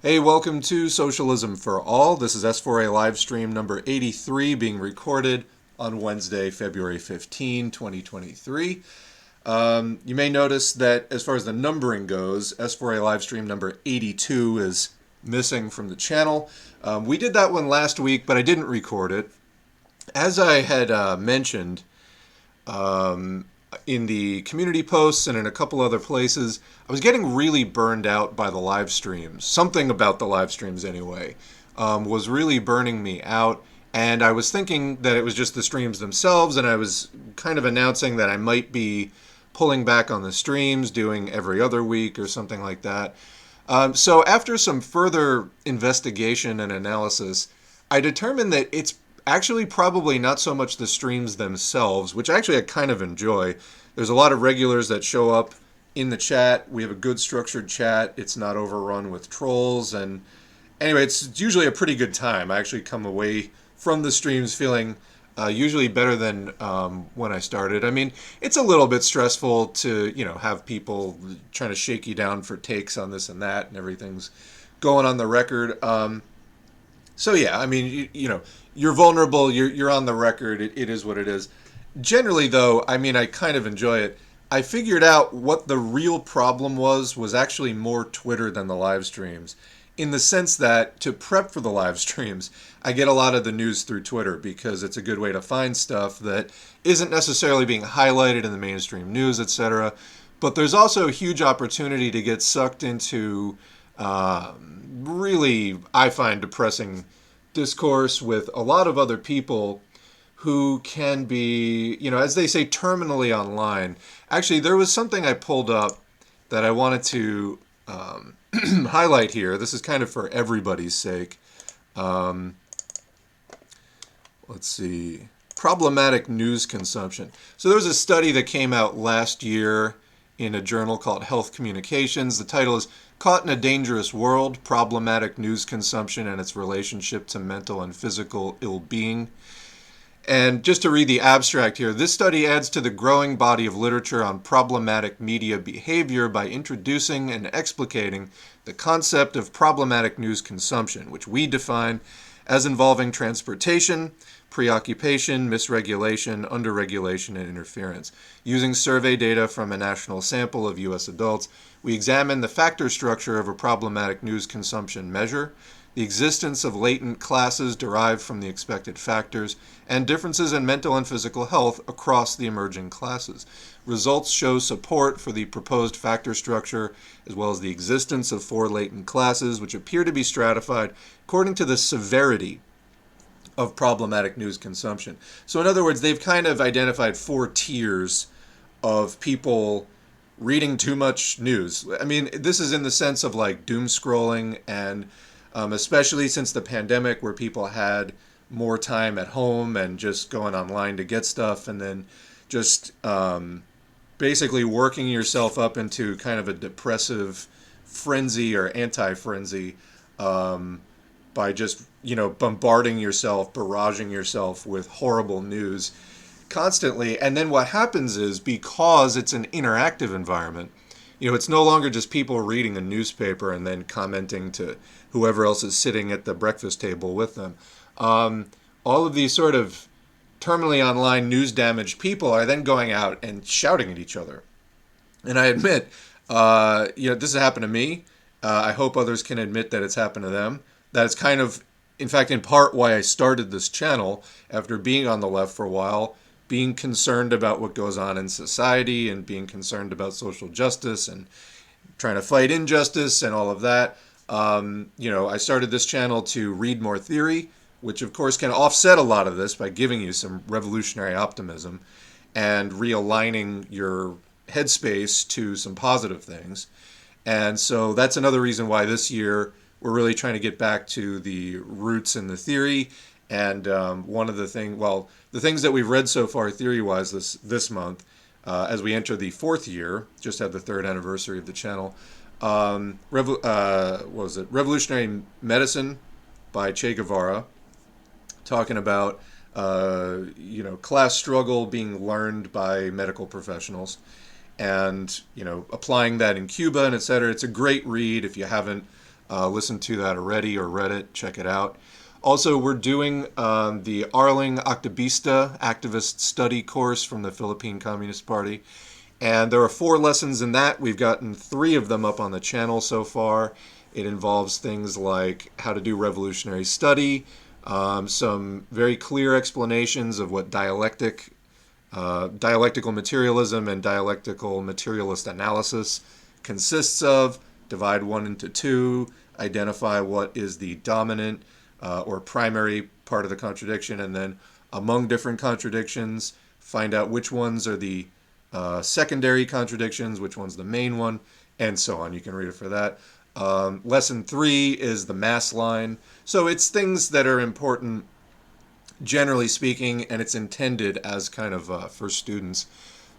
Hey, welcome to Socialism for All. This is S4A Livestream number 83 being recorded on Wednesday, February 15, 2023. You may notice that as far as the numbering goes, S4A Livestream number 82 is missing from the channel. We did that one last week, but I didn't record it. As I had mentioned, in the community posts and in a couple other places, I was getting really burned out by the live streams. Something about the live streams, anyway, was really burning me out. And I was thinking that it was just the streams themselves, and I was kind of announcing that I might be pulling back on the streams, doing every other week or something like that. So after some further investigation and analysis, I determined that it's actually probably not so much the streams themselves, which actually I kind of enjoy. There's a lot of regulars that show up in the chat. We have a good structured chat. It's not overrun with trolls. And anyway, it's usually a pretty good time. I actually come away from the streams feeling usually better than when I started. I mean, it's a little bit stressful to, have people trying to shake you down for takes on this and that, and everything's going on the record. So yeah, I mean, you're vulnerable. You're on the record. It is what it is. Generally, though, I mean, I kind of enjoy it. I figured out what the real problem was actually more Twitter than the live streams, in the sense that to prep for the live streams, I get a lot of the news through Twitter because it's a good way to find stuff that isn't necessarily being highlighted in the mainstream news, etc. But there's also a huge opportunity to get sucked into really, I find, depressing discourse with a lot of other people who can be, as they say, terminally online. Actually, there was something I pulled up that I wanted to highlight here. This is kind of for everybody's sake. Let's see. Problematic news consumption. So there was a study that came out last year in a journal called Health Communications. The title is Caught in a Dangerous World, Problematic News Consumption and Its Relationship to Mental and Physical Ill-Being. And just to read the abstract here, this study adds to the growing body of literature on problematic media behavior by introducing and explicating the concept of problematic news consumption, which we define as involving transportation, preoccupation, misregulation, underregulation, and interference. Using survey data from a national sample of U.S. adults, we examine the factor structure of a problematic news consumption measure, the existence of latent classes derived from the expected factors, and differences in mental and physical health across the emerging classes. Results show support for the proposed factor structure, as well as the existence of 4 latent classes, which appear to be stratified according to the severity of problematic news consumption. So in other words, they've kind of identified 4 tiers of people reading too much news. I mean, this is in the sense of like doom scrolling, and especially since the pandemic, where people had more time at home and just going online to get stuff, and then just basically working yourself up into kind of a depressive frenzy or anti-frenzy by just, bombarding yourself, barraging yourself with horrible news constantly. And then what happens is, because it's an interactive environment, it's no longer just people reading a newspaper and then commenting to whoever else is sitting at the breakfast table with them. All of these sort of terminally online news-damaged people are then going out and shouting at each other. And I admit, this has happened to me. I hope others can admit that it's happened to them. That is kind of, in fact, in part why I started this channel after being on the left for a while, being concerned about what goes on in society and being concerned about social justice and trying to fight injustice and all of that. I started this channel to read more theory, which of course can offset a lot of this by giving you some revolutionary optimism and realigning your headspace to some positive things. And so that's another reason why this year we're really trying to get back to the roots in the theory. And one of the things that we've read so far theory-wise this month, as we enter the 4th year, just had the 3rd anniversary of the channel, Revolutionary Medicine by Che Guevara, talking about class struggle being learned by medical professionals, and applying that in Cuba and etc. It's a great read if you haven't listened to that already or read it, check it out. Also, we're doing the Arling Activista activist study course from the Philippine Communist Party. And there are 4 lessons in that. We've gotten 3 of them up on the channel so far. It involves things like how to do revolutionary study, some very clear explanations of what dialectical materialism and dialectical materialist analysis consists of, divide one into 2, identify what is the dominant or primary part of the contradiction, and then among different contradictions, find out which ones are the secondary contradictions, which one's the main one, and so on. You can read it for that. Lesson 3 is the mass line. So it's things that are important, generally speaking, and it's intended as kind of for students.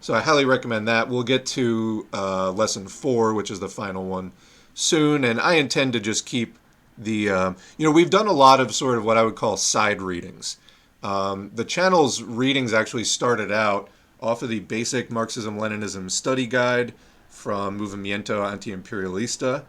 So I highly recommend that. We'll get to lesson 4, which is the final one, soon, and I intend to just keep the, we've done a lot of sort of what I would call side readings. The channel's readings actually started out off of the basic Marxism-Leninism study guide from Movimiento Anti-Imperialista,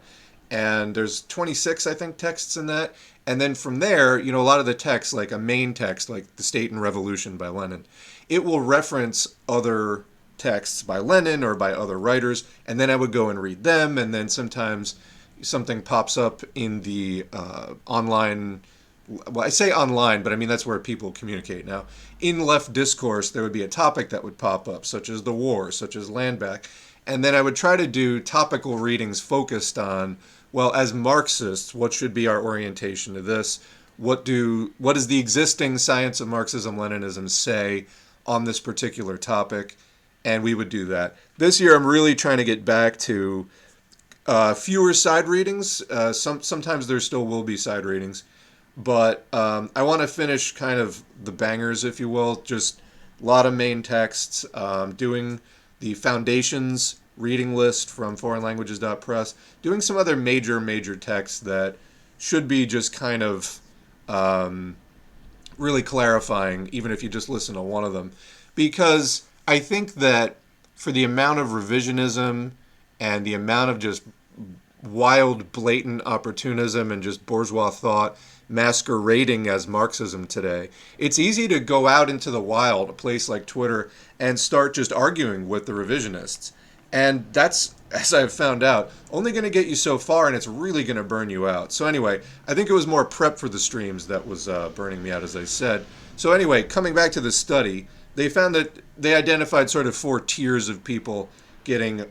and there's 26, I think, texts in that. And then from there, a lot of the texts, like a main text, like The State and Revolution by Lenin, it will reference other texts by Lenin or by other writers, and then I would go and read them, and then sometimes something pops up in the online, well, I say online, but I mean that's where people communicate now. In left discourse, there would be a topic that would pop up, such as the war, such as land back, and then I would try to do topical readings focused on, well, as Marxists, what should be our orientation to this? What does the existing science of Marxism-Leninism say on this particular topic? And we would do that. This year, I'm really trying to get back to fewer side readings. Sometimes there still will be side readings, but I want to finish kind of the bangers, if you will, just a lot of main texts, doing the Foundations reading list from foreignlanguages.press, doing some other major texts that should be just kind of really clarifying, even if you just listen to one of them. Because I think that for the amount of revisionism and the amount of just wild, blatant opportunism and just bourgeois thought masquerading as Marxism today, it's easy to go out into the wild, a place like Twitter, and start just arguing with the revisionists. And that's, as I've found out, only going to get you so far, and it's really going to burn you out. So anyway, I think it was more prep for the streams that was burning me out, as I said. So anyway, coming back to the study, they found that they identified sort of 4 tiers of people getting,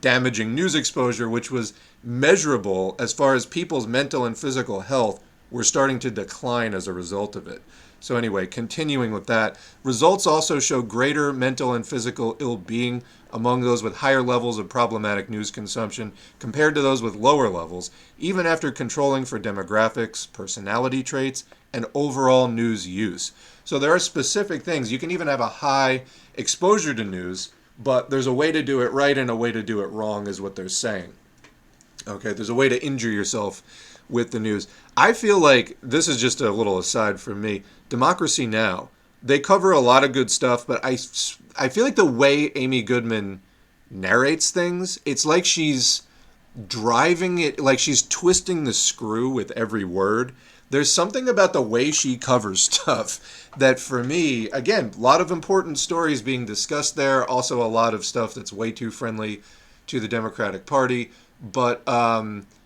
damaging news exposure, which was measurable as far as people's mental and physical health were starting to decline as a result of it. So anyway, continuing with that, results also show greater mental and physical ill-being among those with higher levels of problematic news consumption compared to those with lower levels, even after controlling for demographics, personality traits, and overall news use. So there are specific things. You can even have a high exposure to news, but there's a way to do it right and a way to do it wrong, is what they're saying. Okay, there's a way to injure yourself with the news. I feel like, this is just a little aside from me, Democracy Now!, they cover a lot of good stuff, but I feel like the way Amy Goodman narrates things, it's like she's driving it, like she's twisting the screw with every word. There's something about the way she covers stuff that, for me, again, a lot of important stories being discussed there, also a lot of stuff that's way too friendly to the Democratic Party, but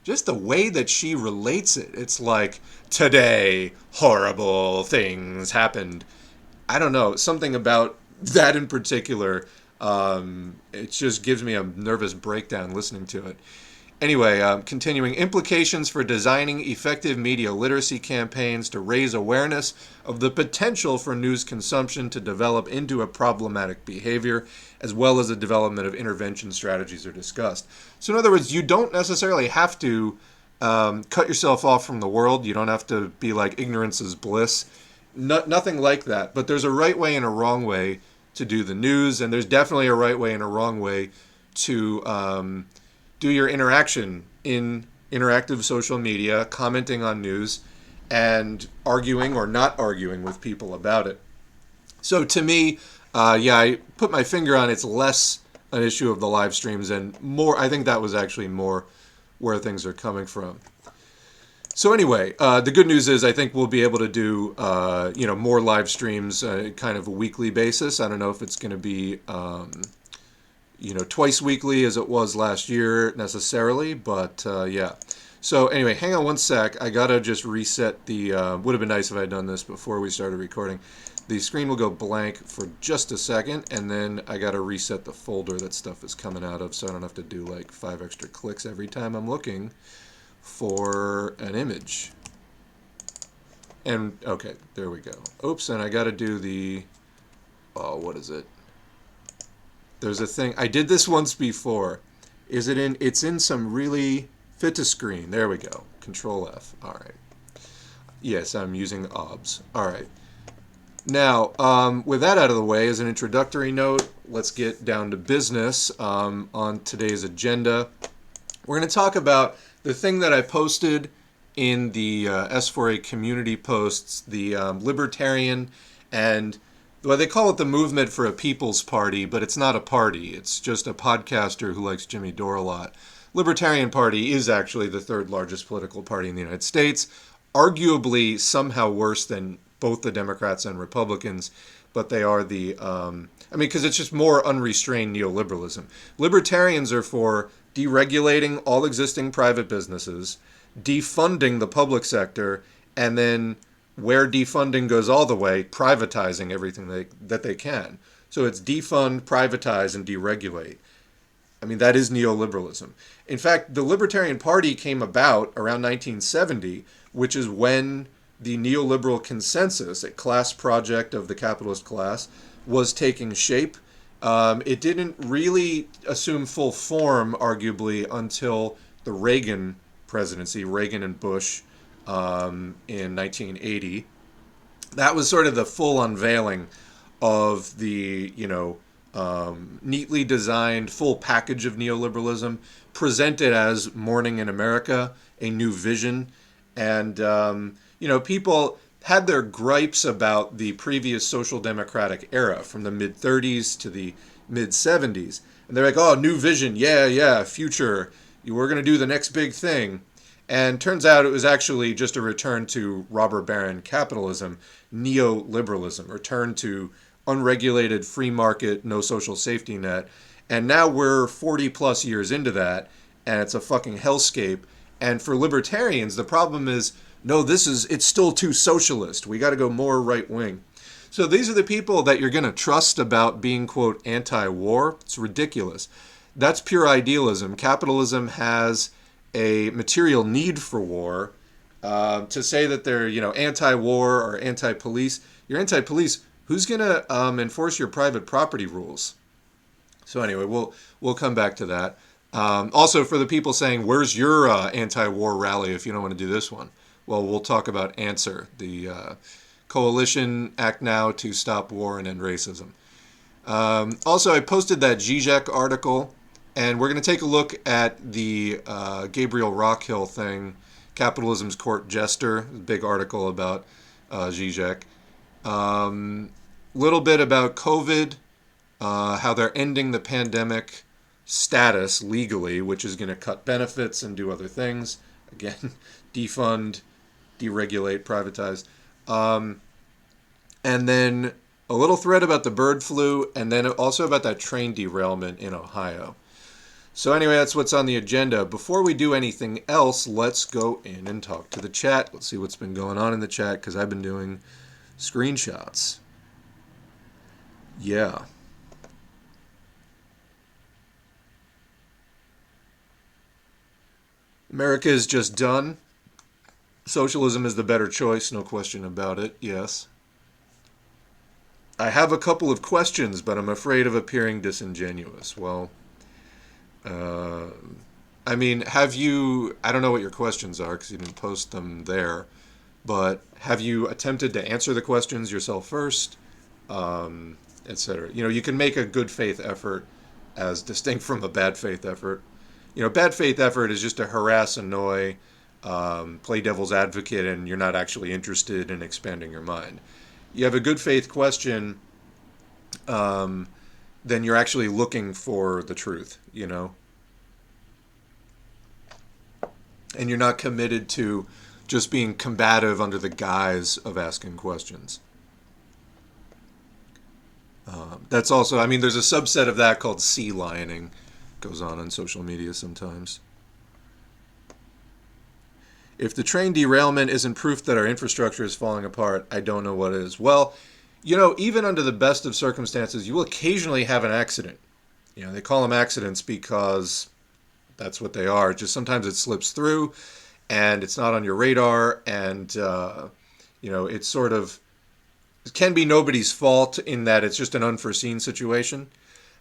just the way that she relates it, it's like, today, horrible things happened. I don't know, something about that in particular, it just gives me a nervous breakdown listening to it. Anyway, continuing, implications for designing effective media literacy campaigns to raise awareness of the potential for news consumption to develop into a problematic behavior, as well as the development of intervention strategies are discussed. So in other words, you don't necessarily have to cut yourself off from the world. You don't have to be like ignorance is bliss. Nothing like that. But there's a right way and a wrong way to do the news, and there's definitely a right way and a wrong way to do your interaction in interactive social media, commenting on news, and arguing or not arguing with people about it. So to me, I put my finger on it's less an issue of the live streams and more, I think that was actually more where things are coming from. So anyway, the good news is I think we'll be able to do more live streams, kind of a weekly basis. I don't know if it's going to be twice weekly as it was last year necessarily, but yeah. So anyway, hang on one sec. I gotta just reset the. Would have been nice if I had done this before we started recording. The screen will go blank for just a second, and then I gotta reset the folder that stuff is coming out of, so I don't have to do like 5 extra clicks every time I'm looking for an image. And okay, there we go. Oops, and I gotta do the. Oh, what is it? There's a thing. I did this once before. Is it in? It's in some really. Fit to screen. There we go. Control F. All right. Yes, I'm using OBS. All right. Now, with that out of the way, as an introductory note, let's get down to business on today's agenda. We're going to talk about the thing that I posted in the S4A community posts, the Libertarian and, well, they call it the Movement for a People's Party, but it's not a party. It's just a podcaster who likes Jimmy Dore a lot. Libertarian Party is actually the third largest political party in the United States, arguably somehow worse than both the Democrats and Republicans, but they are the, because it's just more unrestrained neoliberalism. Libertarians are for deregulating all existing private businesses, defunding the public sector, and then where defunding goes all the way, privatizing everything that they can. So it's defund, privatize, and deregulate. I mean, that is neoliberalism. In fact, the Libertarian Party came about around 1970, which is when the neoliberal consensus, a class project of the capitalist class, was taking shape. It didn't really assume full form, arguably, until the Reagan presidency, Reagan and Bush, in 1980. That was sort of the full unveiling of the, neatly designed full package of neoliberalism, presented as Morning in America, a new vision. And, people had their gripes about the previous social democratic era from the mid-30s to the mid-70s. And they're like, oh, new vision, yeah, future. We're going to do the next big thing. And turns out it was actually just a return to robber baron capitalism, neoliberalism, return to unregulated free market, no social safety net. And now we're 40 plus years into that, and it's a fucking hellscape. And for libertarians, the problem is, no, it's still too socialist. We got to go more right wing. So these are the people that you're going to trust about being, quote, anti-war. It's ridiculous. That's pure idealism. Capitalism has a material need for war. To say that they're, anti-war or anti-police, you're anti-police. Who's going to enforce your private property rules? So anyway, we'll come back to that. Also, for the people saying, where's your anti-war rally if you don't want to do this one? Well, we'll talk about Answer, the coalition act now to stop war and end racism. Also, I posted that Zizek article, and we're going to take a look at the Gabriel Rockhill thing, Capitalism's Court Jester, a big article about Zizek. Little bit about COVID, how they're ending the pandemic status legally, which is going to cut benefits and do other things. Again, defund, deregulate, privatize. And then a little thread about the bird flu, and then also about that train derailment in Ohio. So anyway, that's what's on the agenda. Before we do anything else, let's go in and talk to the chat. Let's see what's been going on in the chat, because I've been doing screenshots. Yeah. America is just done. Socialism is the better choice, no question about it, yes. I have a couple of questions, but I'm afraid of appearing disingenuous. Well, have you, I don't know what your questions are because you didn't post them there, but have you attempted to answer the questions yourself first, etc.? You can make a good faith effort as distinct from a bad faith effort. Bad faith effort is just to harass, annoy, play devil's advocate, and you're not actually interested in expanding your mind. You have a good faith question, then you're actually looking for the truth, and you're not committed to just being combative under the guise of asking questions. That's also, I mean, there's a subset of that called sea lioning. Goes on social media sometimes. If the train derailment isn't proof that our infrastructure is falling apart, I don't know what is. Well, even under the best of circumstances, you will occasionally have an accident. They call them accidents because that's what they are. Just sometimes it slips through and it's not on your radar, and it's sort of, it can be nobody's fault in that it's just an unforeseen situation.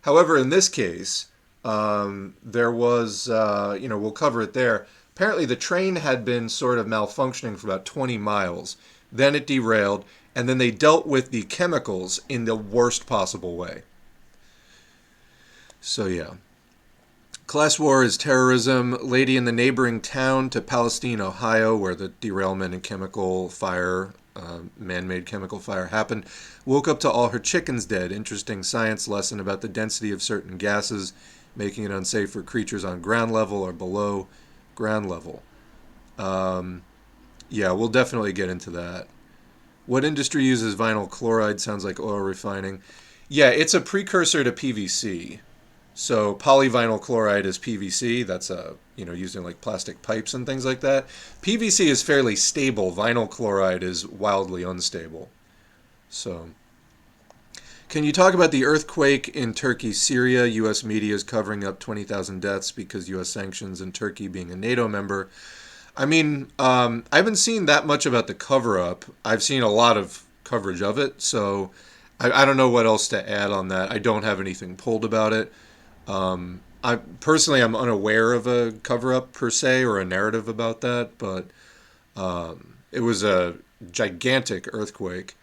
However, in this case, there was, we'll cover it there. Apparently the train had been sort of malfunctioning for about 20 miles. Then it derailed, and then they dealt with the chemicals in the worst possible way. So yeah. Class war is terrorism. Lady in the neighboring town to Palestine, Ohio, where the derailment and chemical fire, man-made chemical fire happened, woke up to all her chickens dead. Interesting science lesson about the density of certain gases, making it unsafe for creatures on ground level or below ground level. Yeah, we'll definitely get into that. What industry uses vinyl chloride? Sounds like oil refining. Yeah, it's a precursor to PVC. So polyvinyl chloride is PVC. That's used in like plastic pipes and things like that. PVC is fairly stable. Vinyl chloride is wildly unstable. So, can you talk about the earthquake in Turkey, Syria? U.S. media is covering up 20,000 deaths because U.S. sanctions and Turkey being a NATO member. I mean, I haven't seen that much about the cover-up. I've seen a lot of coverage of it, so I don't know what else to add on that. I don't have anything pulled about it. I'm unaware of a cover-up per se or a narrative about that, but it was a gigantic earthquake,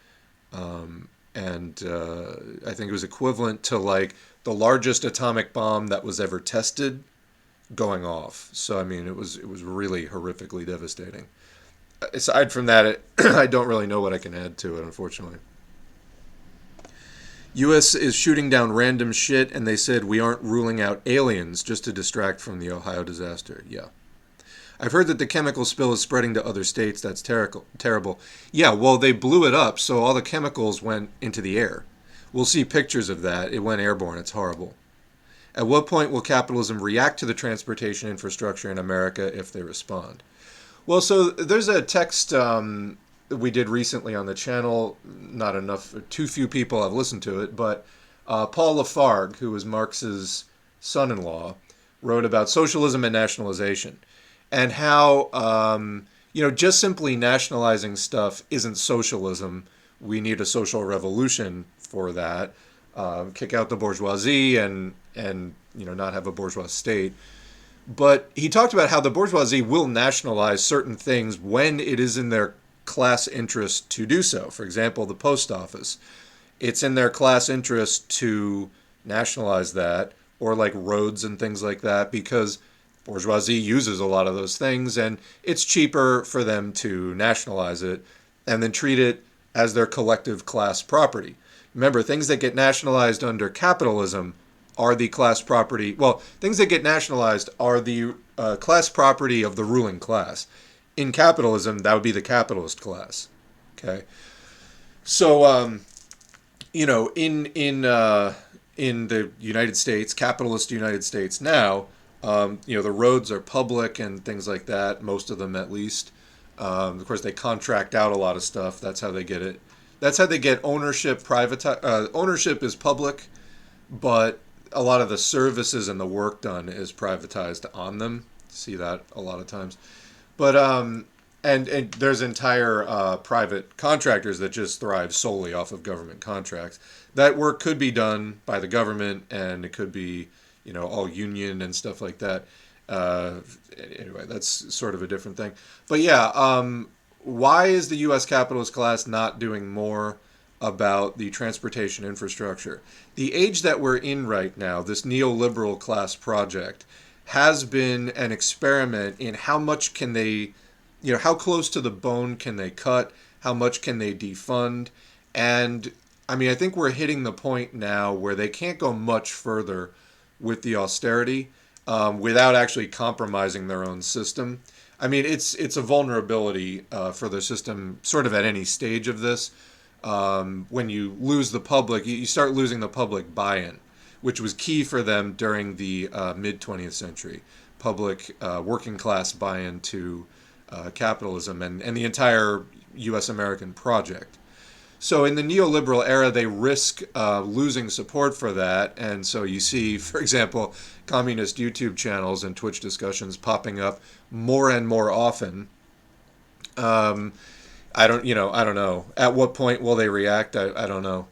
and I think it was equivalent to like the largest atomic bomb that was ever tested going off. So I mean, it was really horrifically devastating. Aside from that, I don't really know what I can add to it, unfortunately. U.S. is shooting down random shit, and they said we aren't ruling out aliens just to distract from the Ohio disaster. Yeah. I've heard that the chemical spill is spreading to other states. That's terrible. Yeah, well, they blew it up, so all the chemicals went into the air. We'll see pictures of that. It went airborne. It's horrible. At what point will capitalism react to the transportation infrastructure in America if they respond? Well, so there's a text we did recently on the channel. Not enough, too few people have listened to it, but Paul Lafargue, who was Marx's son-in-law, wrote about socialism and nationalization, and how just simply nationalizing stuff isn't socialism. We need a social revolution for that. Kick out the bourgeoisie and not have a bourgeois state. But he talked about how the bourgeoisie will nationalize certain things when it is in their class interest to do so. For example, the post office. It's in their class interest to nationalize that, or like roads and things like that, because bourgeoisie uses a lot of those things, and it's cheaper for them to nationalize it and then treat it as their collective class property. Remember, things that get nationalized under capitalism are the class property. Well, things that get nationalized are the class property of the ruling class. In capitalism, that would be the capitalist class. Okay, so in the United States, capitalist United States now, the roads are public and things like that. Most of them, at least. Of course, they contract out a lot of stuff. That's how they get it. That's how they get ownership. Ownership is public, but a lot of the services and the work done is privatized on them. See that a lot of times. But and there's entire private contractors that just thrive solely off of government contracts. That work could be done by the government, and it could be all union and stuff like that. Anyway, that's sort of a different thing. But yeah, why is the U.S. capitalist class not doing more about the transportation infrastructure? The age that we're in right now, this neoliberal class project, has been an experiment in how much can they, how close to the bone can they cut, how much can they defund, and I mean, I think we're hitting the point now where they can't go much further with the austerity without actually compromising their own system. I mean, it's a vulnerability for the system, sort of at any stage of this. When you lose the public, you start losing the public buy-in, which was key for them during the mid 20th century. Public working class buy-in to capitalism and the entire U.S. American project. So in the neoliberal era, they risk losing support for that, and so you see, for example, communist YouTube channels and Twitch discussions popping up more and more often. I don't know. At what point will they react? I don't know.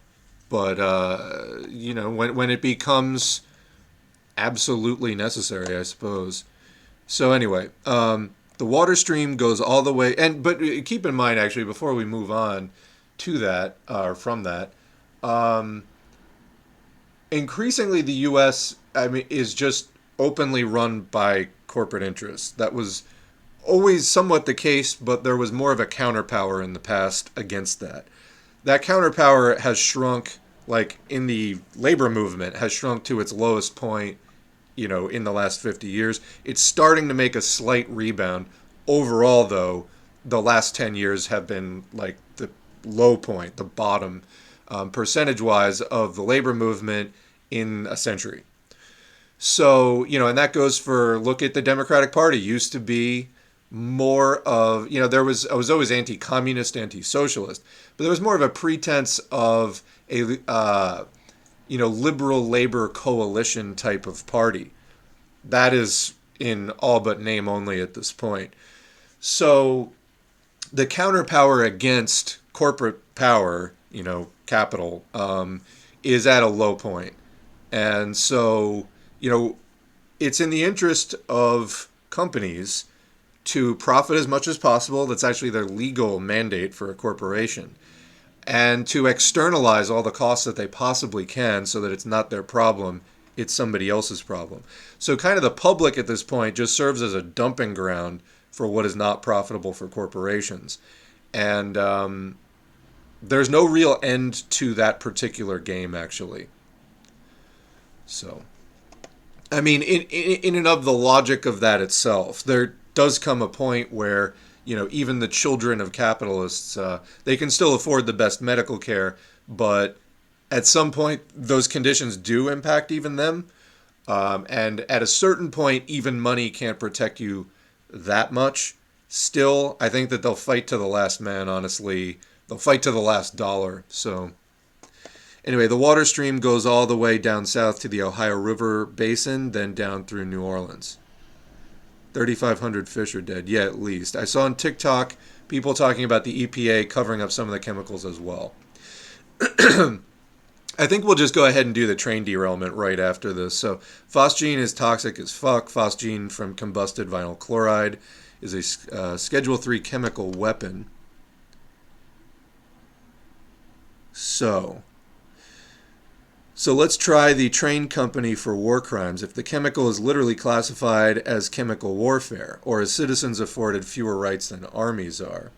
But when it becomes absolutely necessary, I suppose. So anyway, the water stream goes all the way, but keep in mind actually before we move on to that or from that, increasingly the U.S. is just openly run by corporate interests. That was always somewhat the case, but there was more of a counterpower in the past against that. That counterpower has shrunk, like in the labor movement, has shrunk to its lowest point, in the last 50 years. It's starting to make a slight rebound. Overall, though, the last 10 years have been like the low point, the bottom, percentage-wise, of the labor movement in a century. So, and that goes for, look at the Democratic Party. Used to be more of, I was always anti-communist, anti-socialist, but there was more of a pretense of a, liberal labor coalition type of party. That is in all but name only at this point. So the counterpower against corporate power, capital, is at a low point. And so, it's in the interest of companies to profit as much as possible. That's actually their legal mandate for a corporation. And to externalize all the costs that they possibly can so that it's not their problem, it's somebody else's problem. So kind of the public at this point just serves as a dumping ground for what is not profitable for corporations. And there's no real end to that particular game, actually. So, I mean, in and of the logic of that itself, there does come a point where, even the children of capitalists, they can still afford the best medical care, but at some point, those conditions do impact even them. And at a certain point, even money can't protect you that much. Still, I think that they'll fight to the last man, honestly. They'll fight to the last dollar. So anyway, the water stream goes all the way down south to the Ohio River Basin, then down through New Orleans. 3,500 fish are dead. Yeah, at least. I saw on TikTok people talking about the EPA covering up some of the chemicals as well. I think we'll just go ahead and do the train derailment right after this. So phosgene is toxic as fuck. Phosgene from combusted vinyl chloride is a Schedule 3 chemical weapon. So let's try the train company for war crimes. If the chemical is literally classified as chemical warfare, or as citizens afforded fewer rights than armies are.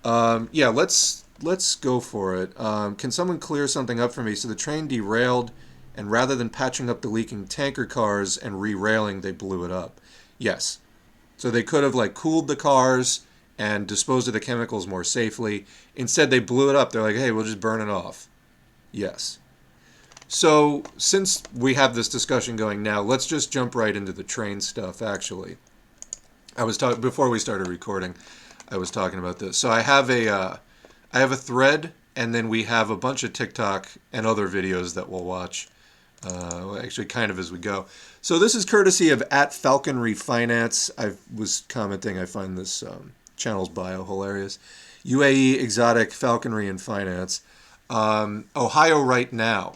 Let's go for it. Can someone clear something up for me? So the train derailed, and rather than patching up the leaking tanker cars and re-railing, they blew it up. Yes. So they could have cooled the cars and disposed of the chemicals more safely. Instead, they blew it up. They're like, hey, we'll just burn it off. Yes. So since we have this discussion going now, let's just jump right into the train stuff, actually. I was talking before we started recording, I was talking about this. So I have a thread, and then we have a bunch of TikTok and other videos that we'll watch, actually kind of as we go. So this is courtesy of @Falconry Finance. I was commenting, I find this channel's bio hilarious. UAE Exotic Falconry and Finance. Ohio right now.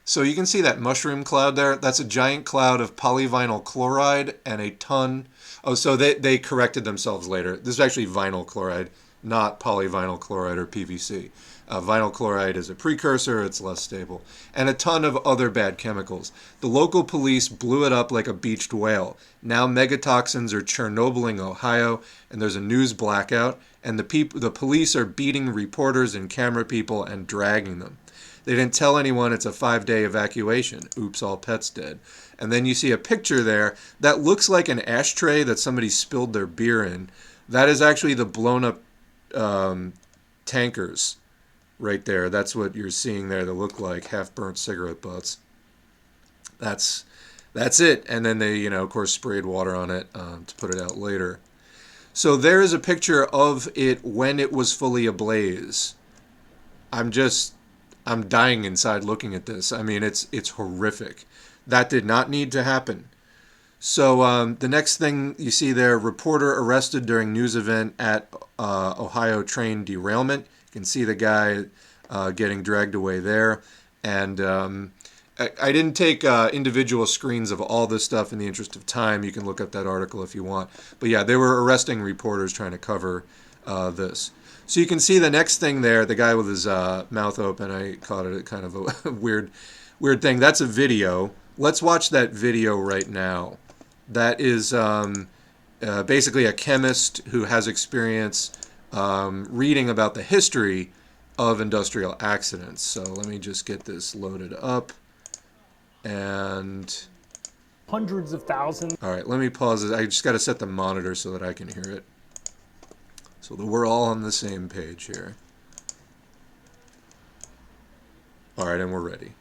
So you can see that mushroom cloud there. That's a giant cloud of polyvinyl chloride and a ton. Oh, so they corrected themselves later. This is actually vinyl chloride, not polyvinyl chloride or PVC. Vinyl chloride is a precursor. It's less stable. And a ton of other bad chemicals. The local police blew it up like a beached whale. Now megatoxins are Chernobyling Ohio, and there's a news blackout, and the police are beating reporters and camera people and dragging them. They didn't tell anyone it's a 5-day evacuation. Oops, all pets dead. And then you see a picture there that looks like an ashtray that somebody spilled their beer in. That is actually the blown up tankers right there. That's what you're seeing there that look like half-burnt cigarette butts. That's it. And then they, of course, sprayed water on it to put it out later. So there is a picture of it when it was fully ablaze. I'm dying inside looking at this. I mean, it's horrific. That did not need to happen. So the next thing you see there, reporter arrested during news event at Ohio train derailment. You can see the guy getting dragged away there. And I didn't take individual screens of all this stuff in the interest of time. You can look up that article if you want. But yeah, they were arresting reporters trying to cover this. So you can see the next thing there, the guy with his mouth open. I caught it kind of a weird thing. That's a video. Let's watch that video right now. That is basically a chemist who has experience reading about the history of industrial accidents. So let me just get this loaded up. And hundreds of thousands. All right, let me pause it. I just got to set the monitor so that I can hear it. So that we're all on the same page here. All right, and we're ready.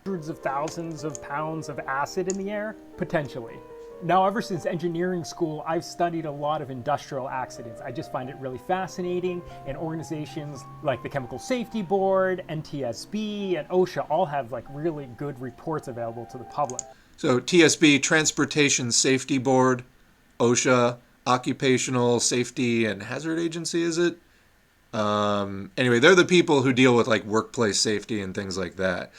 Hundreds of thousands of pounds of acid in the air? Potentially. Now, ever since engineering school, I've studied a lot of industrial accidents. I just find it really fascinating, and organizations like the Chemical Safety Board, NTSB, and OSHA all have like really good reports available to the public. So TSB, Transportation Safety Board, OSHA, Occupational Safety and Hazard Agency, is it? Anyway, they're the people who deal with like workplace safety and things like that.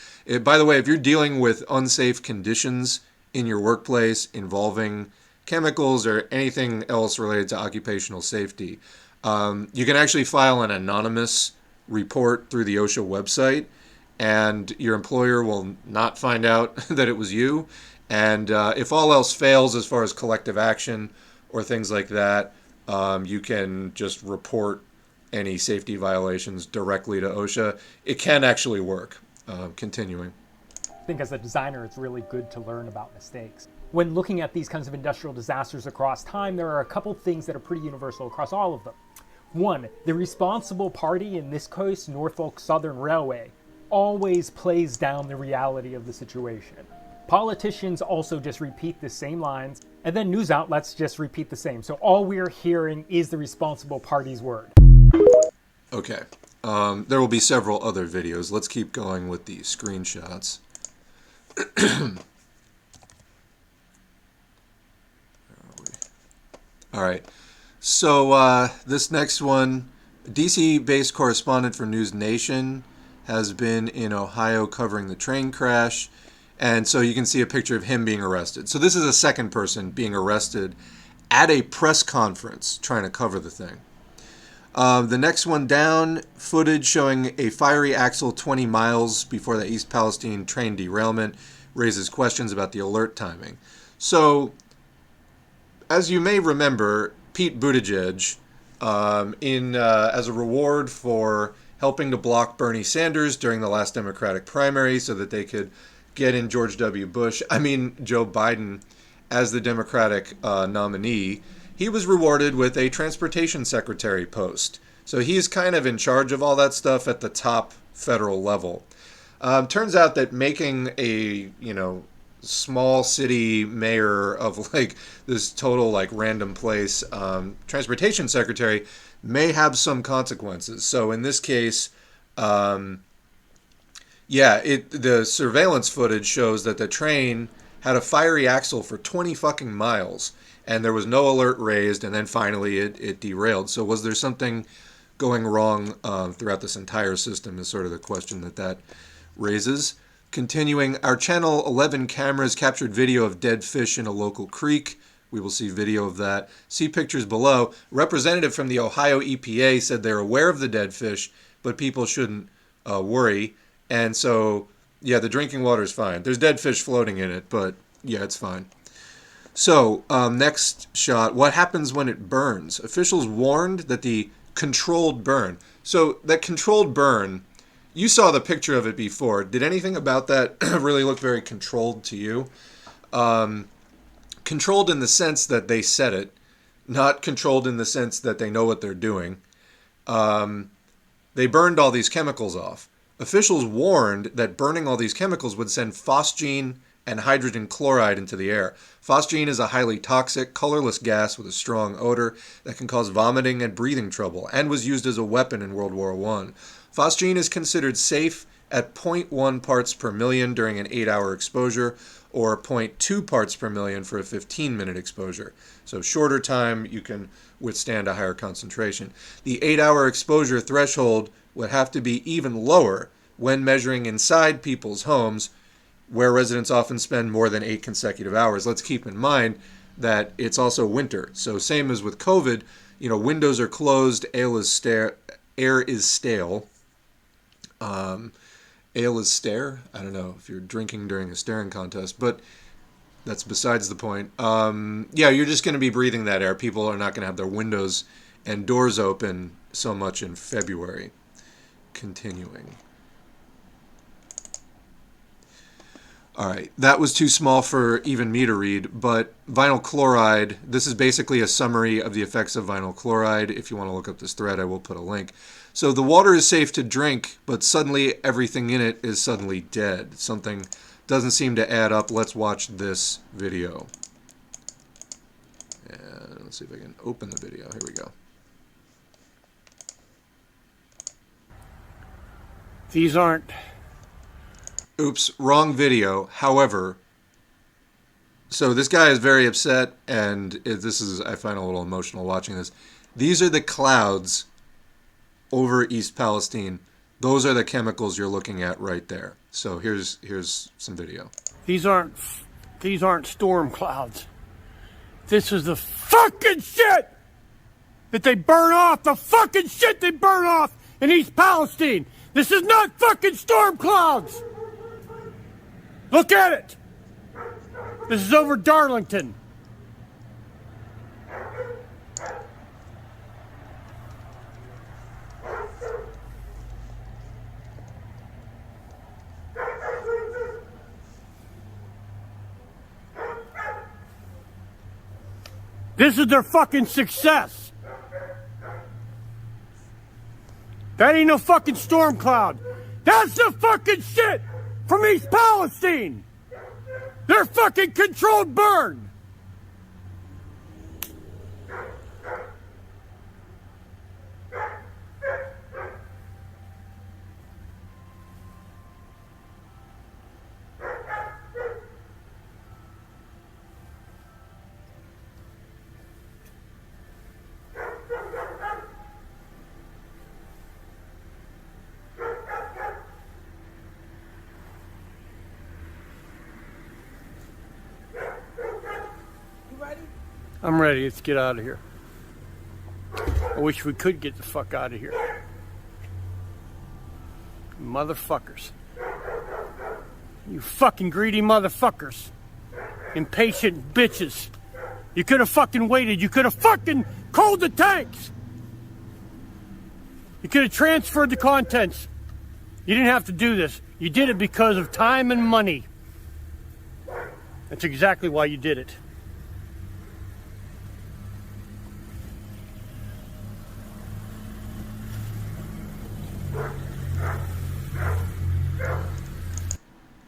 By the way, if you're dealing with unsafe conditions in your workplace involving chemicals or anything else related to occupational safety, you can actually file an anonymous report through the OSHA website, and your employer will not find out that it was you. And if all else fails as far as collective action or things like that, you can just report any safety violations directly to OSHA. It can actually work. Continuing. I think as a designer, it's really good to learn about mistakes. When looking at these kinds of industrial disasters across time, there are a couple things that are pretty universal across all of them. One, the responsible party, in this case, Norfolk Southern Railway, always plays down the reality of the situation. Politicians also just repeat the same lines, and then news outlets just repeat the same. So all we're hearing is the responsible party's word. Okay. There will be several other videos. Let's keep going with the screenshots. All right. So this next one, DC-based correspondent for News Nation has been in Ohio covering the train crash. And so you can see a picture of him being arrested. So this is a second person being arrested at a press conference trying to cover the thing. The next one down, footage showing a fiery axle 20 miles before the East Palestine train derailment raises questions about the alert timing. So, as you may remember, Pete Buttigieg, as a reward for helping to block Bernie Sanders during the last Democratic primary so that they could get in Joe Biden as the Democratic nominee, he was rewarded with a transportation secretary post. So he's kind of in charge of all that stuff at the top federal level. Turns out that making a, small city mayor of like this total like random place transportation secretary may have some consequences. So in this case, the surveillance footage shows that the train had a fiery axle for 20 fucking miles. And there was no alert raised, and then finally it derailed. So was there something going wrong throughout this entire system is sort of the question that raises. Continuing, our Channel 11 cameras captured video of dead fish in a local creek. We will see video of that. See pictures below. Representative from the Ohio EPA said they're aware of the dead fish, but people shouldn't worry. And so, the drinking water is fine. There's dead fish floating in it, but it's fine. So, next shot, what happens when it burns? Officials warned that the controlled burn. So, that controlled burn, you saw the picture of it before. Did anything about that really look very controlled to you? Controlled in the sense that they said it, not controlled in the sense that they know what they're doing. They burned all these chemicals off. Officials warned that burning all these chemicals would send phosgene and hydrogen chloride into the air. Phosgene is a highly toxic, colorless gas with a strong odor that can cause vomiting and breathing trouble, and was used as a weapon in World War I. Phosgene is considered safe at 0.1 parts per million during an 8-hour exposure, or 0.2 parts per million for a 15-minute exposure. So shorter time, you can withstand a higher concentration. The 8-hour exposure threshold would have to be even lower when measuring inside people's homes, where residents often spend more than 8 consecutive hours. Let's keep in mind that it's also winter. So same as with COVID, windows are closed, air is stale. Ale is stare. I don't know if you're drinking during a staring contest, but that's besides the point. You're just going to be breathing that air. People are not going to have their windows and doors open so much in February. Continuing. All right, that was too small for even me to read, but vinyl chloride, this is basically a summary of the effects of vinyl chloride. If you want to look up this thread, I will put a link. So the water is safe to drink, but suddenly everything in it is suddenly dead. Something doesn't seem to add up. Let's watch this video. And let's see if I can open the video. Here we go. These aren't... Oops, wrong video. However, so this guy is very upset, and I find a little emotional watching this. These are the clouds over East Palestine. Those are the chemicals you're looking at right there. So here's some video. These aren't storm clouds. This is the fucking shit that they burn off. The fucking shit they burn off in East Palestine. This is not fucking storm clouds. Look at it! This is over Darlington. This is their fucking success. That ain't no fucking storm cloud. That's the fucking shit from East Palestine. They're fucking controlled burn. I'm ready. Let's get out of here. I wish we could get the fuck out of here. Motherfuckers. You fucking greedy motherfuckers. Impatient bitches. You could have fucking waited. You could have fucking cooled the tanks. You could have transferred the contents. You didn't have to do this. You did it because of time and money. That's exactly why you did it.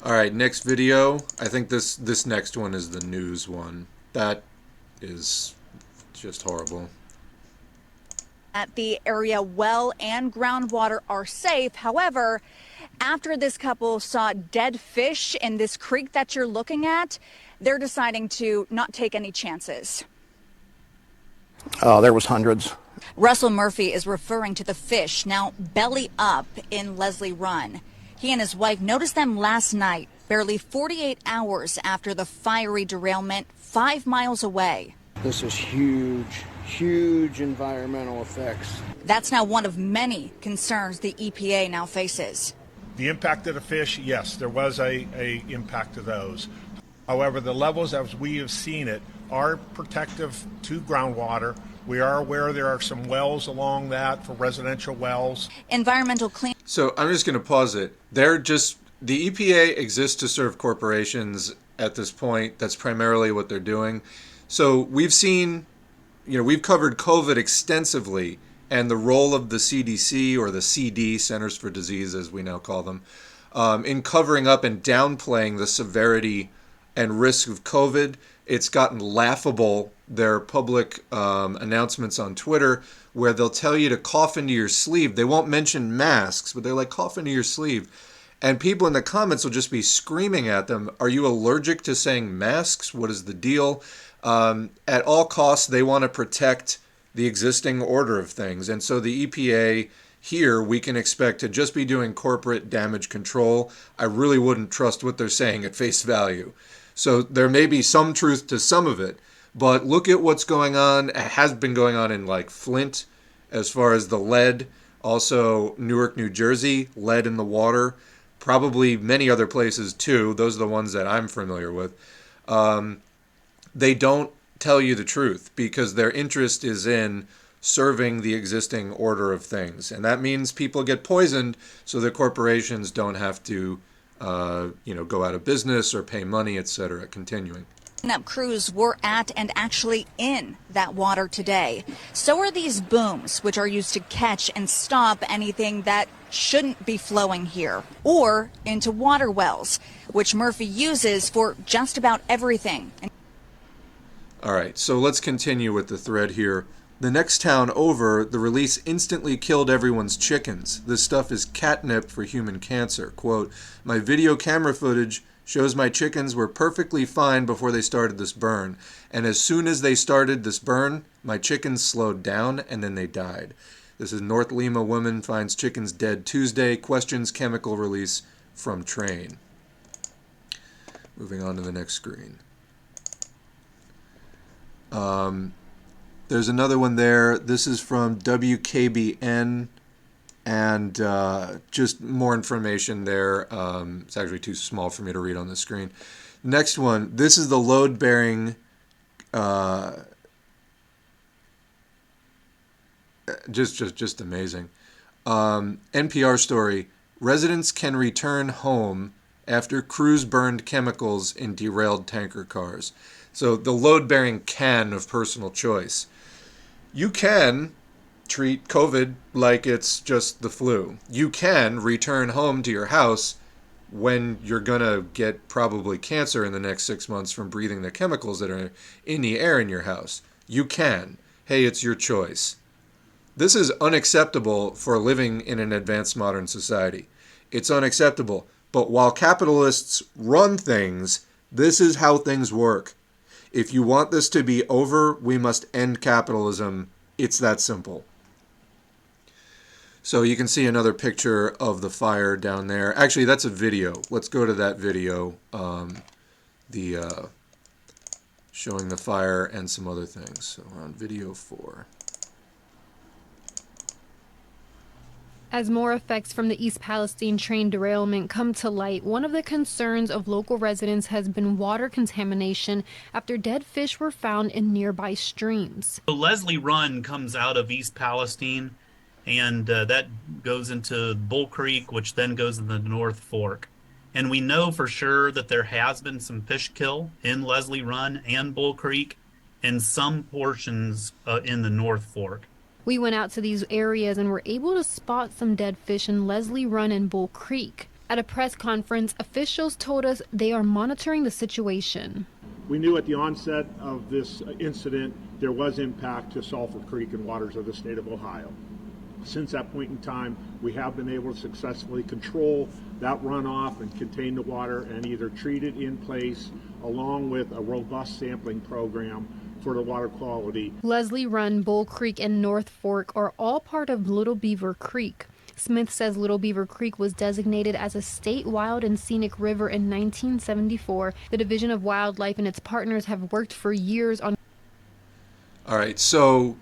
All right, next video. I think this next one is the news one. That is just horrible. At the area, well and groundwater are safe. However, after this couple saw dead fish in this creek that you're looking at, they're deciding to not take any chances. There was hundreds. Russell Murphy is referring to the fish now belly up in Leslie Run. He and his wife noticed them last night, barely 48 hours after the fiery derailment 5 miles away. This is huge, huge environmental effects. That's now one of many concerns the EPA now faces. The impact of the fish, yes, there was a impact of those. However, the levels as we have seen it are protective to groundwater. We are aware there are some wells along that for residential wells. Environmental clean. So I'm just going to pause it. The EPA exists to serve corporations at this point. That's primarily what they're doing. So we've seen, we've covered COVID extensively and the role of the CDC, or the CD, Centers for Disease as we now call them, in covering up and downplaying the severity and risk of COVID. It's gotten laughable, their public announcements on Twitter, where they'll tell you to cough into your sleeve. They won't mention masks, but they're like, cough into your sleeve. And people in the comments will just be screaming at them, are you allergic to saying masks? What is the deal? At all costs, they want to protect the existing order of things. And so the EPA here, we can expect to just be doing corporate damage control. I really wouldn't trust what they're saying at face value. So there may be some truth to some of it, but look at what's going on. It has been going on in like Flint as far as the lead, also Newark, New Jersey, lead in the water, probably many other places too. Those are the ones that I'm familiar with. They don't tell you the truth because their interest is in serving the existing order of things. And that means people get poisoned so that corporations don't have to go out of business or pay money, etc. Continuing. Cleanup crews were at and actually in that water today. So are these booms, which are used to catch and stop anything that shouldn't be flowing here, or into water wells, which Murphy uses for just about everything. All right, so let's continue with the thread here. The next town over, the release instantly killed everyone's chickens. This stuff is catnip for human cancer. Quote, my video camera footage shows my chickens were perfectly fine before they started this burn. And as soon as they started this burn, my chickens slowed down and then they died. This is North Lima woman finds chickens dead Tuesday, questions chemical release from train. Moving on to the next screen. There's another one there. This is from WKBN, and just more information there. It's actually too small for me to read on the screen. Next one. This is the load-bearing. Just amazing. NPR story. Residents can return home after crews burned chemicals in derailed tanker cars. So the load-bearing can of personal choice. You can treat COVID like it's just the flu. You can return home to your house when you're going to get probably cancer in the next 6 months from breathing the chemicals that are in the air in your house. You can. Hey, it's your choice. This is unacceptable for living in an advanced modern society. It's unacceptable. But while capitalists run things, this is how things work. If you want this to be over, we must end capitalism. It's that simple. So you can see another picture of the fire down there. Actually, that's a video. Let's go to that video. Showing the fire and some other things. So we're on video 4. As more effects from the East Palestine train derailment come to light, one of the concerns of local residents has been water contamination after dead fish were found in nearby streams. So Leslie Run comes out of East Palestine, and that goes into Bull Creek, which then goes in the North Fork. And we know for sure that there has been some fish kill in Leslie Run and Bull Creek, and some portions in the North Fork. We went out to these areas and were able to spot some dead fish in Leslie Run and Bull Creek. At a press conference, officials told us they are monitoring the situation. We knew at the onset of this incident there was impact to Sulphur Creek and waters of the state of Ohio. Since that point in time, we have been able to successfully control that runoff and contain the water and either treat it in place along with a robust sampling program for the water quality. Leslie Run, Bull Creek, and North Fork are all part of Little Beaver Creek. Smith says Little Beaver Creek was designated as a state wild and scenic river in 1974. The Division of Wildlife and its partners have worked for years on... All right, so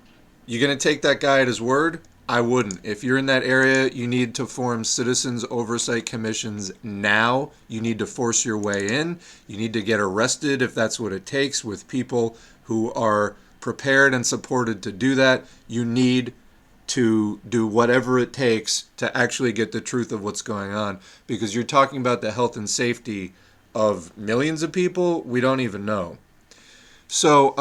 you're going to take that guy at his word? I wouldn't. If you're in that area, you need to form citizens oversight commissions now. You need to force your way in. You need to get arrested if that's what it takes with people who are prepared and supported to do that. You need to do whatever it takes to actually get the truth of what's going on, because you're talking about the health and safety of millions of people we don't even know. So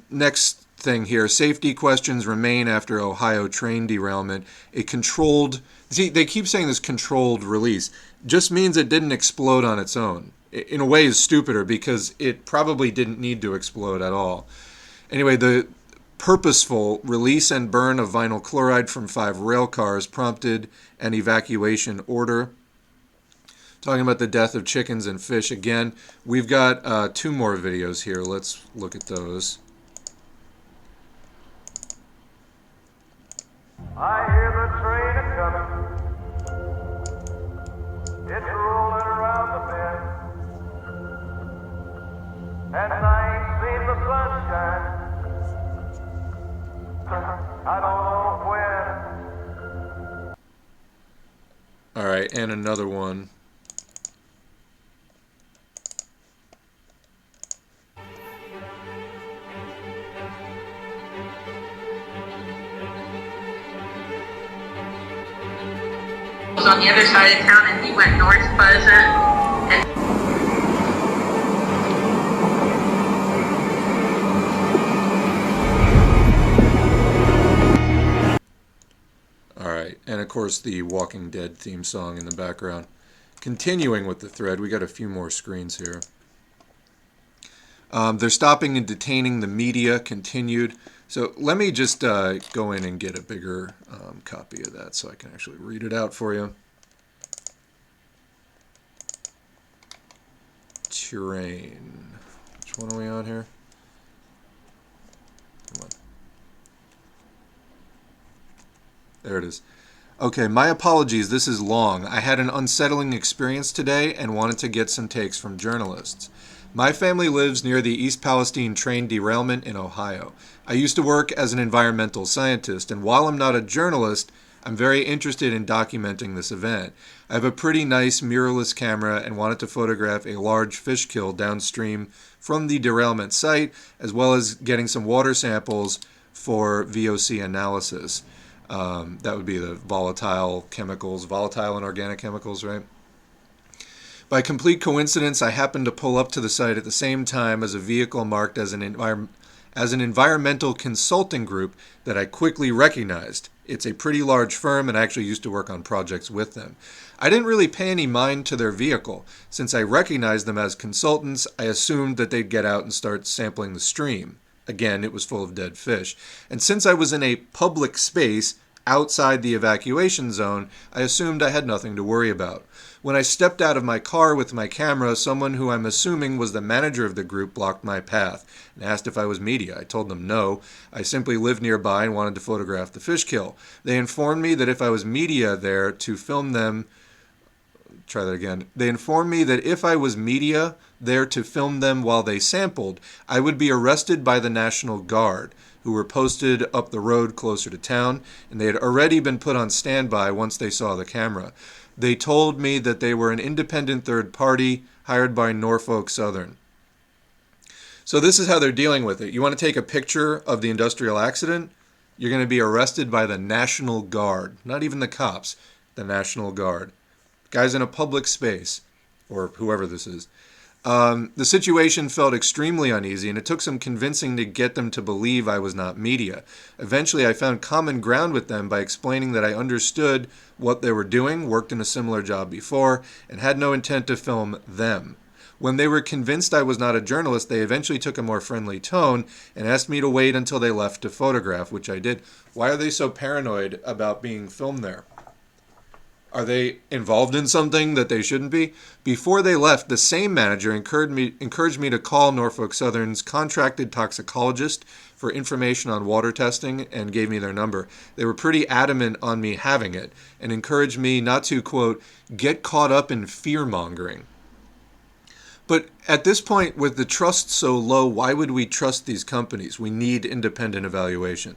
next thing here, safety questions remain after Ohio train derailment. A controlled, see, they keep saying this controlled release, just means it didn't explode on its own. In a way is stupider, because it probably didn't need to explode at all. Anyway, the purposeful release and burn of vinyl chloride from 5 rail cars prompted an evacuation order. Talking about the death of chickens and fish again. We've got 2 more videos here. Let's look at those. I hear the train a-comin'. It's rolling around the bend. And I ain't seen the sunshine. I don't know when. All right, and another one. Was on the other side of town, and he went north Pleasant. And all right, and of course the Walking Dead theme song in the background. Continuing with the thread, we got a few more screens here. They're stopping and detaining the media, continued. So let me just go in and get a bigger copy of that so I can actually read it out for you. Terrain. Which one are we on here? Come on. There it is. Okay, my apologies, this is long. I had an unsettling experience today and wanted to get some takes from journalists. My family lives near the East Palestine train derailment in Ohio. I used to work as an environmental scientist, and while I'm not a journalist, I'm very interested in documenting this event. I have a pretty nice mirrorless camera and wanted to photograph a large fish kill downstream from the derailment site, as well as getting some water samples for VOC analysis. That would be the volatile chemicals, volatile and organic chemicals, right? By complete coincidence, I happened to pull up to the site at the same time as a vehicle marked as an environmental consulting group that I quickly recognized. It's a pretty large firm, and I actually used to work on projects with them. I didn't really pay any mind to their vehicle. Since I recognized them as consultants, I assumed that they'd get out and start sampling the stream. Again, it was full of dead fish. And since I was in a public space outside the evacuation zone, I assumed I had nothing to worry about. When I stepped out of my car with my camera, someone who I'm assuming was the manager of the group blocked my path and asked if I was media. I told them no. I simply lived nearby and wanted to photograph the fish kill. They informed me that if I was media there to film them... Try that again. They informed me that if I was media there to film them while they sampled, I would be arrested by the National Guard, who were posted up the road closer to town, and they had already been put on standby once they saw the camera. They told me that they were an independent third party hired by Norfolk Southern. So this is how they're dealing with it. You want to take a picture of the industrial accident? You're going to be arrested by the National Guard. Not even the cops, the National Guard. Guys in a public space, or whoever this is. The situation felt extremely uneasy, and it took some convincing to get them to believe I was not media. Eventually, I found common ground with them by explaining that I understood what they were doing, worked in a similar job before, and had no intent to film them. When they were convinced I was not a journalist, they eventually took a more friendly tone and asked me to wait until they left to photograph, which I did. Why are they so paranoid about being filmed there? Are they involved in something that they shouldn't be? Before they left, the same manager encouraged me to call Norfolk Southern's contracted toxicologist for information on water testing and gave me their number. They were pretty adamant on me having it and encouraged me not to, quote, get caught up in fear-mongering. But at this point, with the trust so low, why would we trust these companies? We need independent evaluation.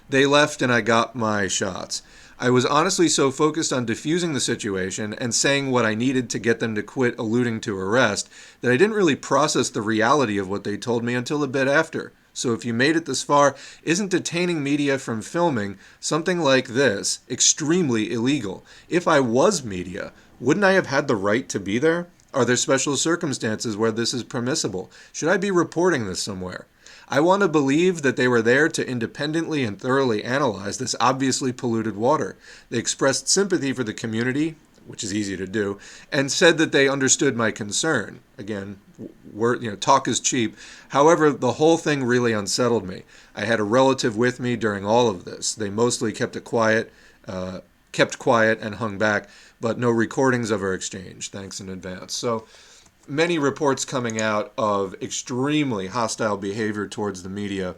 They left and I got my shots. I was honestly so focused on diffusing the situation and saying what I needed to get them to quit alluding to arrest that I didn't really process the reality of what they told me until a bit after. So if you made it this far, isn't detaining media from filming something like this extremely illegal? If I was media, wouldn't I have had the right to be there? Are there special circumstances where this is permissible? Should I be reporting this somewhere? I want to believe that they were there to independently and thoroughly analyze this obviously polluted water. They expressed sympathy for the community, which is easy to do, and said that they understood my concern. Again, talk is cheap. However, the whole thing really unsettled me. I had a relative with me during all of this. They mostly kept quiet and hung back, but no recordings of our exchange. Thanks in advance. So many reports coming out of extremely hostile behavior towards the media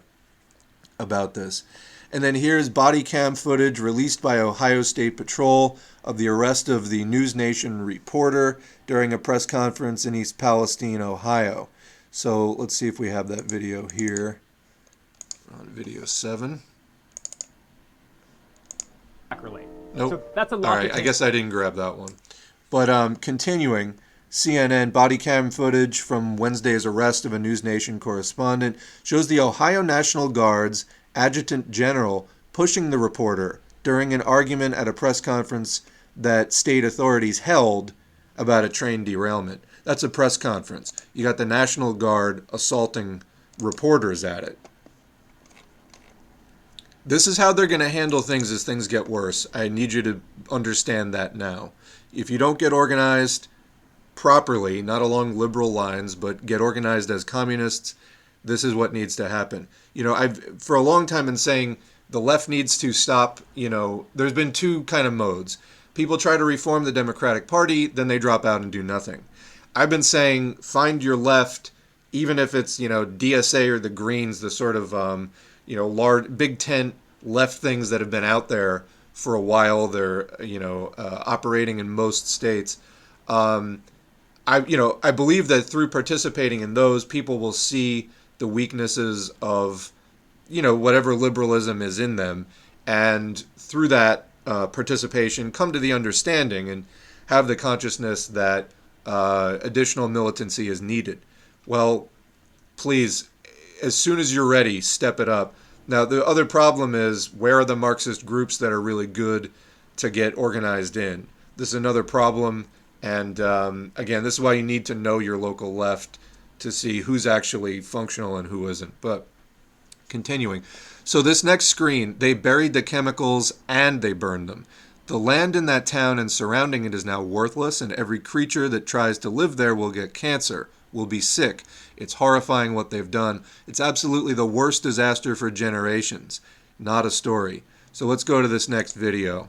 about this. And then here's body cam footage released by Ohio State Patrol of the arrest of the News Nation reporter during a press conference in East Palestine, Ohio. So let's see if we have that video here. We're on video 7. Nope. So that's a lot. All right, I guess I didn't grab that one. But continuing, CNN body cam footage from Wednesday's arrest of a News Nation correspondent shows the Ohio National Guard's Adjutant General pushing the reporter during an argument at a press conference that state authorities held about a train derailment. That's a press conference. You got the National Guard assaulting reporters at it. This is how they're going to handle things as things get worse. I need you to understand that now. If you don't get organized properly, not along liberal lines, but get organized as communists, this is what needs to happen. I've for a long time been saying the left needs to stop. There's been two kind of modes. People try to reform the Democratic Party, then they drop out and do nothing. I've been saying find your left, even if it's, DSA or the Greens, the sort of, large, big tent left things that have been out there for a while. They're, operating in most states. I believe that through participating in those, people will see the weaknesses of, whatever liberalism is in them, and through that participation, come to the understanding and have the consciousness that additional militancy is needed. Well, please, as soon as you're ready, step it up. Now, the other problem is, where are the Marxist groups that are really good to get organized in? This is another problem. And again, this is why you need to know your local left to see who's actually functional and who isn't. But continuing. So this next screen, they buried the chemicals and they burned them. The land in that town and surrounding it is now worthless, and every creature that tries to live there will get cancer, will be sick. It's horrifying what they've done. It's absolutely the worst disaster for generations. Not a story. So let's go to this next video.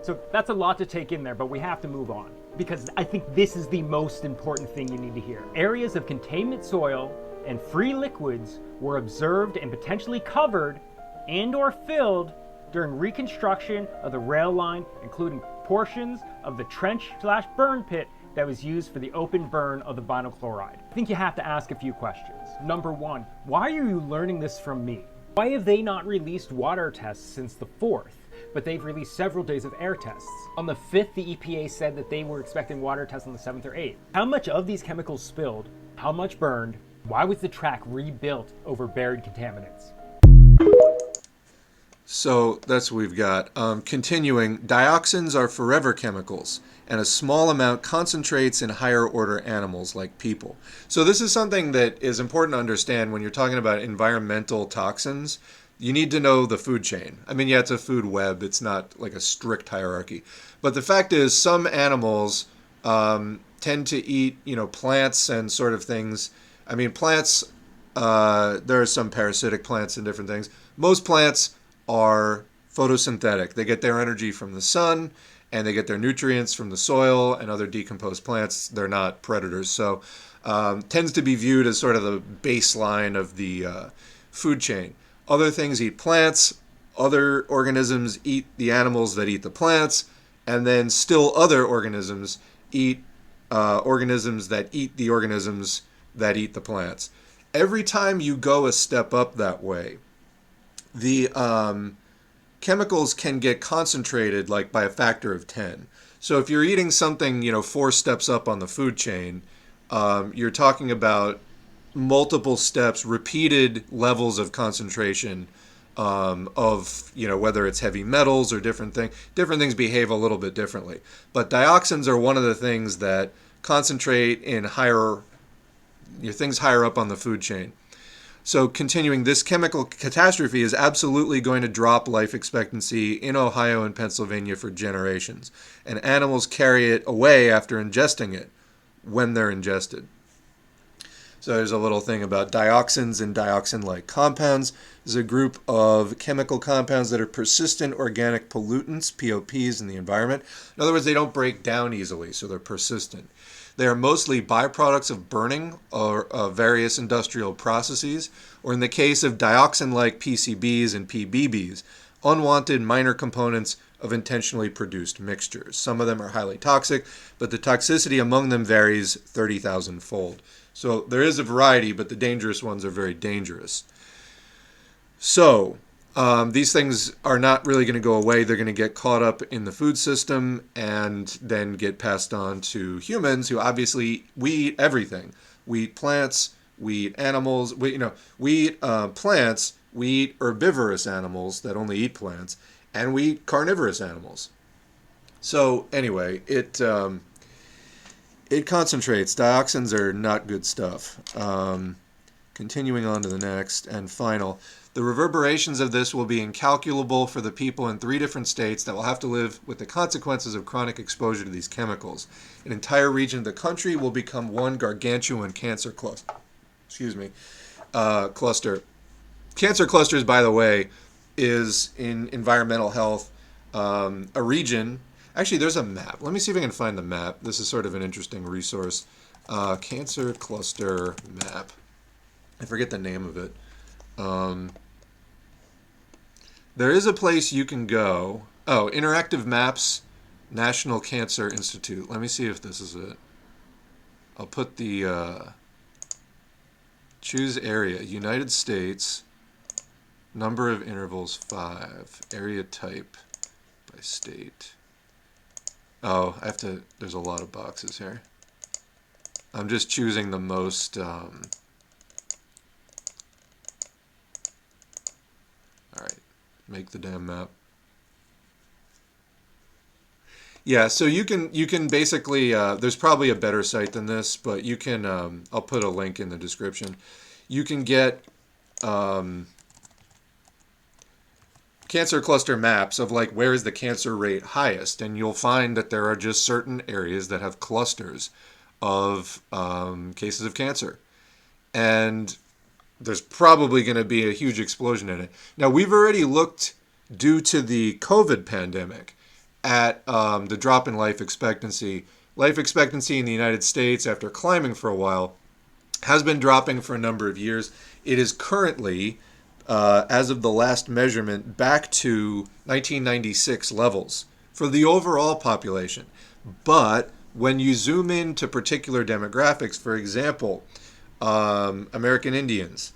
So that's a lot to take in there, but we have to move on, because I think this is the most important thing you need to hear. Areas of containment soil and free liquids were observed and potentially covered and or filled during reconstruction of the rail line, including portions of the trench/burn pit that was used for the open burn of the vinyl chloride. I think you have to ask a few questions. Number one, why are you learning this from me? Why have they not released water tests since the 4th? But they've released several days of air tests. On the 5th, the EPA said that they were expecting water tests on the 7th or 8th. How much of these chemicals spilled? How much burned? Why was the track rebuilt over buried contaminants? So that's what we've got. Continuing, dioxins are forever chemicals, and a small amount concentrates in higher order animals like people. So this is something that is important to understand when you're talking about environmental toxins. You need to know the food chain. I mean, yeah, it's a food web. It's not like a strict hierarchy. But the fact is, some animals tend to eat, plants and sort of things. I mean, plants, there are some parasitic plants and different things. Most plants are photosynthetic. They get their energy from the sun, and they get their nutrients from the soil and other decomposed plants. They're not predators. So tends to be viewed as sort of the baseline of the food chain. Other things eat plants, other organisms eat the animals that eat the plants, and then still other organisms eat organisms that eat the organisms that eat the plants. Every time you go a step up that way, the chemicals can get concentrated like by a factor of 10. So if you're eating something, 4 steps up on the food chain, you're talking about multiple steps, repeated levels of concentration of, whether it's heavy metals or different things. Different things behave a little bit differently. But dioxins are one of the things that concentrate in things higher up on the food chain. So continuing, this chemical catastrophe is absolutely going to drop life expectancy in Ohio and Pennsylvania for generations. And animals carry it away after ingesting it, when they're ingested. So there's a little thing about dioxins and dioxin-like compounds. There's a group of chemical compounds that are persistent organic pollutants, POPs, in the environment. In other words, they don't break down easily, so they're persistent. They are mostly byproducts of burning or various industrial processes, or in the case of dioxin-like PCBs and PBBs, unwanted minor components of intentionally produced mixtures. Some of them are highly toxic, but the toxicity among them varies 30,000-fold. So there is a variety, but the dangerous ones are very dangerous. So these things are not really going to go away. They're going to get caught up in the food system and then get passed on to humans, who obviously, we eat everything. We eat plants, we eat animals, we eat plants, we eat herbivorous animals that only eat plants, and we eat carnivorous animals. So anyway, it concentrates. Dioxins are not good stuff. Continuing on to the next and final. The reverberations of this will be incalculable for the people in 3 different states that will have to live with the consequences of chronic exposure to these chemicals. An entire region of the country will become one gargantuan cancer cluster. Cluster. Cancer clusters, by the way, is in environmental health a region. Actually, there's a map. Let me see if I can find the map. This is sort of an interesting resource. Cancer cluster map. I forget the name of it. There is a place you can go. Oh, Interactive Maps, National Cancer Institute. Let me see if this is it. I'll put the choose area. United States. Number of intervals 5. Area type by state. Oh, I have to, there's a lot of boxes here. I'm just choosing the most, all right, make the damn map. Yeah, so you can basically, there's probably a better site than this, but you can, I'll put a link in the description. You can get cancer cluster maps of like where is the cancer rate highest, and you'll find that there are just certain areas that have clusters of cases of cancer, and there's probably going to be a huge explosion in it. Now, we've already looked, due to the COVID pandemic, at the drop in life expectancy. Life expectancy in the United States, after climbing for a while, has been dropping for a number of years. It is currently, as of the last measurement, back to 1996 levels for the overall population. But when you zoom into particular demographics, for example, American Indians,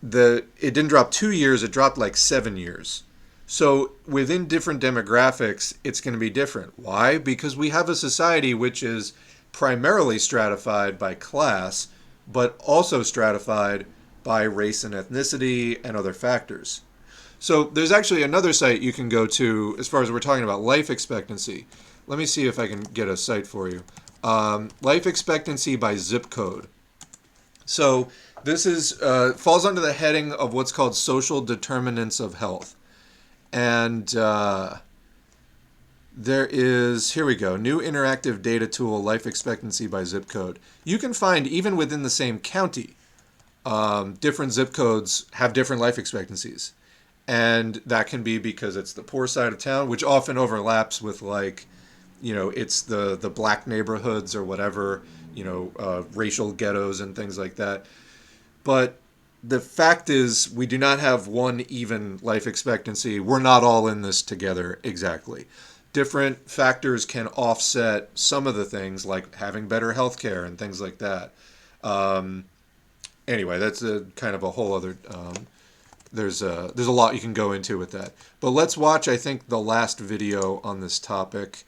it didn't drop 2 years, it dropped like 7 years. So within different demographics, it's going to be different. Why? Because we have a society which is primarily stratified by class, but also stratified by race and ethnicity and other factors. So there's actually another site you can go to as far as we're talking about life expectancy. Let me see if I can get a site for you. Life expectancy by zip code. So this is falls under the heading of what's called social determinants of health. And there is, here we go, new interactive data tool, life expectancy by zip code. You can find, even within the same county, different zip codes have different life expectancies. And that can be because it's the poor side of town, which often overlaps with, like, it's the black neighborhoods or whatever, racial ghettos and things like that. But the fact is, we do not have one even life expectancy. We're not all in this together exactly. Different factors can offset some of the things, like having better health care and things like that. Anyway, that's a kind of a whole other... there's a lot you can go into with that. But let's watch, I think, the last video on this topic.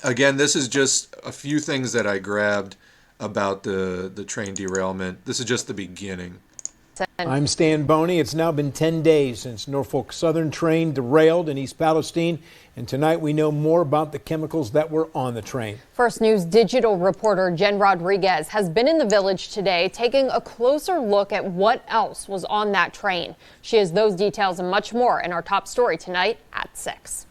Again, this is just a few things that I grabbed about the train derailment. This is just the beginning. I'm Stan Boney. It's now been 10 days since Norfolk Southern train derailed in East Palestine, and tonight we know more about the chemicals that were on the train. First News digital reporter Jen Rodriguez has been in the village today taking a closer look at what else was on that train. She has those details and much more in our top story tonight at 6.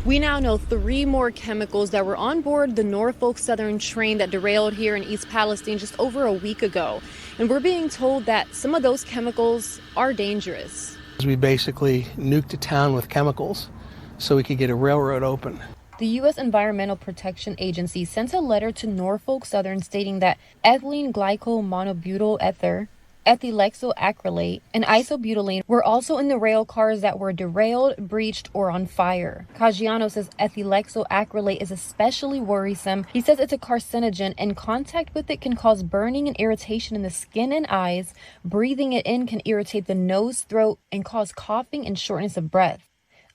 We now know 3 more chemicals that were on board the Norfolk Southern train that derailed here in East Palestine just over a week ago. And we're being told that some of those chemicals are dangerous. We basically nuked a town with chemicals so we could get a railroad open. The U.S. Environmental Protection Agency sent a letter to Norfolk Southern stating that ethylene glycol monobutyl ether, ethylexyl-acrylate, and isobutylene were also in the rail cars that were derailed, breached, or on fire. Caggiano says ethylexyl-acrylate is especially worrisome. He says it's a carcinogen, and contact with it can cause burning and irritation in the skin and eyes. Breathing it in can irritate the nose, throat, and cause coughing and shortness of breath.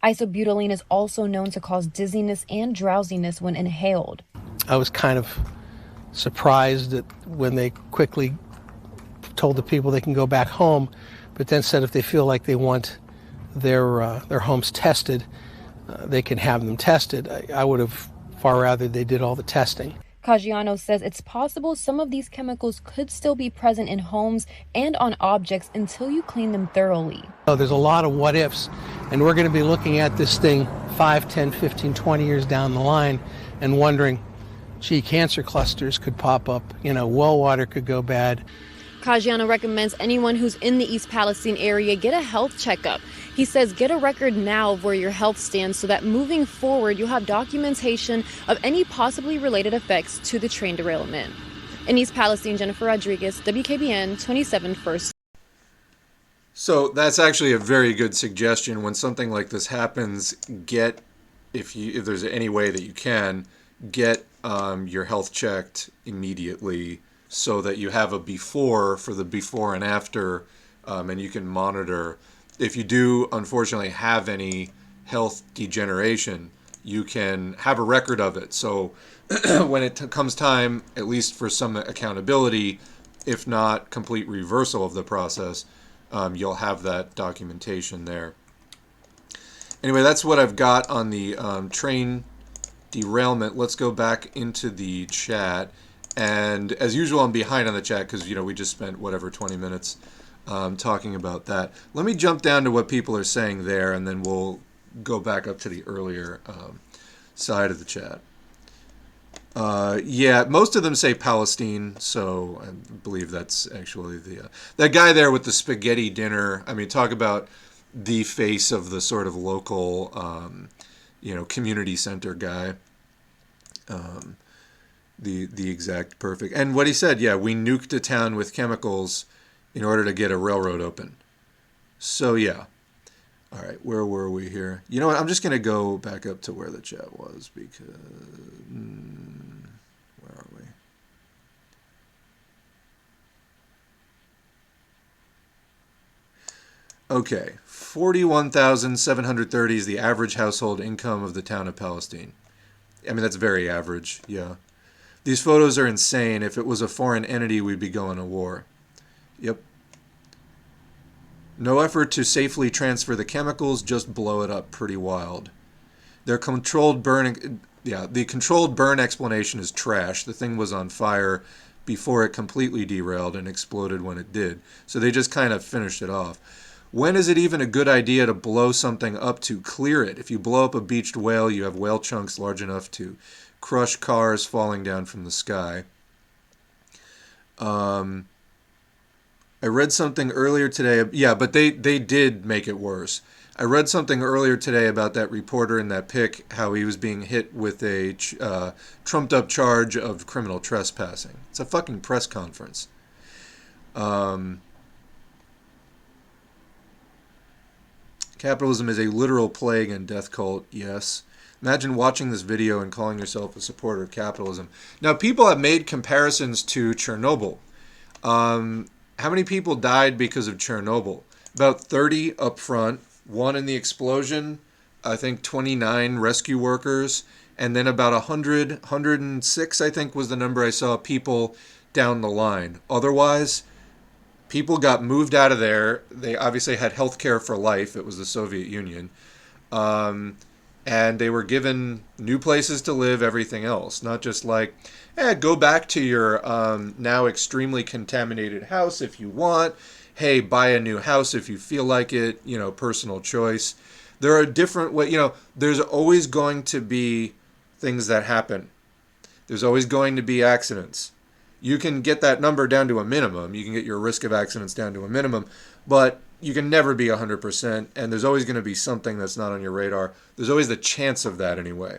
Isobutylene is also known to cause dizziness and drowsiness when inhaled. I was kind of surprised that when they quickly told the people they can go back home, but then said if they feel like they want their homes tested, they can have them tested. I would have far rather they did all the testing. Caggiano says it's possible some of these chemicals could still be present in homes and on objects until you clean them thoroughly. There's a lot of what ifs, and we're going to be looking at this thing 5, 10, 15, 20 years down the line and wondering, gee, cancer clusters could pop up, well water could go bad. Caggiano recommends anyone who's in the East Palestine area get a health checkup. He says get a record now of where your health stands so that moving forward you'll have documentation of any possibly related effects to the train derailment. In East Palestine, Jennifer Rodriguez, WKBN 27 First. So that's actually a very good suggestion. When something like this happens, if there's any way that you can, get your health checked immediately, so that you have a before for the before and after, and you can monitor. If you do, unfortunately, have any health degeneration, you can have a record of it. So when it comes time, at least for some accountability, if not complete reversal of the process, you'll have that documentation there. Anyway, that's what I've got on the train derailment. Let's go back into the chat. And as usual, I'm behind on the chat because, we just spent, 20 minutes talking about that. Let me jump down to what people are saying there, and then we'll go back up to the earlier side of the chat. Yeah, most of them say Palestine, so I believe that's actually that guy there with the spaghetti dinner. I mean, talk about the face of the sort of local, community center guy. The exact perfect. And what he said, yeah, we nuked a town with chemicals in order to get a railroad open. So, yeah. All right, where were we here? You know what? I'm just going to go back up to where the chat was because... where are we? Okay, 41,730 is the average household income of the town of Palestine. I mean, that's very average, yeah. These photos are insane. If it was a foreign entity, we'd be going to war. Yep. No effort to safely transfer the chemicals, just blow it up. Pretty wild. Their controlled burn, the controlled burn explanation is trash. The thing was on fire before it completely derailed and exploded when it did. So they just kind of finished it off. When is it even a good idea to blow something up to clear it? If you blow up a beached whale, you have whale chunks large enough to crush cars falling down from the sky. I read something earlier today. Yeah, but they did make it worse. I read something earlier today about that reporter in that pic, how he was being hit with a trumped up charge of criminal trespassing. It's a fucking press conference. Capitalism is a literal plague and death cult, yes. Imagine watching this video and calling yourself a supporter of capitalism. Now, people have made comparisons to Chernobyl. How many people died because of Chernobyl? About 30 up front, one in the explosion, I think 29 rescue workers, and then about 106, I think was the number I saw, people down the line. Otherwise, people got moved out of there. They obviously had health care for life. It was the Soviet Union. And they were given new places to live, everything else. Not just like, go back to your now extremely contaminated house if you want. Hey, buy a new house if you feel like it, personal choice. There are different ways, there's always going to be things that happen. There's always going to be accidents. You can get that number down to a minimum. You can get your risk of accidents down to a minimum, but you can never be 100%, and there's always going to be something that's not on your radar. There's always the chance of that anyway.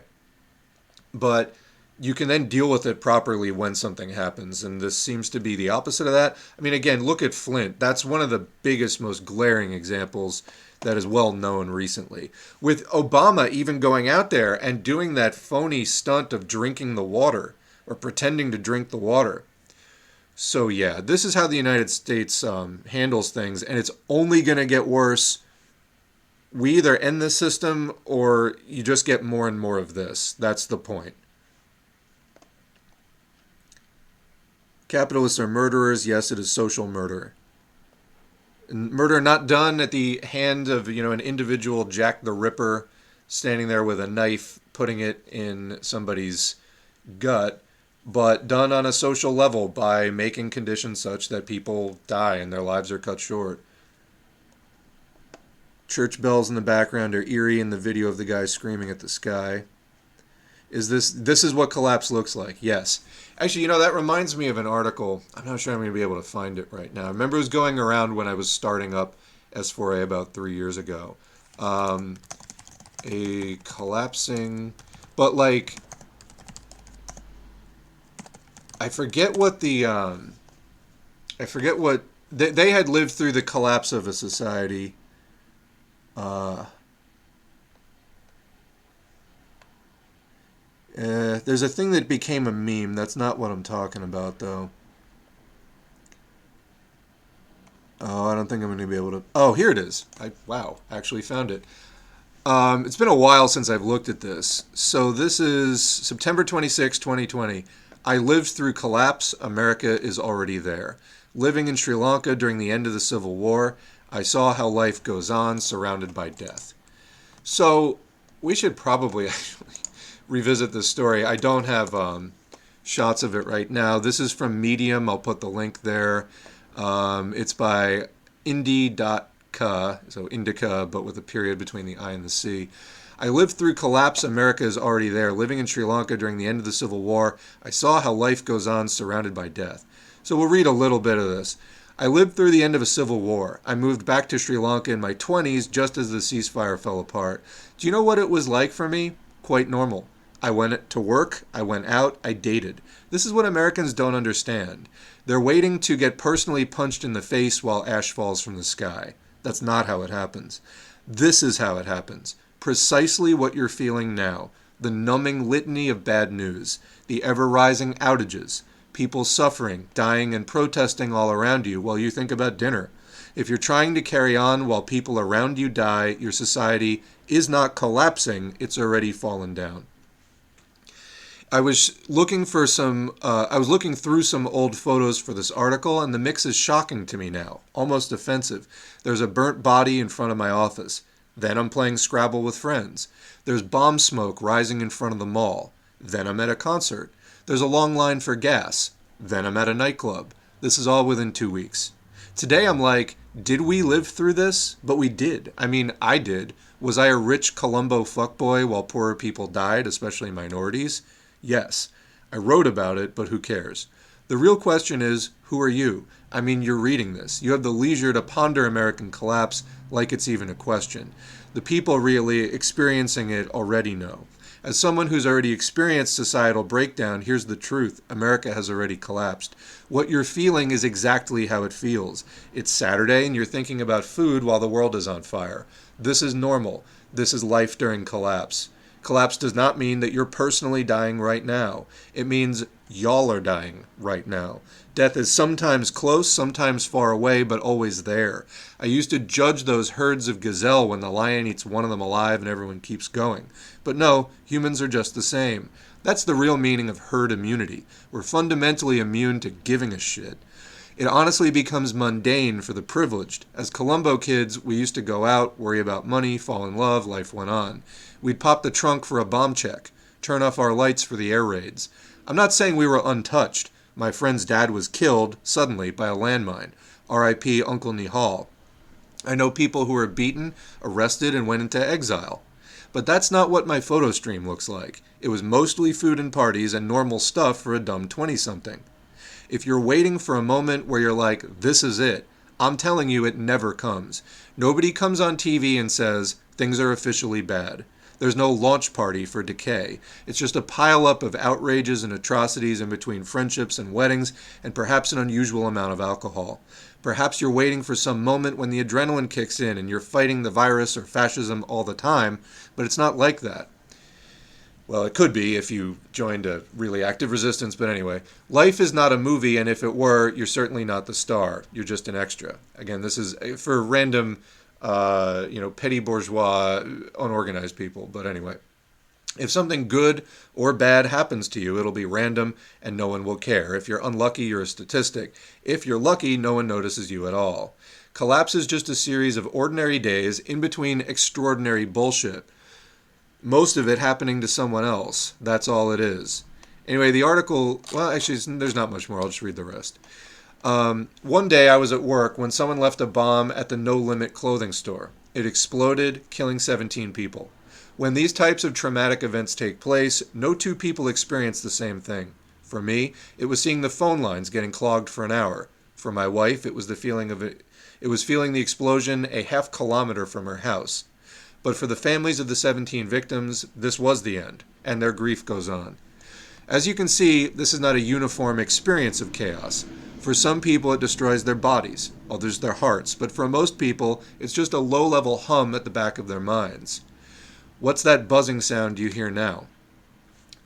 But you can then deal with it properly when something happens, and this seems to be the opposite of that. I mean, again, look at Flint. That's one of the biggest, most glaring examples that is well known recently. With Obama even going out there and doing that phony stunt of drinking the water, or pretending to drink the water. So yeah, this is how the United States handles things, and it's only going to get worse. We either end this system or you just get more and more of this. That's the point. Capitalists are murderers. Yes, it is social murder. And murder not done at the hand of, an individual Jack the Ripper standing there with a knife, putting it in somebody's gut, but done on a social level by making conditions such that people die and their lives are cut short. Church bells in the background are eerie in the video of the guy screaming at the sky. This is what collapse looks like? Yes. Actually, that reminds me of an article. I'm not sure I'm going to be able to find it right now. I remember it was going around when I was starting up S4A about 3 years ago. A collapsing, but like, I forget what they had lived through the collapse of a society. There's a thing that became a meme. That's not what I'm talking about, though. Oh, I don't think I'm going to be able to... Oh, here it is. Wow, actually found it. It's been a while since I've looked at this. So this is September 26, 2020. I lived through collapse. America is already there. Living in Sri Lanka during the end of the Civil War, I saw how life goes on, surrounded by death. So we should probably actually revisit this story. I don't have shots of it right now. This is from Medium. I'll put the link there. It's by indi.ca, so indica, but with a period between the I and the C. I lived through collapse. America is already there. Living in Sri Lanka during the end of the Civil War, I saw how life goes on, surrounded by death. So we'll read a little bit of this. I lived through the end of a civil war. I moved back to Sri Lanka in my 20s just as the ceasefire fell apart. Do you know what it was like for me? Quite normal. I went to work, I went out, I dated. This is what Americans don't understand. They're waiting to get personally punched in the face while ash falls from the sky. That's not how it happens. This is how it happens. Precisely what you're feeling now. The numbing litany of bad news. The ever-rising outages. People suffering, dying, and protesting all around you while you think about dinner. If you're trying to carry on while people around you die, your society is not collapsing, it's already fallen down. I was looking through some old photos for this article, and the mix is shocking to me now, almost offensive. There's a burnt body in front of my office. Then I'm playing Scrabble with friends. There's bomb smoke rising in front of the mall. Then I'm at a concert. There's a long line for gas. Then I'm at a nightclub. This is all within 2 weeks. Today I'm like, did we live through this? But we did. I mean, I did. Was I a rich Columbo fuckboy while poorer people died, especially minorities? Yes. I wrote about it, but who cares? The real question is, who are you? I mean, you're reading this. You have the leisure to ponder American collapse like it's even a question. The people really experiencing it already know. As someone who's already experienced societal breakdown, here's the truth. America has already collapsed. What you're feeling is exactly how it feels. It's Saturday and you're thinking about food while the world is on fire. This is normal. This is life during collapse. Collapse does not mean that you're personally dying right now. It means Y'all are dying right now. Death is sometimes close, sometimes far away, but always there. I used to judge those herds of gazelle when the lion eats one of them alive and everyone keeps going. But no, humans are just the same. That's the real meaning of herd immunity. We're fundamentally immune to giving a shit. It honestly becomes mundane for the privileged. As Columbo kids, we used to go out, worry about money, fall in love, life went on. We'd pop the trunk for a bomb check, turn off our lights for the air raids. I'm not saying we were untouched. My friend's dad was killed, suddenly, by a landmine. R.I.P. Uncle Nihal. I know people who were beaten, arrested, and went into exile. But that's not what my photo stream looks like. It was mostly food and parties and normal stuff for a dumb 20-something. If you're waiting for a moment where you're like, this is it, I'm telling you it never comes. Nobody comes on TV and says, things are officially bad. There's no launch party for decay. It's just a pile-up of outrages and atrocities in between friendships and weddings, and perhaps an unusual amount of alcohol. Perhaps you're waiting for some moment when the adrenaline kicks in and you're fighting the virus or fascism all the time, but it's not like that. Well, it could be if you joined a really active resistance, but anyway. Life is not a movie, and if it were, you're certainly not the star. You're just an extra. Again, this is for random, petty bourgeois, unorganized people. But anyway, if something good or bad happens to you, it'll be random and no one will care. If you're unlucky, you're a statistic. If you're lucky, no one notices you at all. Collapse is just a series of ordinary days in between extraordinary bullshit. Most of it happening to someone else. That's all it is. Anyway, the article, well, actually, there's not much more. I'll just read the rest. One day I was at work when someone left a bomb at the No Limit clothing store. It exploded, killing 17 people. When these types of traumatic events take place, no two people experience the same thing. For me, it was seeing the phone lines getting clogged for an hour. For my wife, it was the feeling of it. It was feeling the explosion a half kilometer from her house. But for the families of the 17 victims, this was the end, and their grief goes on. As you can see, this is not a uniform experience of chaos. For some people, it destroys their bodies, others their hearts, but for most people, it's just a low-level hum at the back of their minds. What's that buzzing sound you hear now?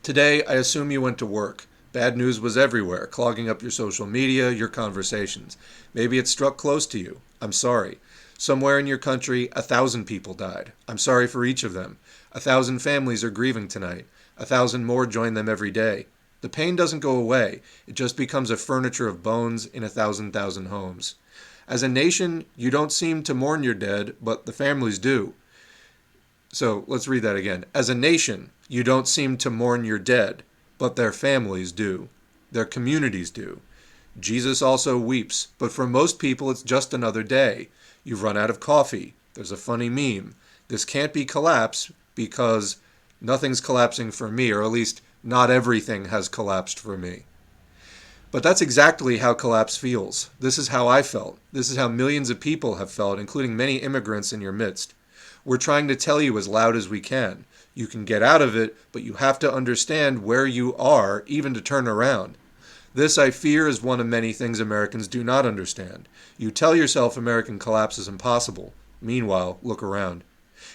Today, I assume you went to work. Bad news was everywhere, clogging up your social media, your conversations. Maybe it struck close to you. I'm sorry. Somewhere in your country, 1,000 people died. I'm sorry for each of them. 1,000 families are grieving tonight. 1,000 more join them every day. The pain doesn't go away. It just becomes a furniture of bones in 1,000 homes. As a nation, you don't seem to mourn your dead, but the families do. So let's read that again. As a nation, you don't seem to mourn your dead, but their families do. Their communities do. Jesus also weeps, but for most people it's just another day. You've run out of coffee. There's a funny meme. This can't be collapse because nothing's collapsing for me, or at least not everything has collapsed for me. But that's exactly how collapse feels. This is how I felt. This is how millions of people have felt, including many immigrants in your midst. We're trying to tell you as loud as we can. You can get out of it, but you have to understand where you are, even to turn around. This, I fear, is one of many things Americans do not understand. You tell yourself American collapse is impossible. Meanwhile, look around.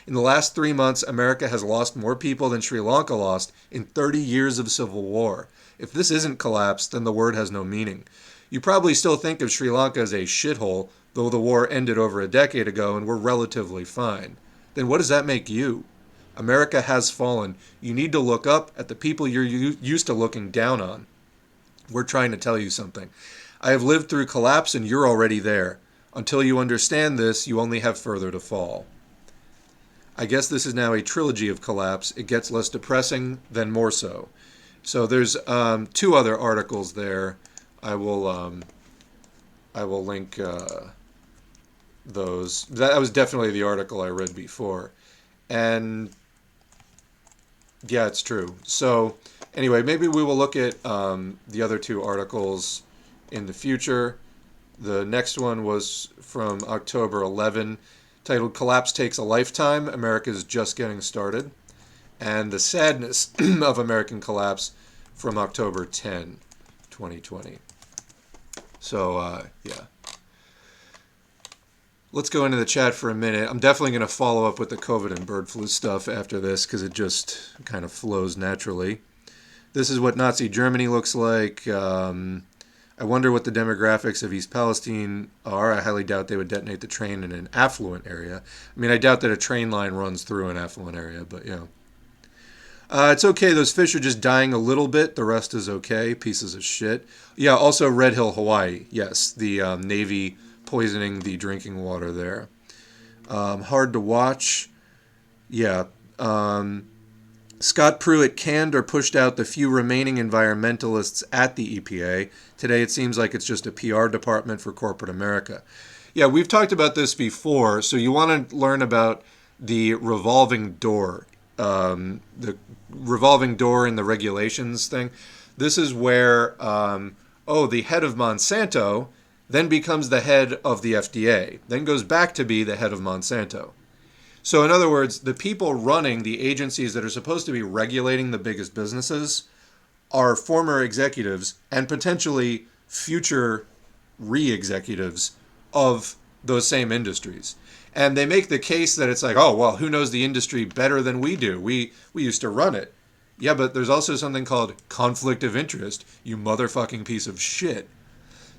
In the last 3 months, America has lost more people than Sri Lanka lost in 30 years of civil war. If this isn't collapse, then the word has no meaning. You probably still think of Sri Lanka as a shithole, though the war ended over a decade ago and we're relatively fine. Then what does that make you? America has fallen. You need to look up at the people you're used to looking down on. We're trying to tell you something. I have lived through collapse and you're already there. Until you understand this, you only have further to fall. I guess this is now a trilogy of collapse. It gets less depressing, then more so. So there's 2 other articles there. I will link those. That was definitely the article I read before. And yeah, it's true. So anyway, maybe we will look at the other 2 articles in the future. The next one was from October 11, titled Collapse Takes a Lifetime, America's Just Getting Started, and The Sadness of American Collapse from October 10, 2020. So, yeah. Let's go into the chat for a minute. I'm definitely going to follow up with the COVID and bird flu stuff after this because it just kind of flows naturally. This is what Nazi Germany looks like. I wonder what the demographics of East Palestine are. I highly doubt they would detonate the train in an affluent area. I mean, I doubt that a train line runs through an affluent area, but yeah. It's okay. Those fish are just dying a little bit. The rest is okay. Pieces of shit. Yeah, also Red Hill, Hawaii. Yes, the Navy poisoning the drinking water there. Hard to watch. Yeah. Scott Pruitt canned or pushed out the few remaining environmentalists at the EPA. Today it seems like it's just a PR department for corporate America. Yeah, we've talked about this before. So you want to learn about the revolving door. The revolving door in the regulations thing. This is where, the head of Monsanto then becomes the head of the FDA, then goes back to be the head of Monsanto. So in other words, the people running the agencies that are supposed to be regulating the biggest businesses are former executives and potentially future re-executives of those same industries. And they make the case that it's like, oh, well, who knows the industry better than we do? We used to run it. Yeah, but there's also something called conflict of interest, you motherfucking piece of shit.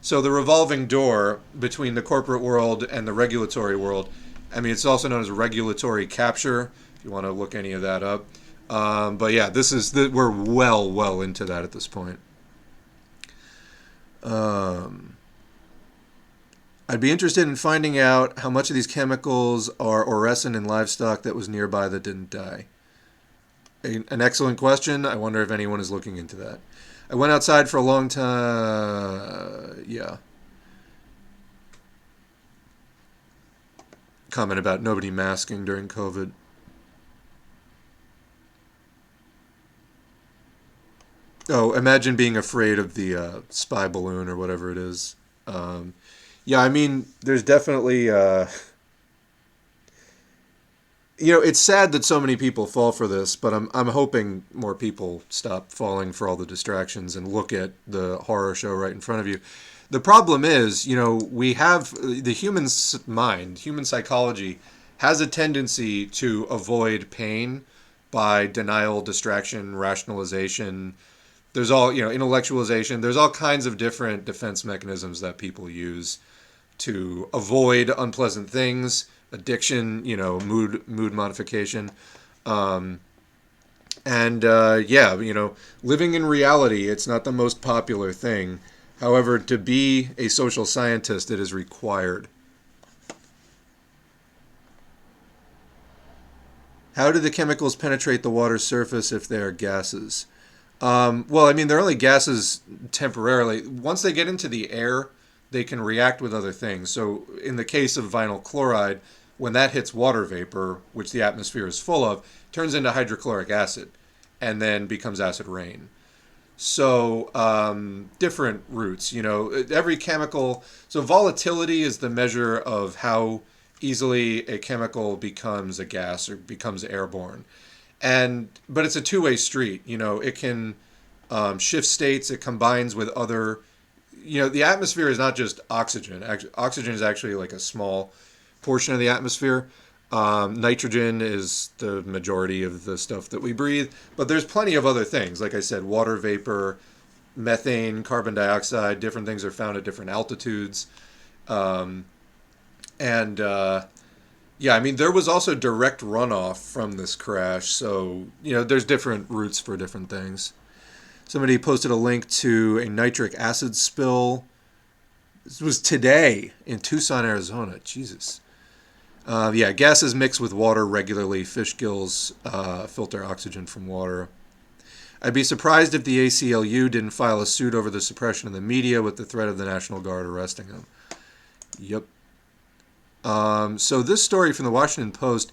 So the revolving door between the corporate world and the regulatory world, I mean, it's also known as regulatory capture, if you want to look any of that up. But yeah, we're well into that at this point. I'd be interested in finding out how much of these chemicals are orexin in livestock that was nearby that didn't die. An excellent question. I wonder if anyone is looking into that. I went outside for a long time. Yeah. Comment about nobody masking during COVID. Oh, imagine being afraid of the spy balloon or whatever it is. Yeah, I mean, there's definitely, it's sad that so many people fall for this, but I'm hoping more people stop falling for all the distractions and look at the horror show right in front of you. The problem is, we have the human mind, human psychology has a tendency to avoid pain by denial, distraction, rationalization. There's all, intellectualization. There's all kinds of different defense mechanisms that people use to avoid unpleasant things, addiction, mood modification. Living in reality, it's not the most popular thing. However, to be a social scientist, it is required. How do the chemicals penetrate the water's surface if they are gases? They're only gases temporarily. Once they get into the air, they can react with other things. So in the case of vinyl chloride, when that hits water vapor, which the atmosphere is full of, turns into hydrochloric acid and then becomes acid rain. So different routes, every chemical. So volatility is the measure of how easily a chemical becomes a gas or becomes airborne. But it's a two-way street. It can shift states. It combines with other, the atmosphere is not just oxygen. Oxygen is actually like a small portion of the atmosphere. Nitrogen is the majority of the stuff that we breathe, but there's plenty of other things. Like I said, water vapor, methane, carbon dioxide, different things are found at different altitudes. There was also direct runoff from this crash. So, there's different routes for different things. Somebody posted a link to a nitric acid spill. This was today in Tucson, Arizona. Jesus. Gases mix with water regularly. Fish gills filter oxygen from water. I'd be surprised if the ACLU didn't file a suit over the suppression of the media with the threat of the National Guard arresting them. Yep. So this story from the Washington Post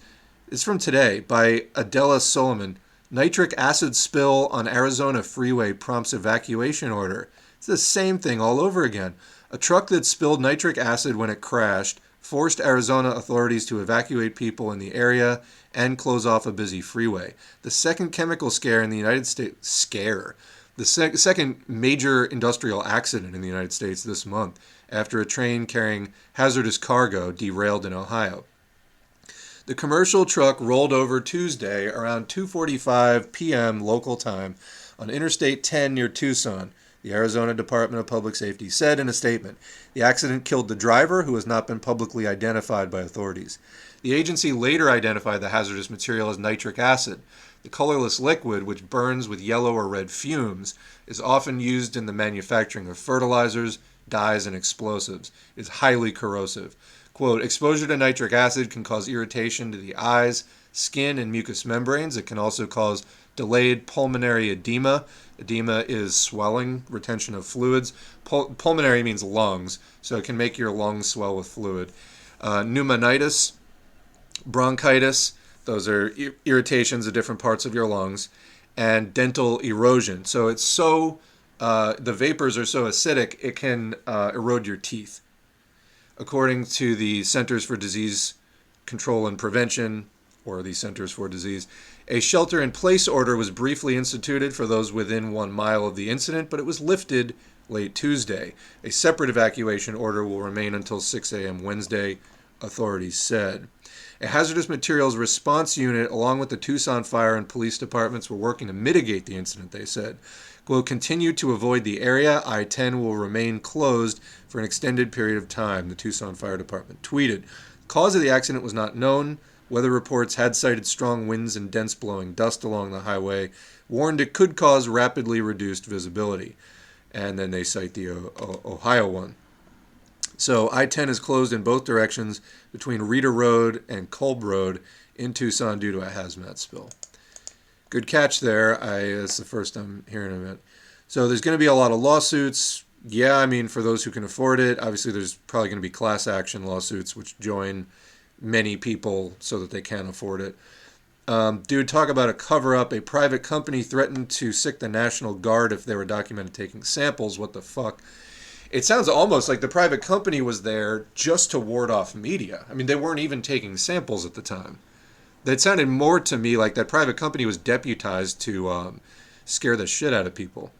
is from today by Adela Solomon. Nitric acid spill on Arizona freeway prompts evacuation order. It's the same thing all over again. A truck that spilled nitric acid when it crashed forced Arizona authorities to evacuate people in the area and close off a busy freeway. The second chemical scare in the United States, the second major industrial accident in the United States this month after a train carrying hazardous cargo derailed in Ohio. The commercial truck rolled over Tuesday around 2:45 p.m. local time on Interstate 10 near Tucson, the Arizona Department of Public Safety said in a statement. The accident killed the driver, who has not been publicly identified by authorities. The agency later identified the hazardous material as nitric acid. The colorless liquid, which burns with yellow or red fumes, is often used in the manufacturing of fertilizers, dyes, and explosives. It is highly corrosive. Quote, exposure to nitric acid can cause irritation to the eyes, skin, and mucous membranes. It can also cause delayed pulmonary edema. Edema is swelling, retention of fluids. Pulmonary means lungs, so it can make your lungs swell with fluid. Pneumonitis, bronchitis, those are irritations of different parts of your lungs, and dental erosion. So it's so, the vapors are so acidic, it can erode your teeth. According to the Centers for Disease Control and Prevention, or the Centers for Disease, a shelter-in-place order was briefly instituted for those within 1 mile of the incident, but it was lifted late Tuesday. A separate evacuation order will remain until 6 a.m. Wednesday, authorities said. A hazardous materials response unit, along with the Tucson Fire and Police Departments, were working to mitigate the incident, they said. Will continue to avoid the area. I-10 will remain closed for an extended period of time, the Tucson Fire Department tweeted. The cause of the accident was not known. Weather reports had cited strong winds and dense blowing dust along the highway, warned it could cause rapidly reduced visibility. And then they cite the Ohio one. So I-10 is closed in both directions between Reeder Road and Kolb Road in Tucson due to a hazmat spill. Good catch there. That's the first I'm hearing of it. So there's going to be a lot of lawsuits. Yeah, I mean, for those who can afford it. Obviously, there's probably going to be class action lawsuits which join many people so that they can afford it. Dude, talk about a cover-up. A private company threatened to sic the National Guard if they were documented taking samples. What the fuck? It sounds almost like the private company was there just to ward off media. I mean, they weren't even taking samples at the time. That sounded more to me like that private company was deputized to scare the shit out of people.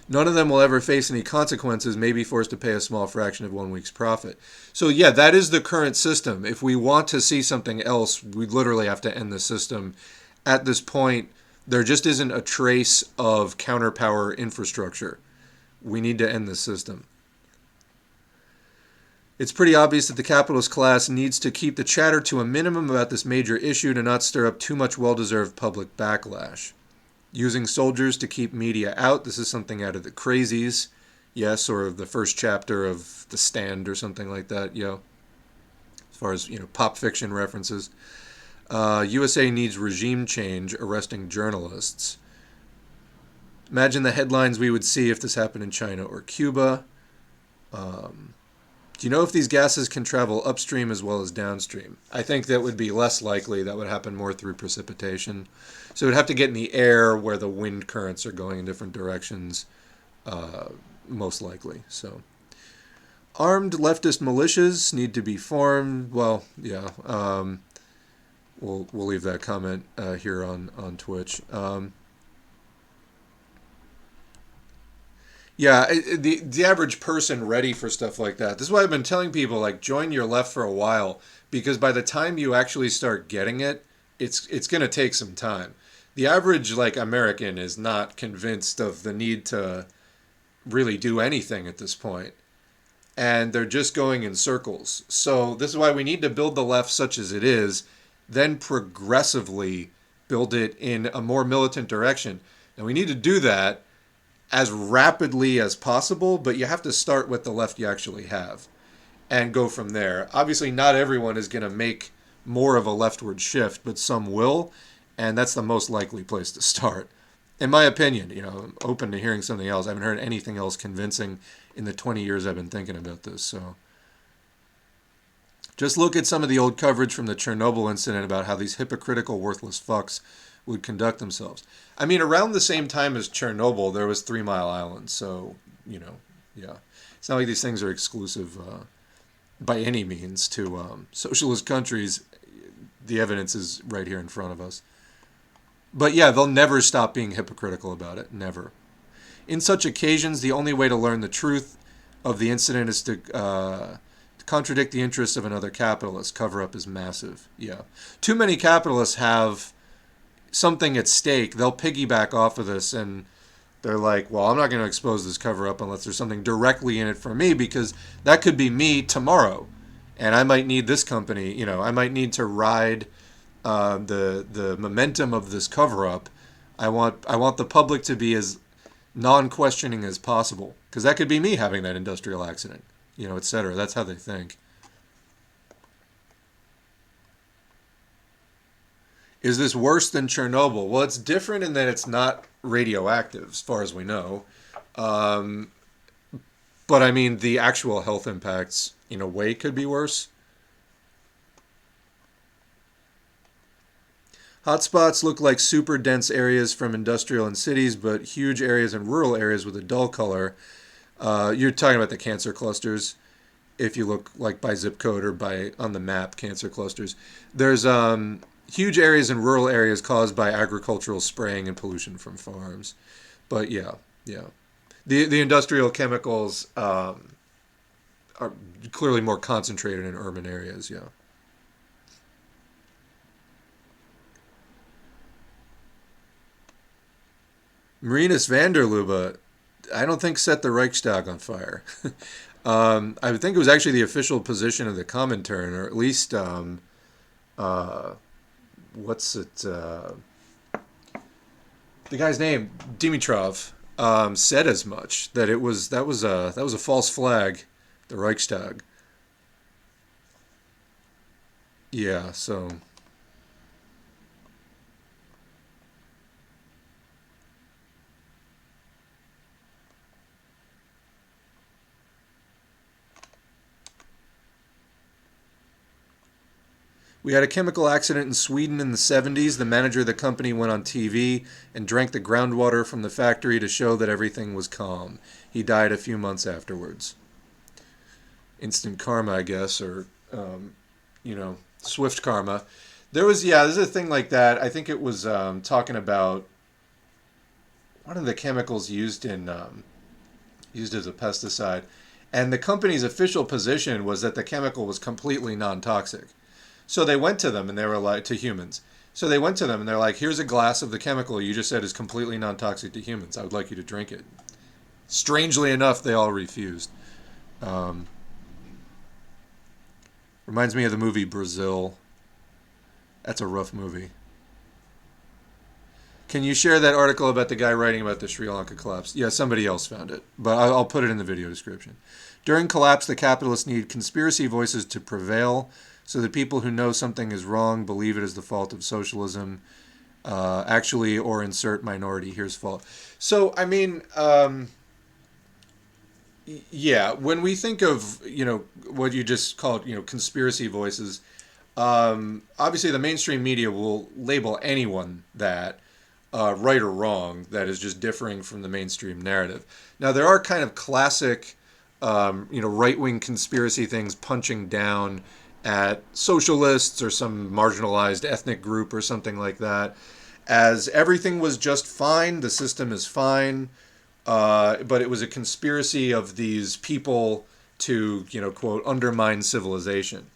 None of them will ever face any consequences, may be forced to pay a small fraction of 1 week's profit. So yeah, that is the current system. If we want to see something else, we literally have to end the system. At this point, there just isn't a trace of counterpower infrastructure. We need to end the system. It's pretty obvious that the capitalist class needs to keep the chatter to a minimum about this major issue to not stir up too much well-deserved public backlash. Using soldiers to keep media out. This is something out of The Crazies, yes, or the first chapter of The Stand or something like that, as far as, pop fiction references. USA needs regime change, arresting journalists. Imagine the headlines we would see if this happened in China or Cuba. Do you know if these gases can travel upstream as well as downstream? I think that would be less likely. That would happen more through precipitation. So it would have to get in the air where the wind currents are going in different directions, most likely. So, armed leftist militias need to be formed. Well, yeah. We'll leave that comment here on Twitch. Yeah, the average person ready for stuff like that. This is why I've been telling people, like, join your left for a while, because by the time you actually start getting it, it's going to take some time. The average, American is not convinced of the need to really do anything at this point. And they're just going in circles. So this is why we need to build the left such as it is, then progressively build it in a more militant direction. And we need to do that as rapidly as possible, but you have to start with the left you actually have and go from there. Obviously, not everyone is going to make more of a leftward shift, but some will, and that's the most likely place to start. In my opinion, I'm open to hearing something else. I haven't heard anything else convincing in the 20 years I've been thinking about this, so. Just look at some of the old coverage from the Chernobyl incident about how these hypocritical, worthless fucks would conduct themselves. I mean, around the same time as Chernobyl, there was 3 Mile Island, so, yeah. It's not like these things are exclusive by any means to socialist countries. The evidence is right here in front of us. But yeah, they'll never stop being hypocritical about it, never. In such occasions, the only way to learn the truth of the incident is to contradict the interests of another capitalist. Cover-up is massive, yeah. Too many capitalists have something at stake, they'll piggyback off of this, and they're like, well, I'm not going to expose this cover-up unless there's something directly in it for me, because that could be me tomorrow, and I might need this company, you know, I might need to ride the momentum of this cover-up. I want the public to be as non-questioning as possible, because that could be me having that industrial accident, you know, etc. That's how they think. Is this worse than Chernobyl? Well, it's different in that it's not radioactive, as far as we know. But I mean, the actual health impacts, in a way, could be worse. Hotspots look like super dense areas from industrial and cities, but huge areas in rural areas with a dull color. You're talking about the cancer clusters. If you look like by zip code or by on the map, cancer clusters. There's huge areas in rural areas caused by agricultural spraying and pollution from farms. But yeah. The industrial chemicals are clearly more concentrated in urban areas, yeah. Marinus van der Lubbe, I don't think set the Reichstag on fire. I think it was actually the official position of the Comintern, or at least what's it? The guy's name, Dimitrov, said as much, that that was a false flag, the Reichstag. Yeah, so. We had a chemical accident in Sweden in the 70s. The manager of the company went on TV and drank the groundwater from the factory to show that everything was calm. He died a few months afterwards. Instant karma, I guess, or, swift karma. There's a thing like that. I think it was talking about one of the chemicals used as a pesticide. And the company's official position was that the chemical was completely non-toxic. So they went to them and they were like, to humans. So they went to them and they're like, here's a glass of the chemical you just said is completely non-toxic to humans. I would like you to drink it. Strangely enough, they all refused. Reminds me of the movie Brazil. That's a rough movie. Can you share that article about the guy writing about the Sri Lanka collapse? Yeah, somebody else found it, but I'll put it in the video description. During collapse, the capitalists need conspiracy voices to prevail, so that people who know something is wrong believe it is the fault of socialism, actually, or insert minority, here's fault. So, I mean, yeah, when we think of, what you just called, conspiracy voices, obviously the mainstream media will label anyone that, right or wrong, that is just differing from the mainstream narrative. Now, there are kind of classic, right-wing conspiracy things punching down at socialists or some marginalized ethnic group or something like that, as everything was just fine, the system is fine, but it was a conspiracy of these people to, quote, undermine civilization.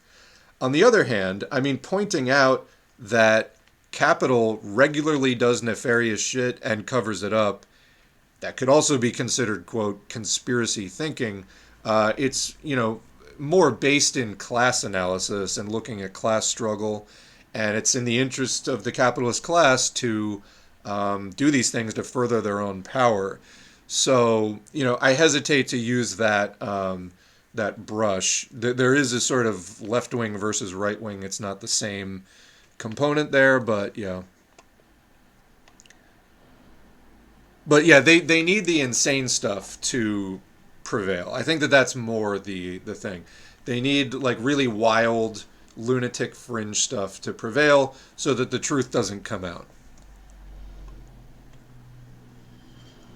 On the other hand, I mean, pointing out that capital regularly does nefarious shit and covers it up, that could also be considered, quote, conspiracy thinking. It's, more based in class analysis and looking at class struggle, and it's in the interest of the capitalist class to do these things to further their own power. So, I hesitate to use that that brush. There is a sort of left-wing versus right-wing. It's not the same component there, but yeah. But yeah, they need the insane stuff to prevail. I think that's more the thing. They need like really wild, lunatic fringe stuff to prevail so that the truth doesn't come out.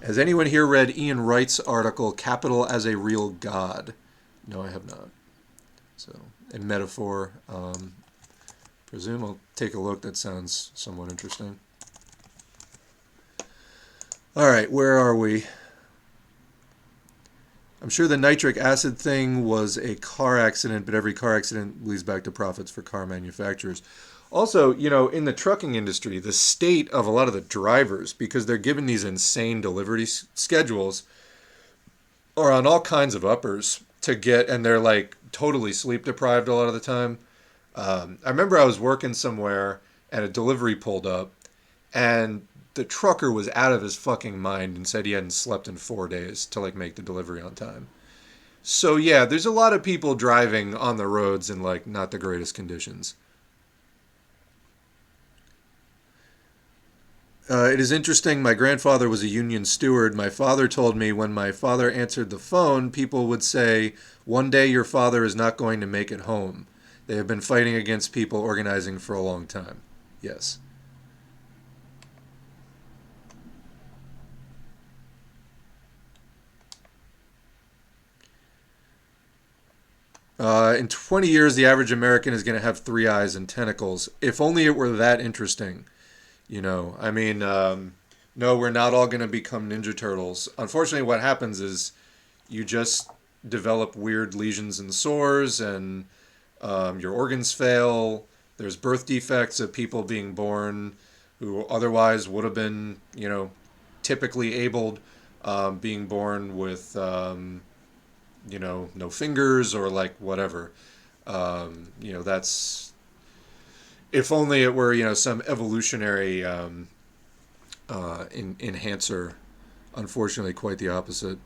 Has anyone here read Ian Wright's article, Capital as a Real God? No, I have not. So, in metaphor, presume I'll take a look. That sounds somewhat interesting. All right, where are we? I'm sure the nitric acid thing was a car accident, but every car accident leads back to profits for car manufacturers. Also, in the trucking industry, the state of a lot of the drivers, because they're given these insane delivery schedules, are on all kinds of uppers to get, and they're like totally sleep deprived a lot of the time. I remember I was working somewhere and a delivery pulled up, and the trucker was out of his fucking mind and said he hadn't slept in 4 days to like make the delivery on time. So yeah, there's a lot of people driving on the roads in like not the greatest conditions. It is interesting. My grandfather was a union steward. My father told me when my father answered the phone, people would say, "One day your father is not going to make it home." They have been fighting against people organizing for a long time. Yes. In 20 years, the average American is going to have 3 eyes and tentacles. If only it were that interesting. No, we're not all going to become Ninja Turtles. Unfortunately, what happens is you just develop weird lesions and sores, and your organs fail. There's birth defects of people being born who otherwise would have been, typically abled, being born with, no fingers or like whatever. That's, if only it were, some evolutionary enhancer. Unfortunately, quite the opposite.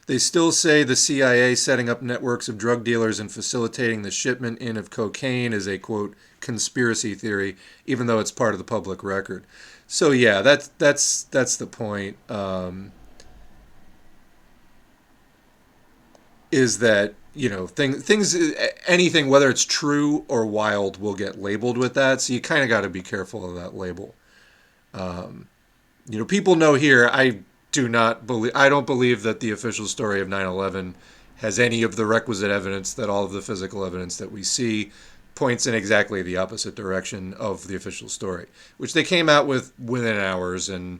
They still say the CIA setting up networks of drug dealers and facilitating the shipment in of cocaine is a, quote, conspiracy theory, even though it's part of the public record. So yeah, that's the point. Is that, things, anything, whether it's true or wild, will get labeled with that. So you kind of got to be careful of that label. People know here, I don't believe that the official story of 9/11 has any of the requisite evidence that all of the physical evidence that we see points in exactly the opposite direction of the official story, which they came out with within hours. And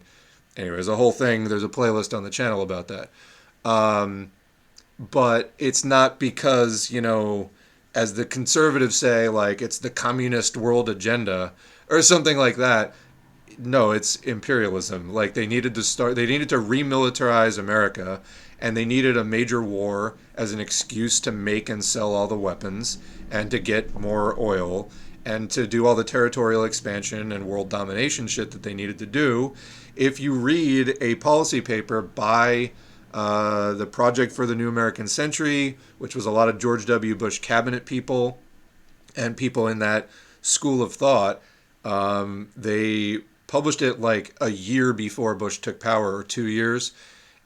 anyways, the whole thing, there's a playlist on the channel about that. But it's not because, as the conservatives say, like it's the communist world agenda or something like that. No, it's imperialism. Like they needed to remilitarize America, and they needed a major war as an excuse to make and sell all the weapons and to get more oil and to do all the territorial expansion and world domination shit that they needed to do. If you read a policy paper by the Project for the New American Century, which was a lot of George W. Bush cabinet people and people in that school of thought, they published it like a year before Bush took power, or 2 years,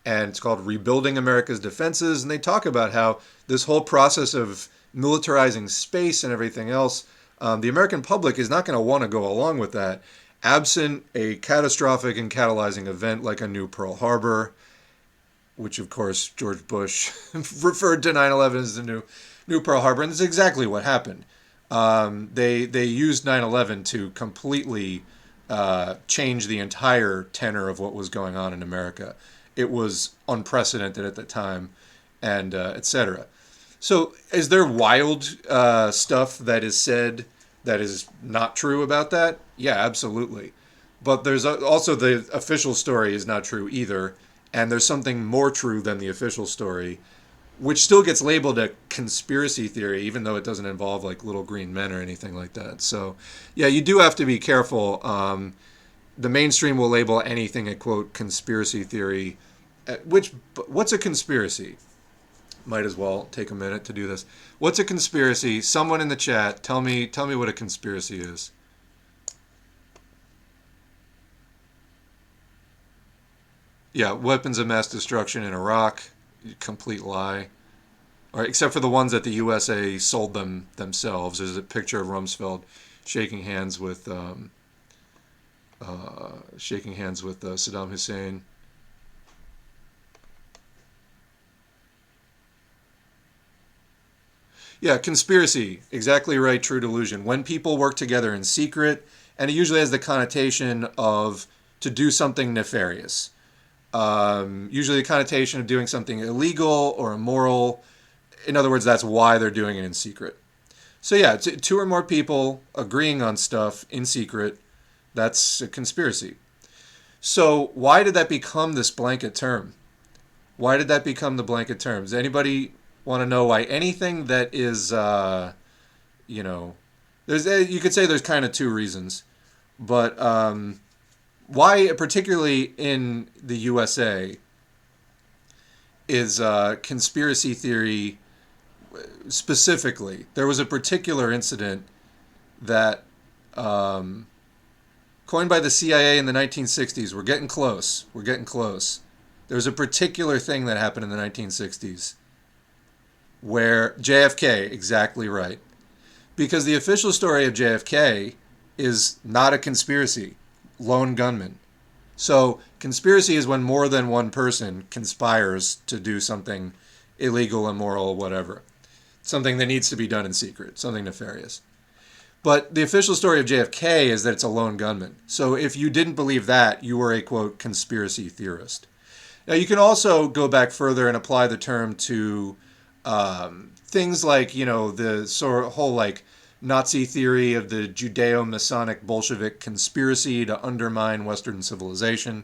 and it's called Rebuilding America's Defenses. And they talk about how this whole process of militarizing space and everything else, the American public is not going to want to go along with that, absent a catastrophic and catalyzing event like a new Pearl Harbor, which of course George Bush referred to 9/11 as the new Pearl Harbor, and that's exactly what happened. They used 9/11 to completely change the entire tenor of what was going on in America. It was unprecedented at the time, and etc. So is there wild stuff that is said that is not true about that? Yeah, absolutely. But there's also the official story is not true either, and there's something more true than the official story, which still gets labeled a conspiracy theory, even though it doesn't involve like little green men or anything like that. So, yeah, you do have to be careful. The mainstream will label anything a, quote, conspiracy theory, what's a conspiracy? Might as well take a minute to do this. What's a conspiracy? Someone in the chat, tell me what a conspiracy is. Yeah, weapons of mass destruction in Iraq. Complete lie. All right, except for the ones that the USA sold them themselves. There's a picture of Rumsfeld shaking hands with Saddam Hussein. Yeah, conspiracy. Exactly right, true delusion. When people work together in secret, and it usually has the connotation of to do something nefarious. Usually the connotation of doing something illegal or immoral. In other words, that's why they're doing it in secret. So yeah, two or more people agreeing on stuff in secret, that's a conspiracy. So why did that become this blanket term? Why did that become the blanket term? Does anybody want to know why anything that is, there's you could say there's kind of two reasons, but why, particularly in the USA, is conspiracy theory specifically? There was a particular incident that coined by the CIA in the 1960s. We're getting close. We're getting close. There was a particular thing that happened in the 1960s where JFK, exactly right. Because the official story of JFK is not a conspiracy, lone gunman. So conspiracy is when more than one person conspires to do something illegal, immoral, whatever. Something that needs to be done in secret, something nefarious. But the official story of JFK is that it's a lone gunman. So if you didn't believe that, you were a, quote, conspiracy theorist. Now, you can also go back further and apply the term to things like, the sort of whole, like, Nazi theory of the Judeo-Masonic Bolshevik conspiracy to undermine Western civilization.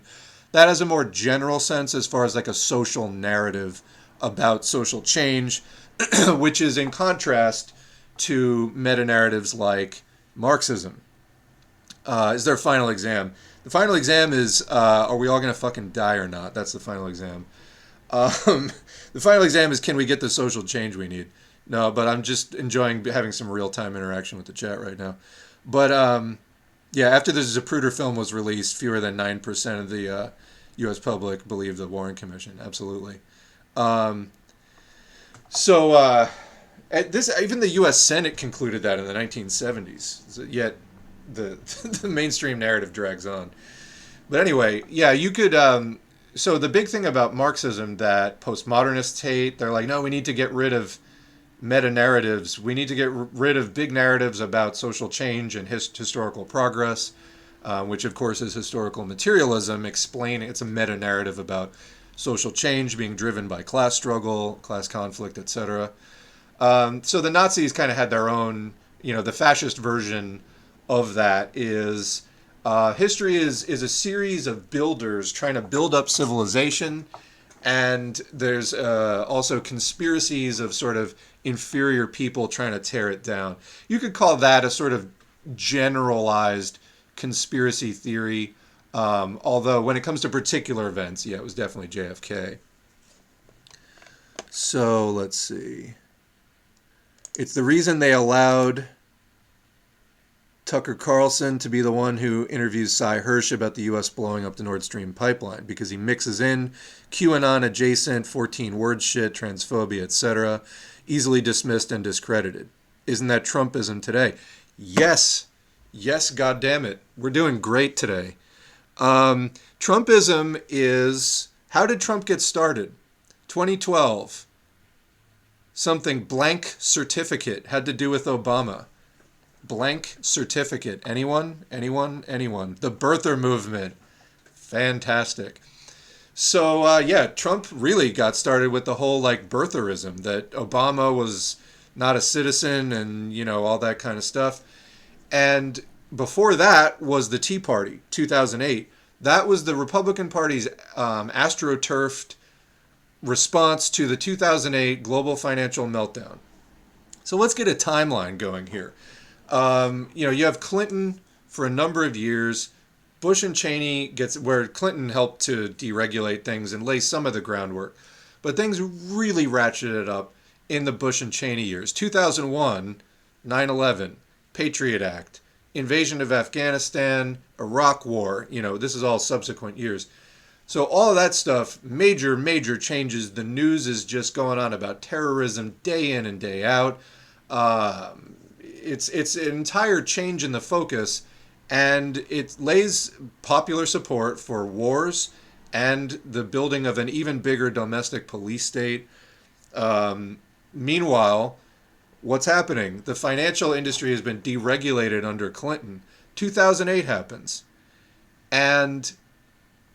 That has a more general sense as far as, like, a social narrative about social change, which is in contrast to meta-narratives like Marxism. Is their final exam. The final exam is, are we all going to fucking die or not? That's the final exam. The final exam is, can we get the social change we need? No, but I'm just enjoying having some real-time interaction with the chat right now. But, yeah, after the Zapruder film was released, fewer than 9% of the U.S. public believed the Warren Commission. Absolutely. Even the U.S. Senate concluded that in the 1970s. Yet the mainstream narrative drags on. But anyway, yeah, you could. So the big thing about Marxism that postmodernists hate, they're like, no, we need to get rid of meta-narratives. We need to get rid of big narratives about social change and historical progress, which of course is historical materialism, explaining it's a meta-narrative about social change being driven by class struggle, class conflict, etc. So the Nazis kind of had their own, the fascist version of that is history is a series of builders trying to build up civilization, and there's also conspiracies of sort of inferior people trying to tear it down. You could call that a sort of generalized conspiracy theory, although when it comes to particular events, yeah, it was definitely JFK. So let's see. It's the reason they allowed Tucker Carlson to be the one who interviews Cy Hirsch about the U.S. blowing up the Nord Stream pipeline, because he mixes in QAnon adjacent 14-word shit, transphobia, etc., easily dismissed and discredited. Isn't that Trumpism today? Yes. Yes, goddammit. We're doing great today. Trumpism is, how did Trump get started? 2012. Something blank certificate had to do with Obama. Blank certificate. Anyone? Anyone? Anyone? The birther movement. Fantastic. So, yeah, Trump really got started with the whole, like, birtherism, that Obama was not a citizen and, all that kind of stuff. And before that was the Tea Party, 2008. That was the Republican Party's astroturfed response to the 2008 global financial meltdown. So let's get a timeline going here. You have Clinton for a number of years. Bush and Cheney where Clinton helped to deregulate things and lay some of the groundwork. But things really ratcheted up in the Bush and Cheney years. 2001, 9/11, Patriot Act, invasion of Afghanistan, Iraq War. This is all subsequent years. So all of that stuff, major, major changes. The news is just going on about terrorism day in and day out. It's an entire change in the focus, and it lays popular support for wars and the building of an even bigger domestic police state. Meanwhile, What's happening? The financial industry has been deregulated under Clinton. 2008 happens. And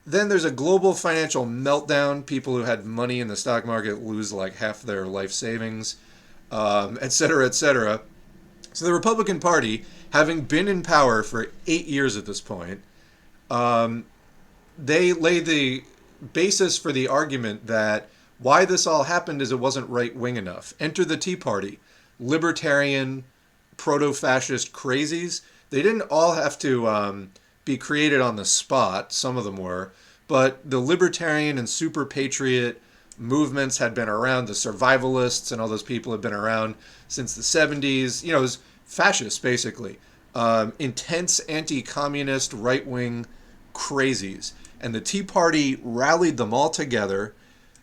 then there's a global financial meltdown. People who had money in the stock market lose like half their life savings, et cetera, et cetera. So the Republican Party, having been in power for 8 years at this point, they lay the basis for the argument that why this all happened is it wasn't right-wing enough. Enter the Tea Party. Libertarian, proto-fascist crazies. They didn't all have to be created on the spot. Some of them were. But the libertarian and super patriot movements had been around. The survivalists and all those people had been around since the 70s. You know, it was fascists, basically. Intense anti-communist, right-wing crazies. And the Tea Party rallied them all together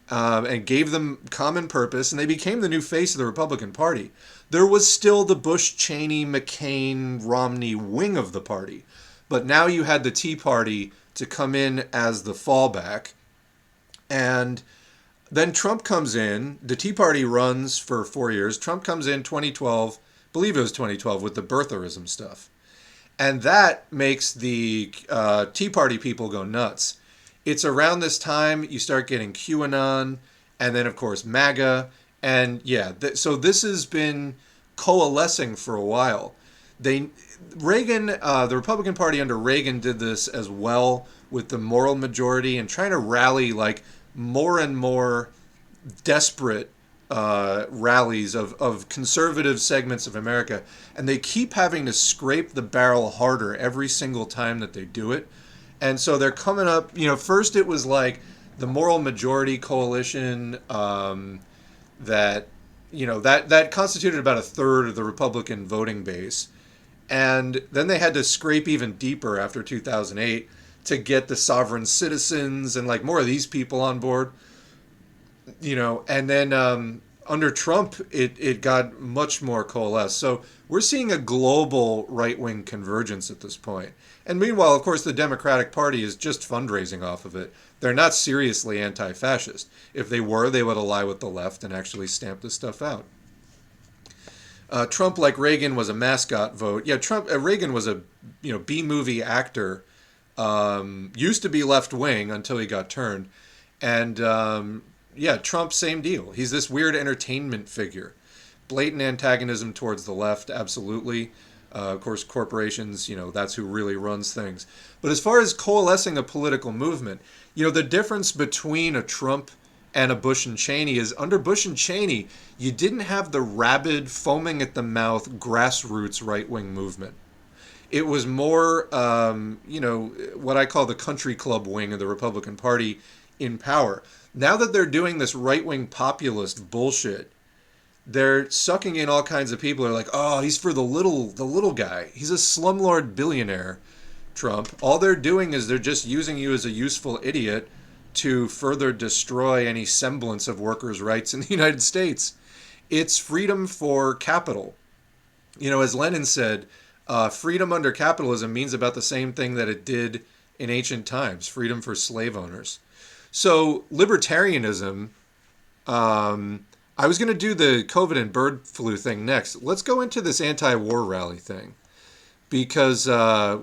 and gave them common purpose, and they became the new face of the Republican Party. There was still the Bush, Cheney, McCain, Romney wing of the party. But now you had the Tea Party to come in as the fallback. And then Trump comes in. The Tea Party runs for 4 years. Trump comes in 2012, I believe it was 2012, with the birtherism stuff. And that makes the Tea Party people go nuts. It's around this time you start getting QAnon, and then, of course, MAGA. And, yeah, so this has been coalescing for a while. Reagan, the Republican Party under Reagan did this as well with the moral majority and trying to rally, like, more and more desperate rallies of conservative segments of America. And they keep having to scrape the barrel harder every single time that they do it. And so they're coming up, you know, first it was like the moral majority coalition that, you know, that constituted about a third of the Republican voting base. And then they had to scrape even deeper after 2008 to get the sovereign citizens and like more of these people on board, you know, and then under Trump, it got much more coalesced. So we're seeing a global right-wing convergence at this point. And meanwhile, of course, the Democratic Party is just fundraising off of it. They're not seriously anti-fascist. If they were, they would ally with the left and actually stamp this stuff out. Trump, like Reagan, was a mascot vote. Yeah, Reagan was a B-movie actor. Used to be left-wing until he got turned. And yeah, Trump, same deal. He's this weird entertainment figure. Blatant antagonism towards the left, absolutely. Of course, corporations, you know, that's who really runs things. But as far as coalescing a political movement, you know, the difference between a Trump and a Bush and Cheney is under Bush and Cheney, you didn't have the rabid, foaming at the mouth, grassroots right-wing movement. It was more, you know, what I call the country club wing of the Republican Party in power. Now that they're doing this right-wing populist bullshit, they're sucking in all kinds of people who are like, oh, he's for the little guy. He's a slumlord billionaire, Trump. All they're doing is they're just using you as a useful idiot to further destroy any semblance of workers' rights in the United States. It's freedom for capital. You know, as Lenin said, freedom under capitalism means about the same thing that it did in ancient times, freedom for slave owners. So libertarianism, I was going to do the COVID and bird flu thing next. Let's go into this anti-war rally thing, because the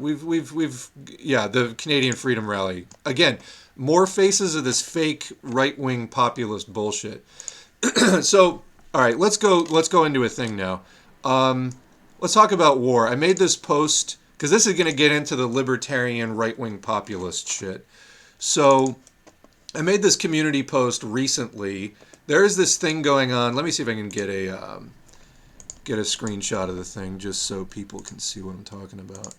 Canadian Freedom Rally. Again, more faces of this fake right-wing populist bullshit. So, all right, let's go into a thing now. Let's talk about war. I made this post because this is going to get into the libertarian right-wing populist shit. So I made this community post recently. There is this thing going on. Let me see if I can get a screenshot of the thing just so people can see what I'm talking about.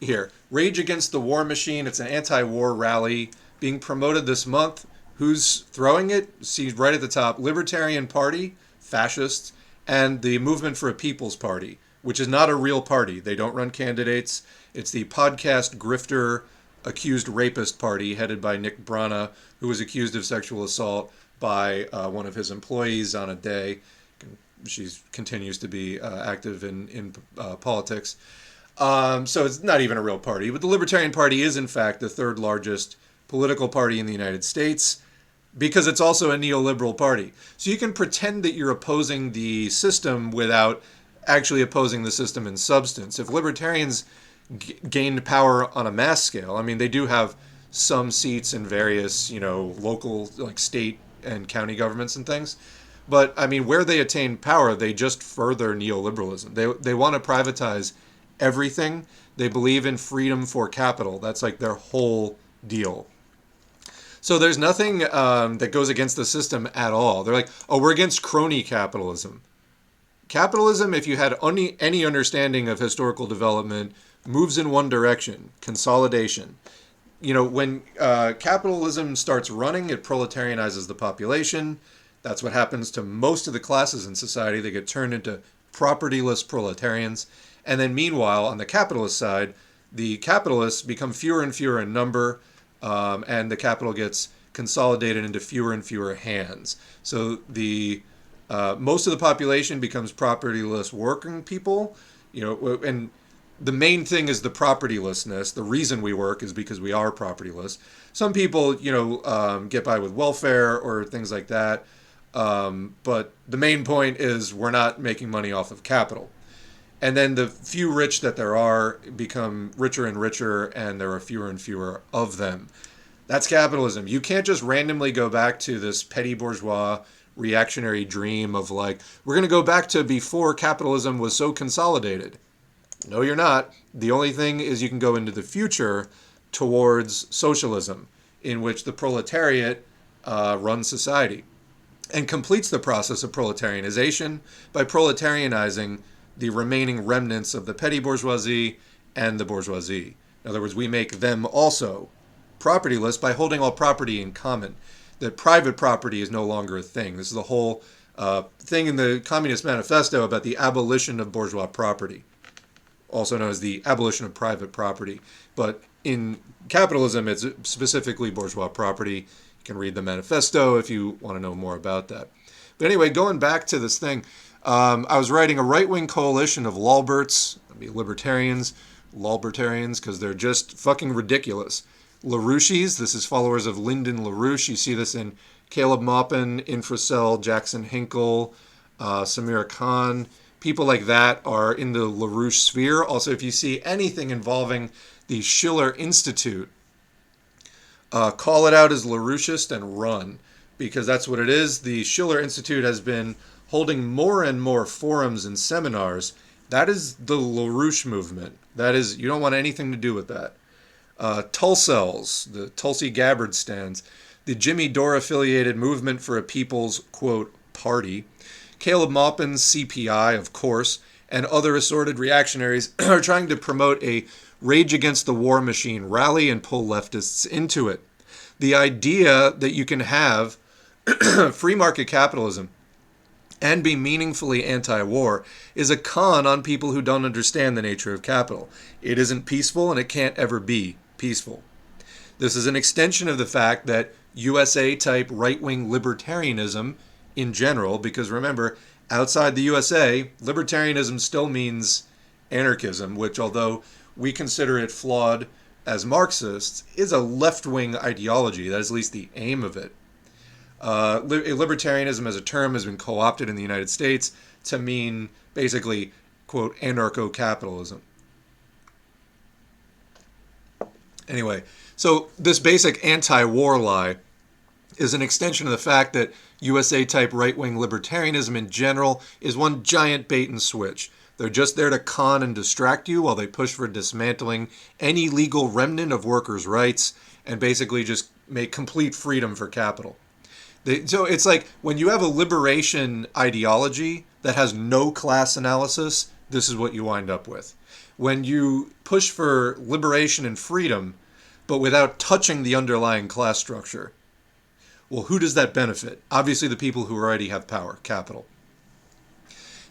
Here, Rage Against the War Machine. It's an anti-war rally being promoted this month. Who's throwing it? See right at the top, Libertarian Party, fascists, and the Movement for a People's Party, which is not a real party. They don't run candidates. It's the podcast grifter accused rapist party headed by Nick Brana, who was accused of sexual assault by one of his employees on a day. She continues to be active in politics. So it's not even a real party. But the Libertarian Party is, in fact, the third largest political party in the United States. because it's also a neoliberal party. So you can pretend that you're opposing the system without actually opposing the system in substance. If libertarians gained power on a mass scale, I mean, they do have some seats in various, local, like state and county governments and things. But I mean, where they attain power, they just further neoliberalism. They want to privatize everything. They believe in freedom for capital. That's like their whole deal. So there's nothing that goes against the system at all. They're like, oh, we're against crony capitalism. Capitalism, if you had any understanding of historical development, moves in one direction: consolidation. When capitalism starts running, it proletarianizes the population. That's what happens to most of the classes in society. They get turned into propertyless proletarians. And then meanwhile, on the capitalist side, the capitalists become fewer and fewer in number, and the capital gets consolidated into fewer and fewer hands. So the most of the population becomes propertyless working people, and the main thing is the propertylessness. The reason we work is because we are propertyless. Some people, get by with welfare or things like that. But the main point is we're not making money off of capital. And then the few rich that there are become richer and richer, and there are fewer and fewer of them. That's capitalism. You can't just randomly go back to this petty bourgeois reactionary dream of like, we're going to go back to before capitalism was so consolidated. No, you're not. The only thing is you can go into the future towards socialism, in which the proletariat runs society and completes the process of proletarianization by proletarianizing the remaining remnants of the petty bourgeoisie and the bourgeoisie. In other words, we make them also propertyless by holding all property in common. That private property is no longer a thing. This is the whole thing in the Communist Manifesto about the abolition of bourgeois property, also known as the abolition of private property. But in capitalism, it's specifically bourgeois property. You can read the manifesto if you want to know more about that. But anyway, going back to this thing, I was writing a right-wing coalition of Lolberts, libertarians, because they're just fucking ridiculous. LaRouches, this is followers of Lyndon LaRouche. You see this in Caleb Maupin, Infracell, Jackson Hinkle, Samira Khan. People like that are in the LaRouche sphere. Also, if you see anything involving the Schiller Institute, call it out as LaRoucheist and run, because that's what it is. The Schiller Institute has been holding more and more forums and seminars. That is the LaRouche movement. That is, you don't want anything to do with that. Tulsels, the Tulsi Gabbard stands, the Jimmy Dore affiliated Movement for a People's, quote, party, Caleb Maupin's CPI, of course, and other assorted reactionaries are trying to promote a rage against the war machine rally and pull leftists into it. The idea that you can have free market capitalism and be meaningfully anti-war is a con on people who don't understand the nature of capital. It isn't peaceful, and it can't ever be peaceful. This is an extension of the fact that USA-type right-wing libertarianism in general, because remember, outside the USA, libertarianism still means anarchism, which, although we consider it flawed as Marxists, is a left-wing ideology. That is at least the aim of it. Libertarianism as a term has been co-opted in the United States to mean basically, quote, anarcho-capitalism. Anyway, so this basic anti-war lie is an extension of the fact that USA-type right-wing libertarianism in general is one giant bait and switch. They're just there to con and distract you while they push for dismantling any legal remnant of workers' rights and basically just make complete freedom for capital. So it's like when you have a liberation ideology that has no class analysis, this is what you wind up with. When you push for liberation and freedom, but without touching the underlying class structure, well, who does that benefit? Obviously the people who already have power, capital.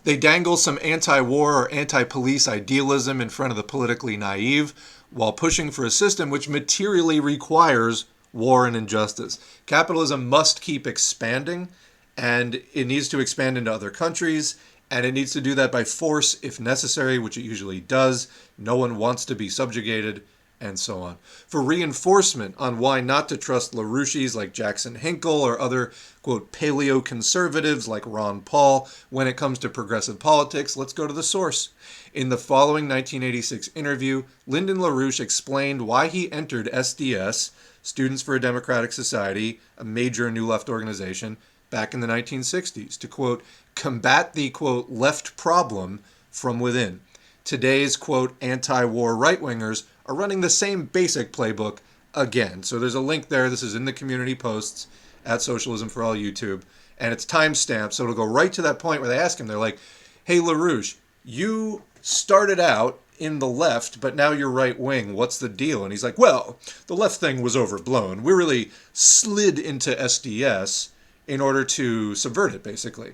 They dangle some anti-war or anti-police idealism in front of the politically naive while pushing for a system which materially requires war and injustice. Capitalism must keep expanding, and it needs to expand into other countries, and it needs to do that by force if necessary, which it usually does. No one wants to be subjugated, and so on. For reinforcement on why not to trust LaRouches like Jackson Hinkle or other, quote, paleo-conservatives like Ron Paul when it comes to progressive politics, let's go to the source. In the following 1986 interview, Lyndon LaRouche explained why he entered SDS, Students for a Democratic Society, a major New Left organization, back in the 1960s, to, quote, combat the, quote, left problem from within. Today's, quote, anti-war right-wingers are running the same basic playbook again. So there's a link there. This is in the community posts at Socialism for All YouTube. And it's timestamped, so it'll go right to that point where they ask him, they're like, hey, LaRouche, you started out in the left, but now you're right-wing. What's the deal? And he's like, well, the left thing was overblown. We really slid into SDS in order to subvert it, basically.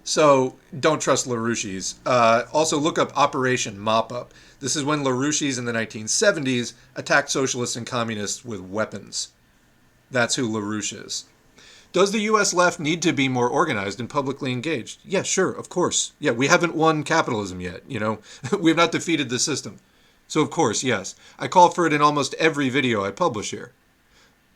So don't trust LaRouches. Also look up Operation Mop-Up. This is when LaRouches in the 1970s attacked socialists and communists with weapons. That's who LaRouche is. Does the U.S. left need to be more organized and publicly engaged? Yeah, sure, of course. Yeah, we haven't won capitalism yet, you know. We have not defeated the system. So of course, yes. I call for it in almost every video I publish here.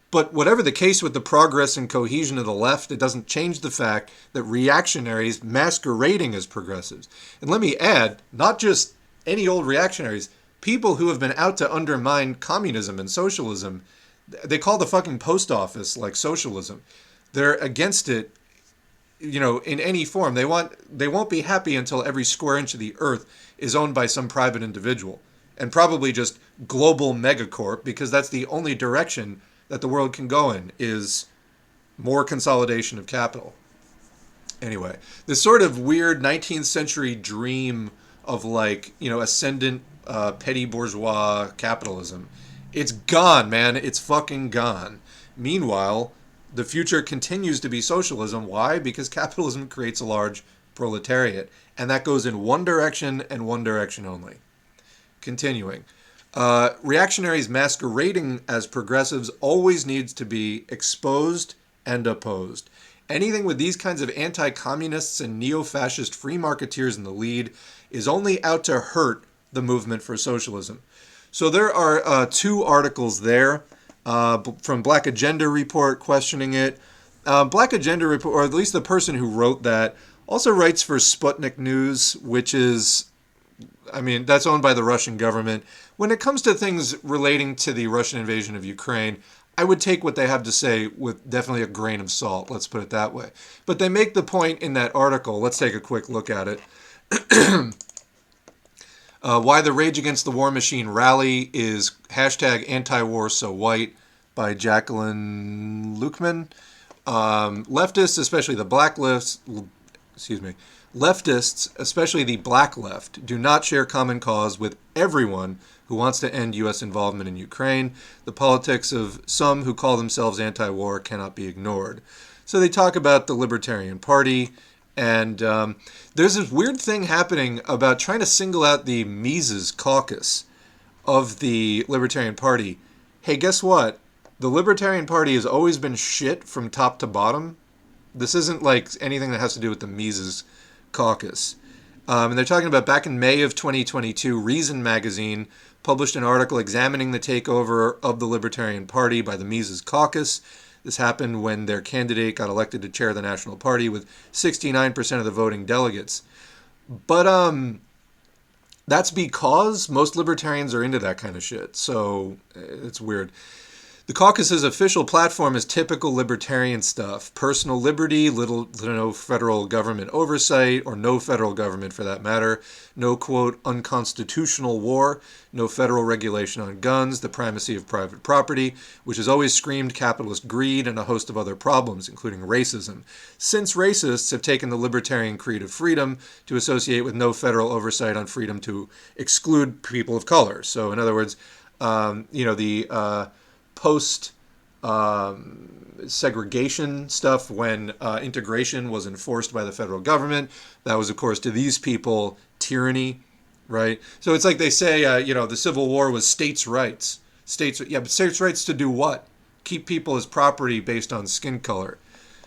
But whatever the case with the progress and cohesion of the left, it doesn't change the fact that reactionaries masquerading as progressives. And let me add, not just any old reactionaries, people who have been out to undermine communism and socialism, they call the fucking post office like socialism. They're against it, you know, in any form. They won't be happy until every square inch of the earth is owned by some private individual. And probably just global megacorp, because that's the only direction that the world can go in, is more consolidation of capital. Anyway, this sort of weird 19th century dream of, like, you know, ascendant petty bourgeois capitalism, it's gone, man. It's fucking gone. Meanwhile, the future continues to be socialism. Why? Because capitalism creates a large proletariat, and that goes in one direction and one direction only. Continuing. Reactionaries masquerading as progressives always needs to be exposed and opposed. Anything with these kinds of anti-communists and neo-fascist free marketeers in the lead is only out to hurt the movement for socialism. So there are 2 articles there from Black Agenda Report questioning it. Black Agenda Report, or at least the person who wrote that, also writes for Sputnik News, which is, I mean, that's owned by the Russian government. When it comes to things relating to the Russian invasion of Ukraine, I would take what they have to say with definitely a grain of salt, let's put it that way. But they make the point in that article, let's take a quick look at it, why the Rage Against the War Machine rally is hashtag anti-war so white by Jacqueline Lukeman. Leftists, especially the black lefts, leftists, especially the black left, do not share common cause with everyone who wants to end U.S. involvement in Ukraine. The politics of some who call themselves anti-war cannot be ignored. So they talk about the Libertarian Party, and there's this weird thing happening about trying to single out the Mises caucus of the Libertarian Party. Hey, guess what? The Libertarian Party has always been shit from top to bottom. This isn't like anything that has to do with the Mises caucus. And they're talking about back in May of 2022, Reason magazine published an article examining the takeover of the Libertarian Party by the Mises caucus. This happened when their candidate got elected to chair the National Party with 69% of the voting delegates. But that's because most libertarians are into that kind of shit. So it's weird. The caucus's official platform is typical libertarian stuff. Personal liberty, little to no federal government oversight, or no federal government for that matter. No, quote, unconstitutional war. No federal regulation on guns. The primacy of private property, which has always screamed capitalist greed, and a host of other problems, including racism. Since racists have taken the libertarian creed of freedom to associate with no federal oversight on freedom to exclude people of color. So in other words, the post segregation stuff when integration was enforced by the federal government. That was, of course, to these people, tyranny, right? So it's like they say, the Civil War was states' rights. But states' rights to do what? Keep people as property based on skin color.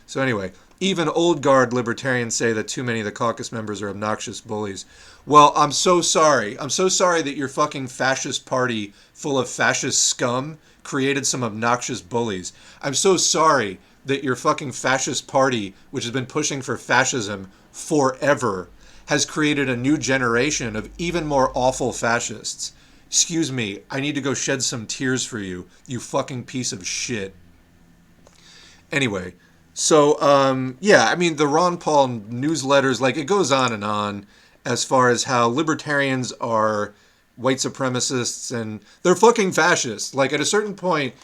So anyway, Even old guard libertarians say that too many of the caucus members are obnoxious bullies. Well, I'm so sorry. I'm so sorry that your fucking fascist party full of fascist scum created some obnoxious bullies. I'm so sorry that your fucking fascist party, which has been pushing for fascism forever, has created a new generation of even more awful fascists. Excuse me, I need to go shed some tears for you, you fucking piece of shit. Anyway, so, yeah, I mean, the Ron Paul newsletters, like, it goes on as far as how libertarians are white supremacists and they're fucking fascists. Like, at a certain point,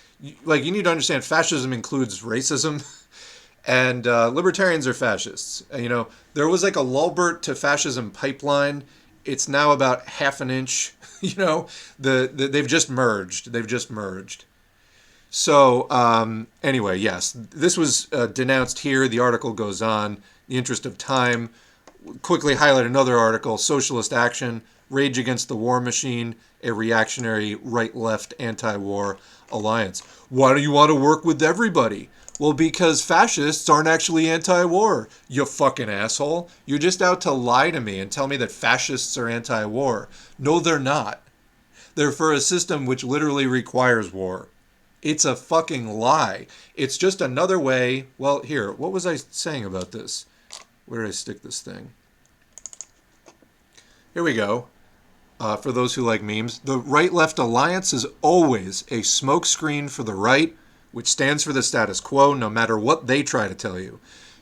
like, you need to understand fascism includes racism, and libertarians are fascists. You know, there was like a Lulbert to fascism pipeline. It's now about half an inch, you know, they've just merged. So, anyway, yes, this was denounced here. The article goes on. In the interest of time, quickly highlight another article, Socialist Action, Rage Against the War Machine, a reactionary right-left anti-war alliance. Why do you want to work with everybody? Well, because fascists aren't actually anti-war, you fucking asshole. You're just out to lie to me and tell me that fascists are anti-war. No, they're not. They're for a system which literally requires war. It's a fucking lie. It's just another way. Well, here, what was I saying about this? Where did I stick this thing? Here we go. For those who like memes, the right-left alliance is always a smokescreen for the right, which stands for the status quo no matter what they try to tell you,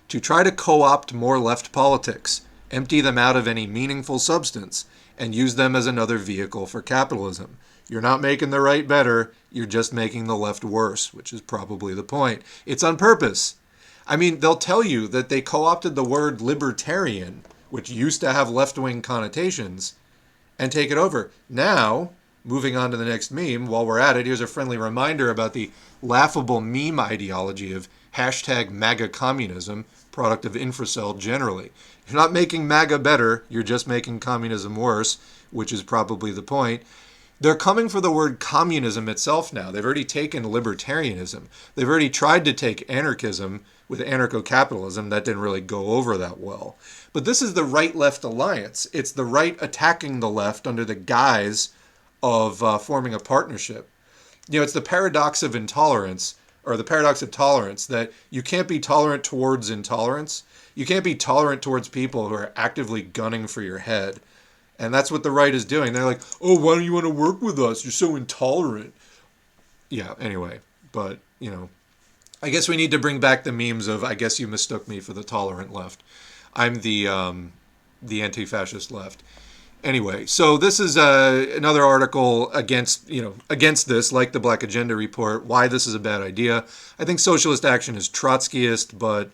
to try to co-opt more left politics, empty them out of any meaningful substance, and use them as another vehicle for capitalism. You're not making the right better, you're just making the left worse, which is probably the point. It's on purpose. I mean, they'll tell you that they co-opted the word libertarian, which used to have left-wing connotations, and take it over. Now, moving on to the next meme, while we're at it, here's a friendly reminder about the laughable meme ideology of hashtag MAGA communism, product of infracell generally. You're not making MAGA better, you're just making communism worse, which is probably the point. They're coming for the word communism itself now. They've already taken libertarianism. They've already tried to take anarchism with anarcho-capitalism. That didn't really go over that well. But this is the right-left alliance. It's the right attacking the left under the guise of forming a partnership. You know, it's the paradox of intolerance, or the paradox of tolerance, that you can't be tolerant towards intolerance. You can't be tolerant towards people who are actively gunning for your head. And that's what the right is doing. They're like, oh, why don't you want to work with us? You're so intolerant. Yeah, anyway. But, you know, I guess we need to bring back the memes of, I guess you mistook me for the tolerant left. I'm the anti-fascist left. Anyway, so this is another article against this, like the Black Agenda report, why this is a bad idea. I think Socialist Action is Trotskyist, but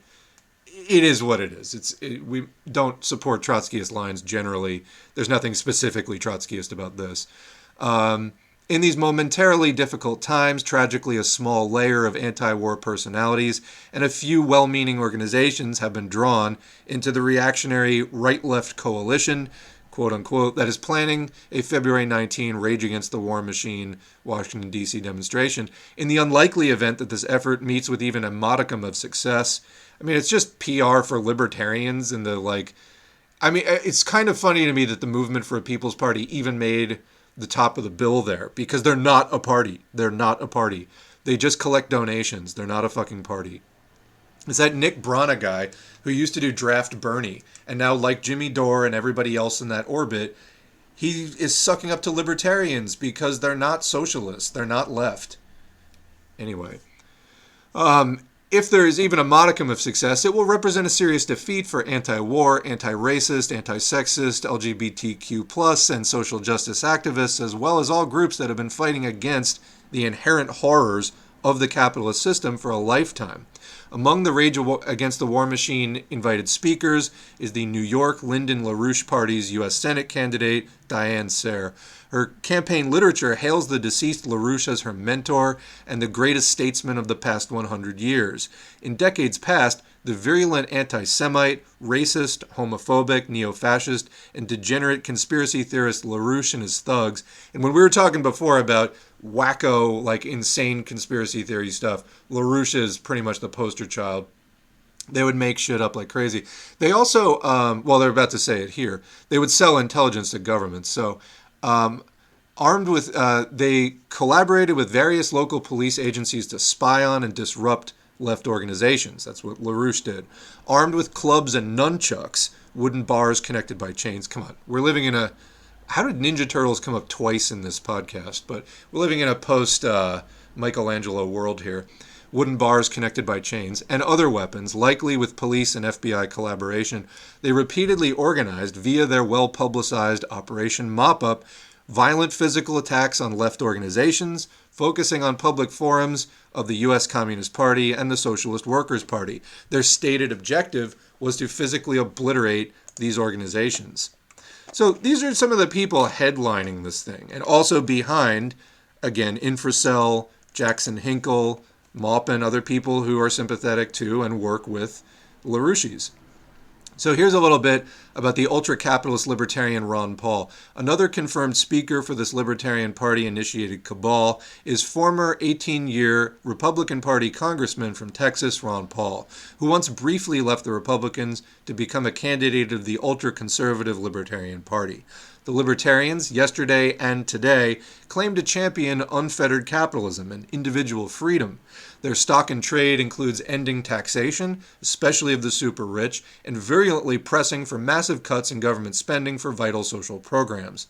it is what it is. We don't support Trotskyist lines generally. There's nothing specifically Trotskyist about this. In these momentarily difficult times, tragically a small layer of anti-war personalities and a few well-meaning organizations have been drawn into the reactionary right-left coalition, quote-unquote, that is planning a February 19 Rage Against the War Machine Washington, D.C. demonstration. In the unlikely event that this effort meets with even a modicum of success, I mean, it's just PR for libertarians and it's kind of funny to me that the Movement for a People's Party even made the top of the bill there, because they're not a party. They're not a party. They just collect donations. They're not a fucking party. It's that Nick Brana guy who used to do Draft Bernie, and now, like Jimmy Dore and everybody else in that orbit, he is sucking up to libertarians because they're not socialists. They're not left. Anyway. If there is even a modicum of success, it will represent a serious defeat for anti-war, anti-racist, anti-sexist, LGBTQ+, and social justice activists, as well as all groups that have been fighting against the inherent horrors of the capitalist system for a lifetime. Among the Rage Against the War Machine invited speakers is the New York Lyndon LaRouche Party's U.S. Senate candidate, Diane Sayre. Her campaign literature hails the deceased LaRouche as her mentor and the greatest statesman of the past 100 years. In decades past, the virulent anti-Semite, racist, homophobic, neo-fascist, and degenerate conspiracy theorist LaRouche and his thugs, and when we were talking before about wacko, like insane conspiracy theory stuff, LaRouche is pretty much the poster child. They would make shit up like crazy. They also, well, they're about to say it here, they would sell intelligence to governments. So armed with, they collaborated with various local police agencies to spy on and disrupt left organizations. That's what LaRouche did. Armed with clubs and nunchucks, wooden bars connected by chains. Come on, we're living in a, how did Ninja Turtles come up twice in this podcast? But we're living in a post Michelangelo world here. Wooden bars connected by chains, and other weapons, likely with police and FBI collaboration. They repeatedly organized, via their well-publicized Operation Mop-Up, violent physical attacks on left organizations, focusing on public forums of the U.S. Communist Party and the Socialist Workers' Party. Their stated objective was to physically obliterate these organizations. So these are some of the people headlining this thing, and also behind, again, Infracell, Jackson Hinkle, Maupin, other people who are sympathetic to and work with LaRouche's. So here's a little bit about the ultra-capitalist libertarian Ron Paul. Another confirmed speaker for this Libertarian Party-initiated cabal is former 18-year Republican Party congressman from Texas, Ron Paul, who once briefly left the Republicans to become a candidate of the ultra-conservative Libertarian Party. The Libertarians, yesterday and today, claim to champion unfettered capitalism and individual freedom. Their stock in trade includes ending taxation, especially of the super rich, and virulently pressing for massive cuts in government spending for vital social programs.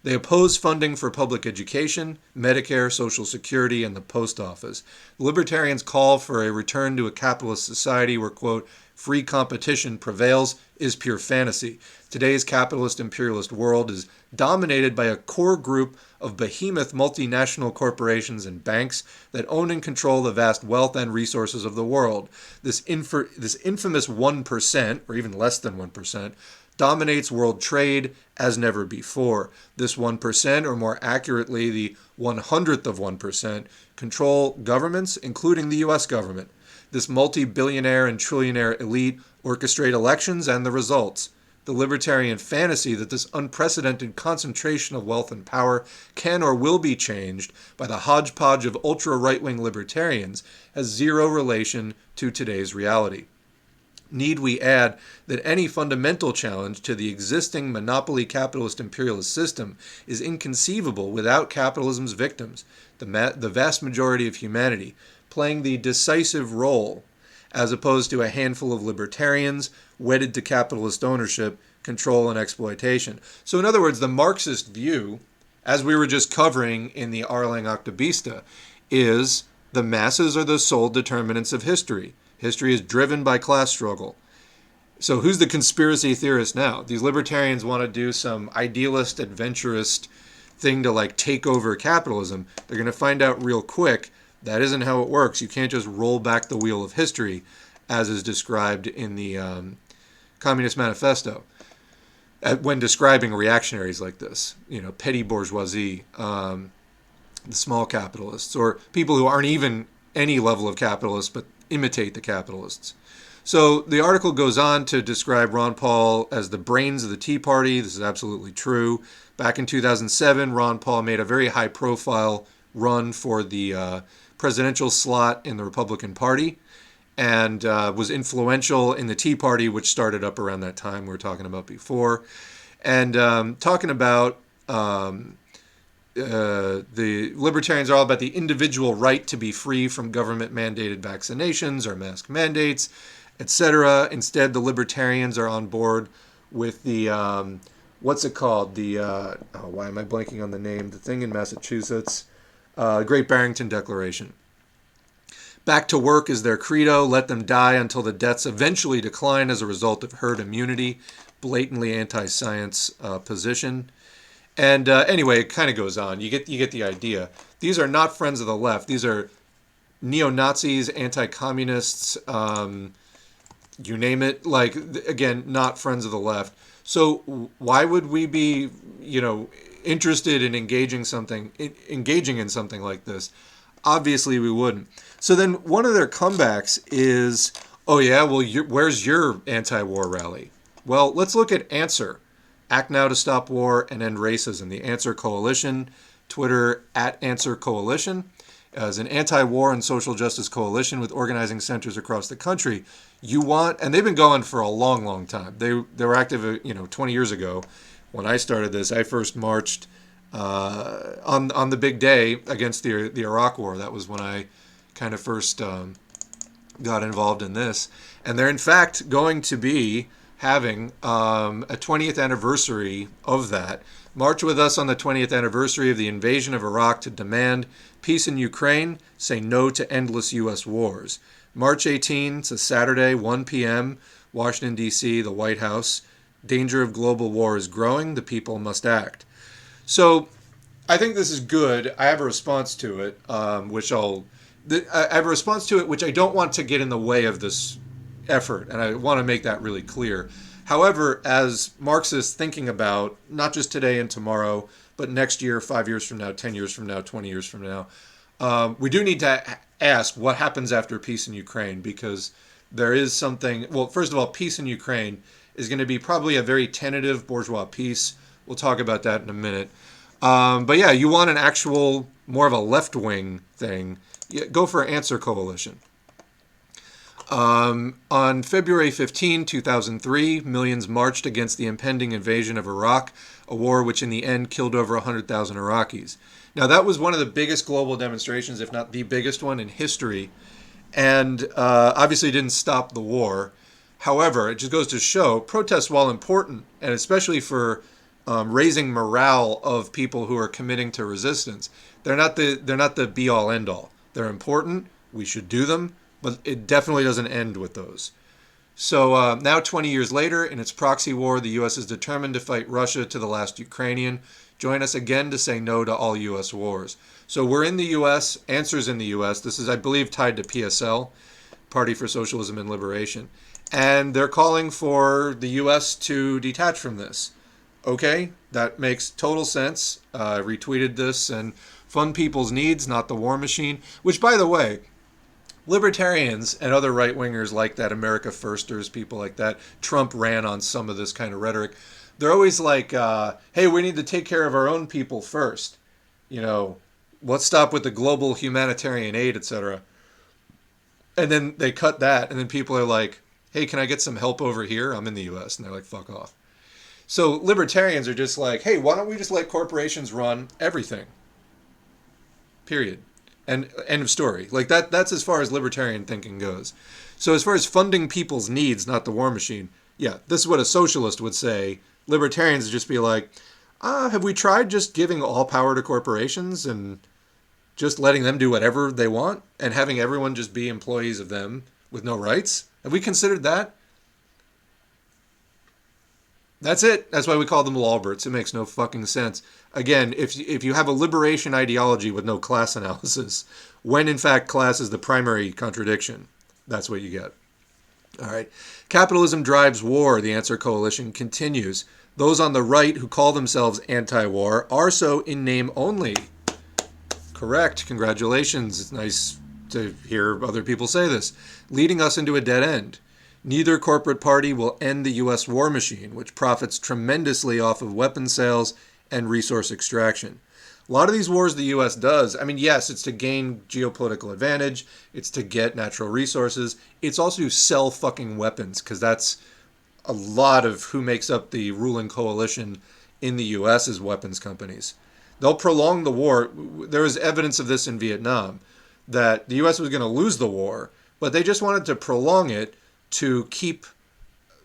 They oppose funding for public education, Medicare, Social Security, and the post office. Libertarians call for a return to a capitalist society where, quote, free competition prevails is pure fantasy. Today's capitalist imperialist world is dominated by a core group of behemoth multinational corporations and banks that own and control the vast wealth and resources of the world. This infamous 1%, or even less than 1%, dominates world trade as never before. This 1%, or more accurately, the 100th of 1%, control governments, including the U.S. government. This multi-billionaire and trillionaire elite orchestrate elections and the results. The libertarian fantasy that this unprecedented concentration of wealth and power can or will be changed by the hodgepodge of ultra-right-wing libertarians has zero relation to today's reality. Need we add that any fundamental challenge to the existing monopoly capitalist imperialist system is inconceivable without capitalism's victims, the vast majority of humanity, playing the decisive role as opposed to a handful of libertarians wedded to capitalist ownership, control, and exploitation. So in other words, the Marxist view, as we were just covering in the Arlang Octobista, is the masses are the sole determinants of history. History is driven by class struggle. So who's the conspiracy theorist now? These libertarians want to do some idealist, adventurist thing to like take over capitalism. They're going to find out real quick that isn't how it works. You can't just roll back the wheel of history as is described in the Communist Manifesto when describing reactionaries like this, you know, petty bourgeoisie, the small capitalists, or people who aren't even any level of capitalists but imitate the capitalists. So the article goes on to describe Ron Paul as the brains of the Tea Party. This is absolutely true. Back in 2007, Ron Paul made a very high-profile run for the presidential slot in the Republican Party and was influential in the Tea Party, which started up around that time we were talking about before. And talking about the libertarians are all about the individual right to be free from government-mandated vaccinations or mask mandates, etc. Instead, the libertarians are on board with the, what's it called? The, why am I blanking on the name? The thing in Massachusetts, Great Barrington Declaration. Back to work is their credo. Let them die until the deaths eventually decline as a result of herd immunity. Blatantly anti-science position. And anyway, it kind of goes on. You get the idea. These are not friends of the left. These are neo-Nazis, anti-communists, you name it. Like, again, not friends of the left. So why would we be, you know, interested in engaging in something like this? Obviously, we wouldn't. So then one of their comebacks is, oh yeah, well, where's your anti-war rally? Well, let's look at Answer. Act Now to Stop War and End Racism. The Answer Coalition, Twitter @AnswerCoalition. as an anti-war and social justice coalition with organizing centers across the country. You want, and they've been going for a long, long time. They were active, 20 years ago when I started this. I first marched on the big day against the Iraq War. That was when I kind of first got involved in this. And they're in fact going to be having a 20th anniversary of that. March with us on the 20th anniversary of the invasion of Iraq to demand peace in Ukraine, say no to endless U.S. wars. March 18, it's a Saturday, 1 p.m., Washington, D.C., the White House. Danger of global war is growing. The people must act. So I think this is good. I have a response to it, which I don't want to get in the way of this effort, and I want to make that really clear. However, as Marxists thinking about not just today and tomorrow, but next year, 5 years from now, 10 years from now, 20 years from now, we do need to ask what happens after peace in Ukraine, because there is something. Well, first of all, peace in Ukraine is going to be probably a very tentative bourgeois peace. We'll talk about that in a minute. But yeah, you want an actual, more of a left-wing thing. Yeah, go for Answer Coalition. On February 15, 2003, millions marched against the impending invasion of Iraq, a war which in the end killed over 100,000 Iraqis. Now, that was one of the biggest global demonstrations, if not the biggest one in history, and obviously didn't stop the war. However, it just goes to show protests, while important, and especially for raising morale of people who are committing to resistance, they're not the be-all, end-all. They're important. We should do them. But it definitely doesn't end with those. So now 20 years later, in its proxy war, the U.S. is determined to fight Russia to the last Ukrainian. Join us again to say no to all U.S. wars. So we're in the U.S., Answer's in the U.S. This is, I believe, tied to PSL, Party for Socialism and Liberation. And they're calling for the U.S. to detach from this. Okay, that makes total sense. I retweeted this, and fund people's needs, not the war machine. Which, by the way, libertarians and other right-wingers like that, America Firsters, people like that, Trump ran on some of this kind of rhetoric. They're always like, hey, we need to take care of our own people first. Let's stop with the global humanitarian aid, etc. And then they cut that, and then people are like, hey, can I get some help over here? I'm in the U.S. And they're like, fuck off. So libertarians are just like, hey, why don't we just let corporations run everything? Period. And end of story. Like that's as far as libertarian thinking goes. So as far as funding people's needs, not the war machine, yeah, this is what a socialist would say. Libertarians would just be like, have we tried just giving all power to corporations and just letting them do whatever they want and having everyone just be employees of them with no rights? Have we considered that? That's it. That's why we call them lawbirds. It makes no fucking sense. Again, if you have a liberation ideology with no class analysis, when in fact class is the primary contradiction, that's what you get. All right. Capitalism drives war, the Answer Coalition continues. Those on the right who call themselves anti-war are so in name only. Correct. Congratulations. It's nice to hear other people say this. Leading us into a dead end. Neither corporate party will end the U.S. war machine, which profits tremendously off of weapon sales and resource extraction. A lot of these wars the U.S. does, I mean, yes, it's to gain geopolitical advantage. It's to get natural resources. It's also to sell fucking weapons, because that's a lot of who makes up the ruling coalition in the U.S. is weapons companies. They'll prolong the war. There was evidence of this in Vietnam, that the U.S. was going to lose the war, but they just wanted to prolong it to keep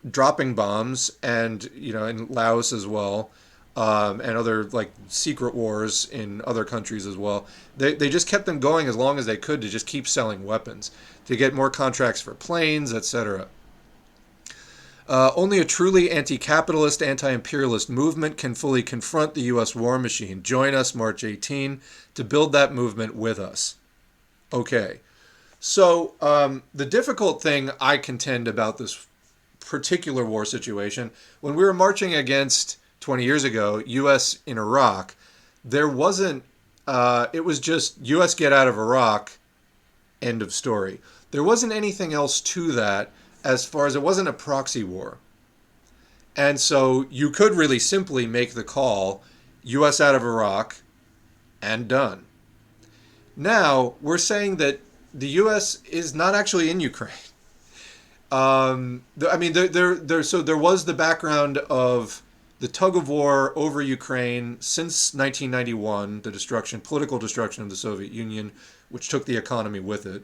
dropping bombs, and in Laos as well, and other like secret wars in other countries as well. They just kept them going as long as they could to just keep selling weapons, to get more contracts for planes, etc. Only a truly anti-capitalist, anti-imperialist movement can fully confront the U.S. war machine. Join us March 18 to build that movement with us. Okay. So the difficult thing I contend about this particular war situation, when we were marching against 20 years ago, U.S. in Iraq, there wasn't, it was just U.S. get out of Iraq, end of story. There wasn't anything else to that, as far as it wasn't a proxy war. And so you could really simply make the call, U.S. out of Iraq, and done. Now we're saying that the U.S. is not actually in Ukraine. I mean, there was the background of the tug of war over Ukraine since 1991, the political destruction of the Soviet Union, which took the economy with it.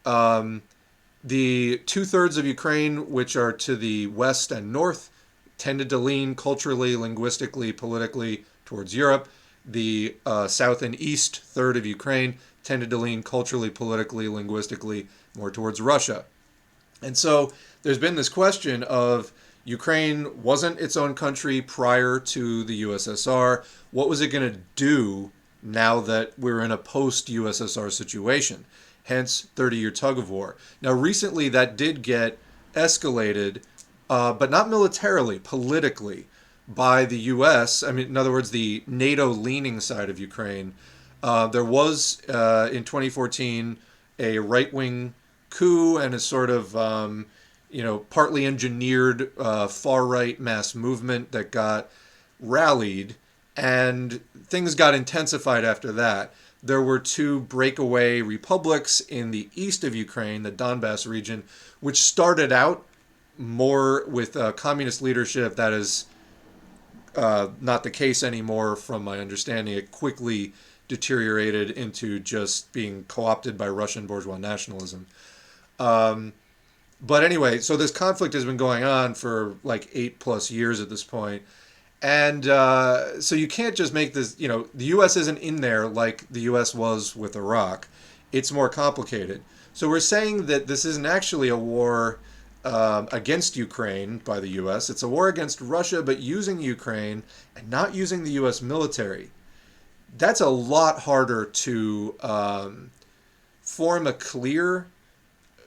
The 2/3 of Ukraine, which are to the west and north, tended to lean culturally, linguistically, politically towards Europe. The south and east third of Ukraine tended to lean culturally, politically, linguistically more towards Russia. And so there's been this question of Ukraine wasn't its own country prior to the USSR. What was it going to do now that we're in a post-USSR situation? Hence, 30-year tug of war. Now, recently that did get escalated, but not militarily, politically, by the U.S. I mean, in other words, the NATO-leaning side of Ukraine. There was, in 2014, a right-wing coup and a sort of, partly engineered far-right mass movement that got rallied, and things got intensified after that. There were 2 breakaway republics in the east of Ukraine, the Donbass region, which started out more with communist leadership. That is not the case anymore, from my understanding. It quickly deteriorated into just being co-opted by Russian bourgeois nationalism. But anyway, so this conflict has been going on for like 8+ years at this point. And so you can't just make this, the U.S. isn't in there like the U.S. was with Iraq. It's more complicated. So we're saying that this isn't actually a war against Ukraine by the U.S. It's a war against Russia, but using Ukraine and not using the U.S. military. That's a lot harder to form a clear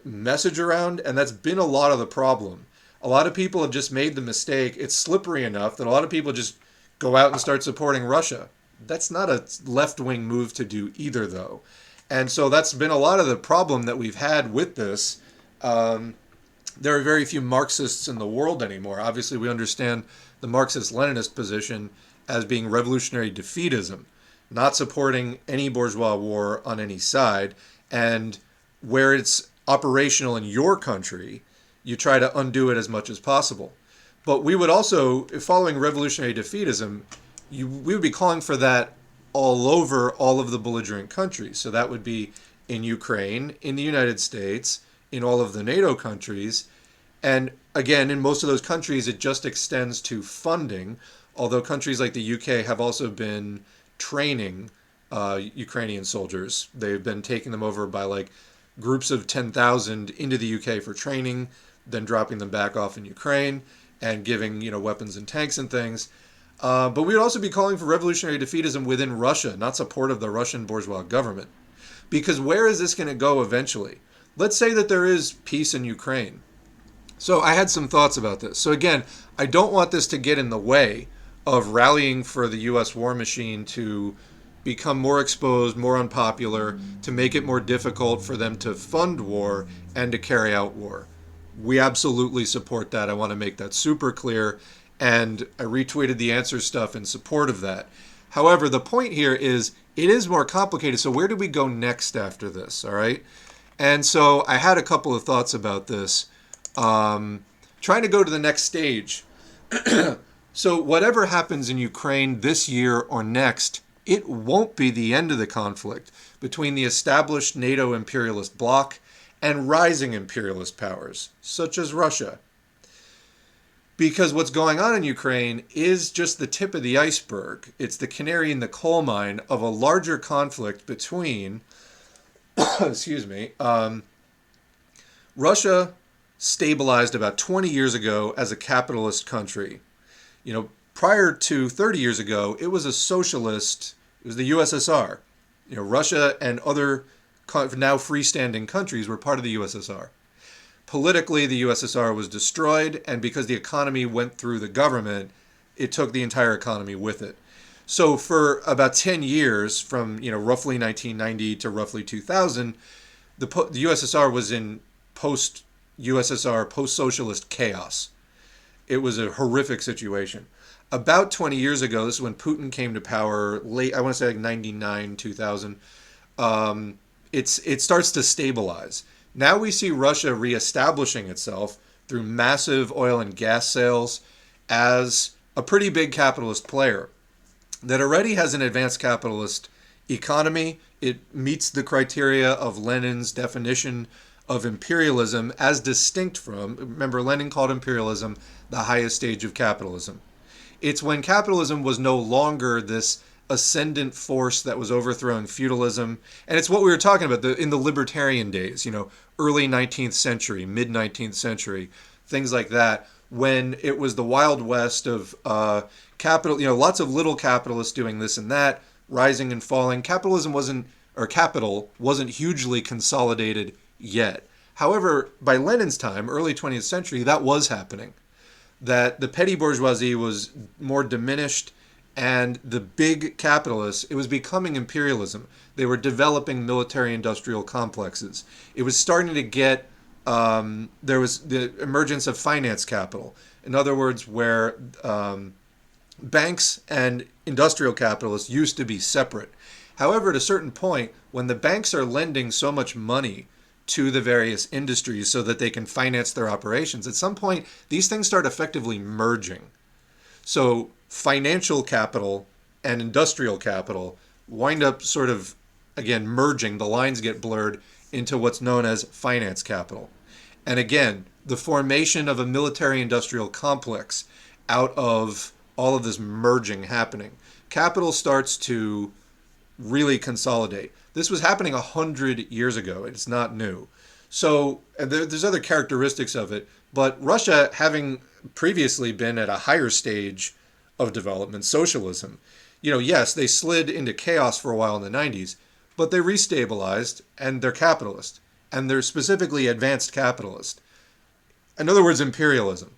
message around, and that's been a lot of the problem. A lot of people have just made the mistake. It's slippery enough that a lot of people just go out and start supporting Russia. That's not a left-wing move to do either, though. And so that's been a lot of the problem that we've had with this. There are very few Marxists in the world anymore. Obviously, we understand the Marxist-Leninist position as being revolutionary defeatism, not supporting any bourgeois war on any side, and where it's operational in your country, you try to undo it as much as possible. But we would also, following revolutionary defeatism, we would be calling for that all over all of the belligerent countries. So that would be in Ukraine, in the United States, in all of the NATO countries. And again, in most of those countries, it just extends to funding, although countries like the UK have also been training Ukrainian soldiers. They've been taking them over by like groups of 10,000 into the UK for training, then dropping them back off in Ukraine and giving, weapons and tanks and things. But we would also be calling for revolutionary defeatism within Russia, not support of the Russian bourgeois government. Because where is this going to go eventually? Let's say that there is peace in Ukraine. So I had some thoughts about this. So again, I don't want this to get in the way of rallying for the U.S. war machine to become more exposed, more unpopular, to make it more difficult for them to fund war and to carry out war. We absolutely support that. I want to make that super clear. And I retweeted the answer stuff in support of that. However, the point here is it is more complicated. So where do we go next after this? All right. And so I had a couple of thoughts about this. Trying to go to the next stage. So whatever happens in Ukraine this year or next, it won't be the end of the conflict between the established NATO imperialist bloc and rising imperialist powers, such as Russia. Because what's going on in Ukraine is just the tip of the iceberg. It's the canary in the coal mine of a larger conflict between, Russia stabilized about 20 years ago as a capitalist country. Prior to 30 years ago, it was a socialist, it was the USSR. Russia and other now freestanding countries were part of the USSR. Politically, the USSR was destroyed, and because the economy went through the government, it took the entire economy with it. So for about 10 years, from roughly 1990 to roughly 2000, the USSR was in post-USSR, post-socialist chaos. It was a horrific situation. About 20 years ago, this is when Putin came to power, late, I want to say like 99, 2000, it starts to stabilize. Now we see Russia reestablishing itself through massive oil and gas sales as a pretty big capitalist player that already has an advanced capitalist economy. It meets the criteria of Lenin's definition of imperialism as distinct from, remember, Lenin called imperialism the highest stage of capitalism. It's when capitalism was no longer this ascendant force that was overthrowing feudalism. And it's what we were talking about in the libertarian days, early 19th century, mid 19th century, things like that, when it was the Wild West of capital, lots of little capitalists doing this and that, rising and falling. Capital wasn't hugely consolidated yet. However, by Lenin's time, early 20th century, that was happening. That the petty bourgeoisie was more diminished, and the big capitalists, it was becoming imperialism. They were developing military-industrial complexes. It was starting to get, there was the emergence of finance capital. In other words, where banks and industrial capitalists used to be separate. However, at a certain point, when the banks are lending so much money to the various industries so that they can finance their operations, at some point, these things start effectively merging. So financial capital and industrial capital wind up sort of, again, merging. The lines get blurred into what's known as finance capital. And again, the formation of a military-industrial complex out of all of this merging happening. Capital starts to really consolidate. This was happening 100 years ago. It's not new. So there's other characteristics of it, but Russia, having previously been at a higher stage of development, socialism, yes, they slid into chaos for a while in the 90s, but they restabilized, and they're capitalist, and they're specifically advanced capitalist. In other words, imperialism.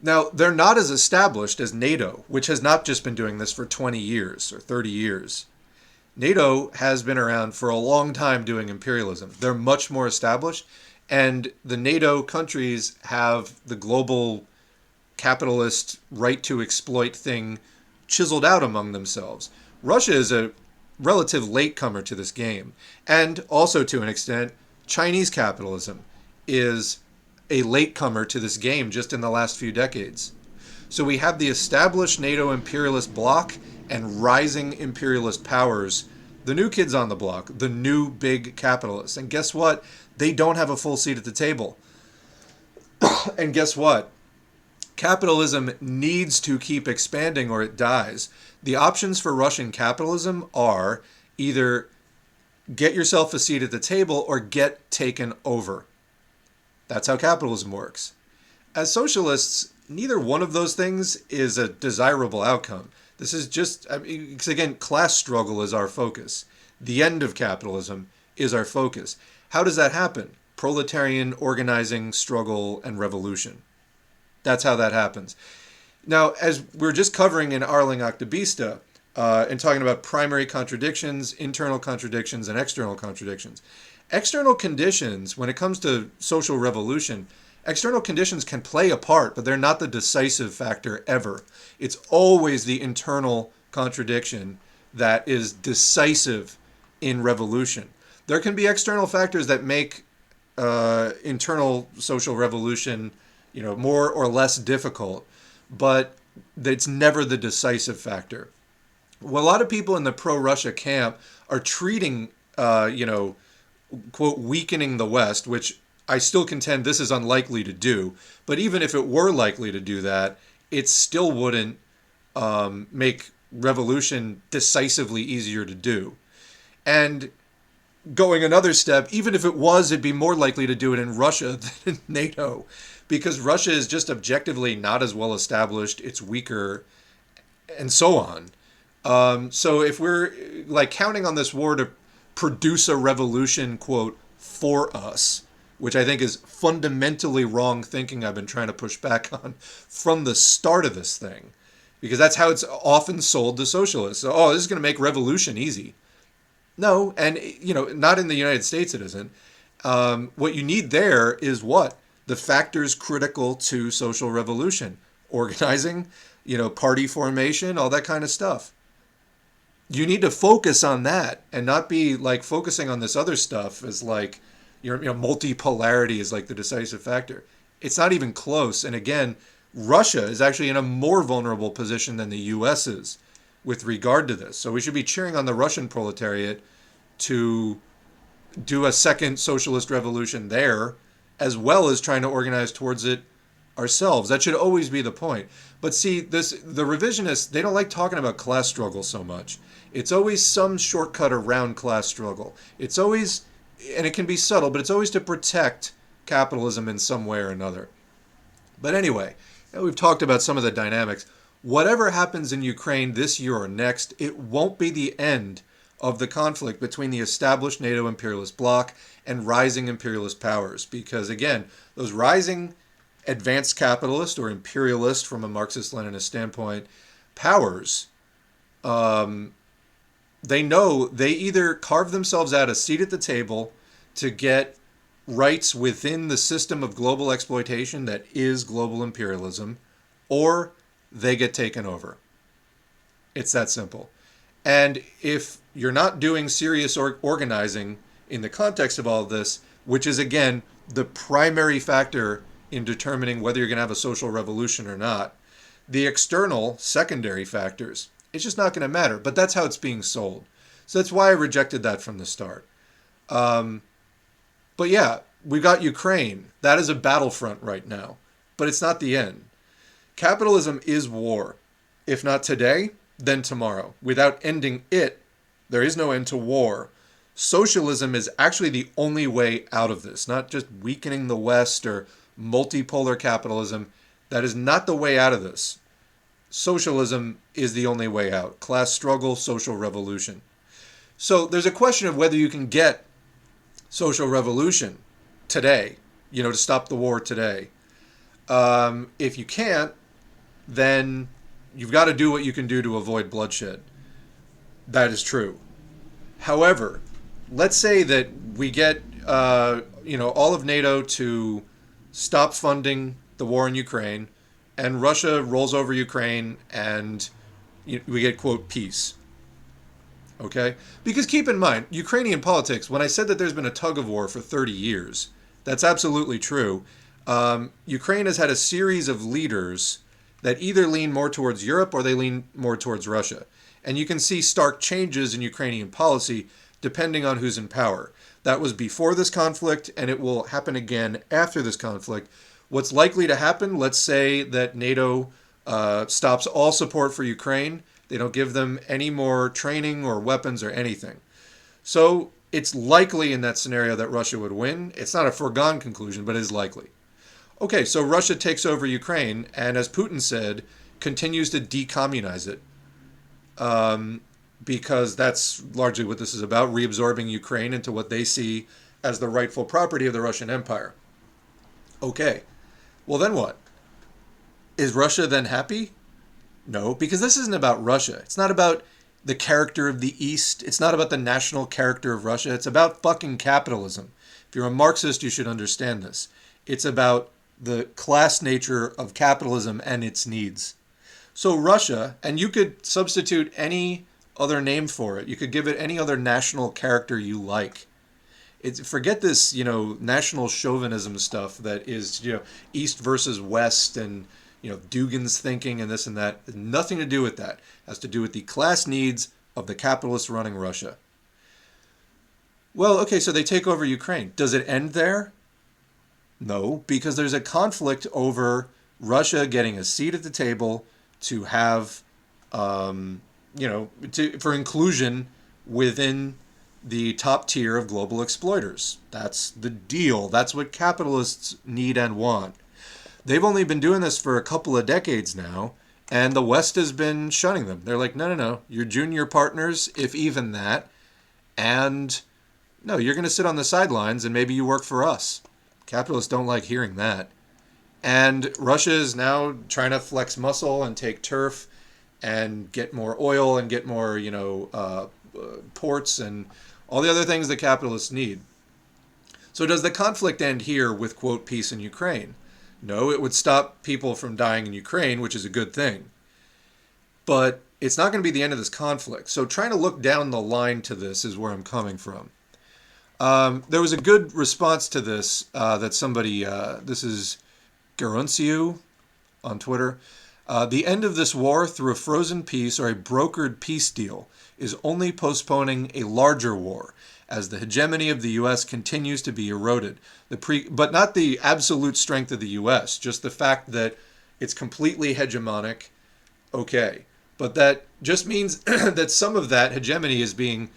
Now, they're not as established as NATO, which has not just been doing this for 20 years or 30 years. NATO has been around for a long time doing imperialism. They're much more established, and the NATO countries have the global capitalist right to exploit thing chiseled out among themselves. Russia is a relative latecomer to this game, and also to an extent, Chinese capitalism is a latecomer to this game just in the last few decades. So we have the established NATO imperialist bloc and rising imperialist powers, the new kids on the block, the new big capitalists. And guess what? They don't have a full seat at the table. And guess what? Capitalism needs to keep expanding or it dies. The options for Russian capitalism are either get yourself a seat at the table or get taken over. That's how capitalism works. As socialists, neither one of those things is a desirable outcome. This is just, because again, class struggle is our focus. The end of capitalism is our focus. How does that happen? Proletarian organizing, struggle, and revolution. That's how that happens. Now, as we're just covering in Arling Aktivista, and talking about primary contradictions, internal contradictions, and external contradictions. External conditions, when it comes to social revolution, external conditions can play a part, but they're not the decisive factor ever. It's always the internal contradiction that is decisive in revolution. There can be external factors that make internal social revolution, more or less difficult, but it's never the decisive factor. Well, a lot of people in the pro-Russia camp are treating, quote, weakening the West, which I still contend this is unlikely to do. But even if it were likely to do that, it still wouldn't make revolution decisively easier to do. And going another step, even if it was, it'd be more likely to do it in Russia than in NATO, because Russia is just objectively not as well established, it's weaker, and so on. So if we're counting on this war to produce a revolution, quote, for us, which I think is fundamentally wrong thinking I've been trying to push back on from the start of this thing, because that's how it's often sold to socialists. So, this is going to make revolution easy. No, and, not in the United States it isn't. What you need there is what? The factors critical to social revolution. Organizing, party formation, all that kind of stuff. you need to focus on that and not be like focusing on this other stuff as like multipolarity is like the decisive factor. It's not even close. And again, Russia is actually in a more vulnerable position than the US is with regard to this. So we should be cheering on the Russian proletariat to do a second socialist revolution there, as well as trying to organize towards it ourselves. That should always be the point. But see, the revisionists, they don't like talking about class struggle so much. It's always some shortcut around class struggle. It's always, and it can be subtle, but it's always to protect capitalism in some way or another. But anyway, we've talked about some of the dynamics. Whatever happens in Ukraine this year or next, it won't be the end of the conflict between the established NATO imperialist bloc and rising imperialist powers. Because again, those rising advanced capitalist or imperialist from a Marxist-Leninist standpoint powers, they know they either carve themselves out a seat at the table to get rights within the system of global exploitation that is global imperialism, or they get taken over. It's that simple. And if you're not doing serious organizing in the context of all of this, which is, again, the primary factor in determining whether you're going to have a social revolution or not, the external secondary factors, it's just not going to matter. But that's how it's being sold. So that's why I rejected that from the start. But yeah, we've got Ukraine. That is a battlefront right now. But it's not the end. Capitalism is war. If not today, then tomorrow. Without ending it, there is no end to war. Socialism is actually the only way out of this, not just weakening the West or multipolar capitalism. That is not the way out of this. Socialism is the only way out. Class struggle, social revolution. So there's a question of whether you can get social revolution today, to stop the war today. If you can't, then you've got to do what you can do to avoid bloodshed. That is true. However, let's say that we get, all of NATO to stop funding the war in Ukraine, and Russia rolls over Ukraine, and we get, quote, peace. Okay? Because keep in mind, Ukrainian politics, when I said that there's been a tug of war for 30 years, that's absolutely true. Ukraine has had a series of leaders that either lean more towards Europe or they lean more towards Russia. And you can see stark changes in Ukrainian policy depending on who's in power. That was before this conflict, and it will happen again after this conflict. What's likely to happen, let's say that NATO stops all support for Ukraine. They don't give them any more training or weapons or anything. So it's likely in that scenario that Russia would win. It's not a foregone conclusion, but it is likely. Okay, so Russia takes over Ukraine, and as Putin said, continues to decommunize it. Because that's largely what this is about, reabsorbing Ukraine into what they see as the rightful property of the Russian Empire. Okay, well then what? Is Russia then happy? No, because this isn't about Russia. It's not about the character of the East. It's not about the national character of Russia. It's about fucking capitalism. If you're a Marxist, you should understand this. It's about the class nature of capitalism and its needs. So Russia, and you could substitute any other name for it. You could give it any other national character you like. Forget this, national chauvinism stuff that is, East versus West and, Dugin's thinking and this and that. Nothing to do with that. It has to do with the class needs of the capitalists running Russia. Well, okay, so they take over Ukraine. Does it end there? No, because there's a conflict over Russia getting a seat at the table to have, for inclusion within the top tier of global exploiters. That's the deal. That's what capitalists need and want. They've only been doing this for a couple of decades now, and the West has been shunning them. They're like, no, you're junior partners, if even that, and no, you're going to sit on the sidelines and maybe you work for us. Capitalists don't like hearing that. And Russia is now trying to flex muscle and take turf and get more oil and get more, ports and all the other things that capitalists need. So does the conflict end here with, quote, peace in Ukraine? No, it would stop people from dying in Ukraine, which is a good thing. But it's not going to be the end of this conflict. So trying to look down the line to this is where I'm coming from. There was a good response to this that somebody, this is Garunciu on Twitter. The end of this war through a frozen peace or a brokered peace deal is only postponing a larger war, as the hegemony of the U.S. continues to be eroded. But not the absolute strength of the U.S., just the fact that it's completely hegemonic, okay. But that just means that some of that hegemony is being,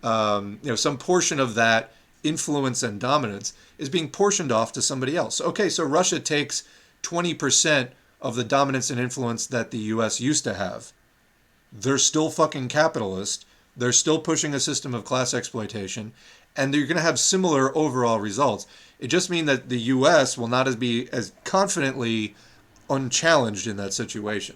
some portion of that influence and dominance is being portioned off to somebody else. Okay, so Russia takes 20% of the dominance and influence that the U.S. used to have. They're still fucking capitalist. They're still pushing a system of class exploitation, and they're going to have similar overall results. It just means that the U.S. will not be as confidently unchallenged in that situation.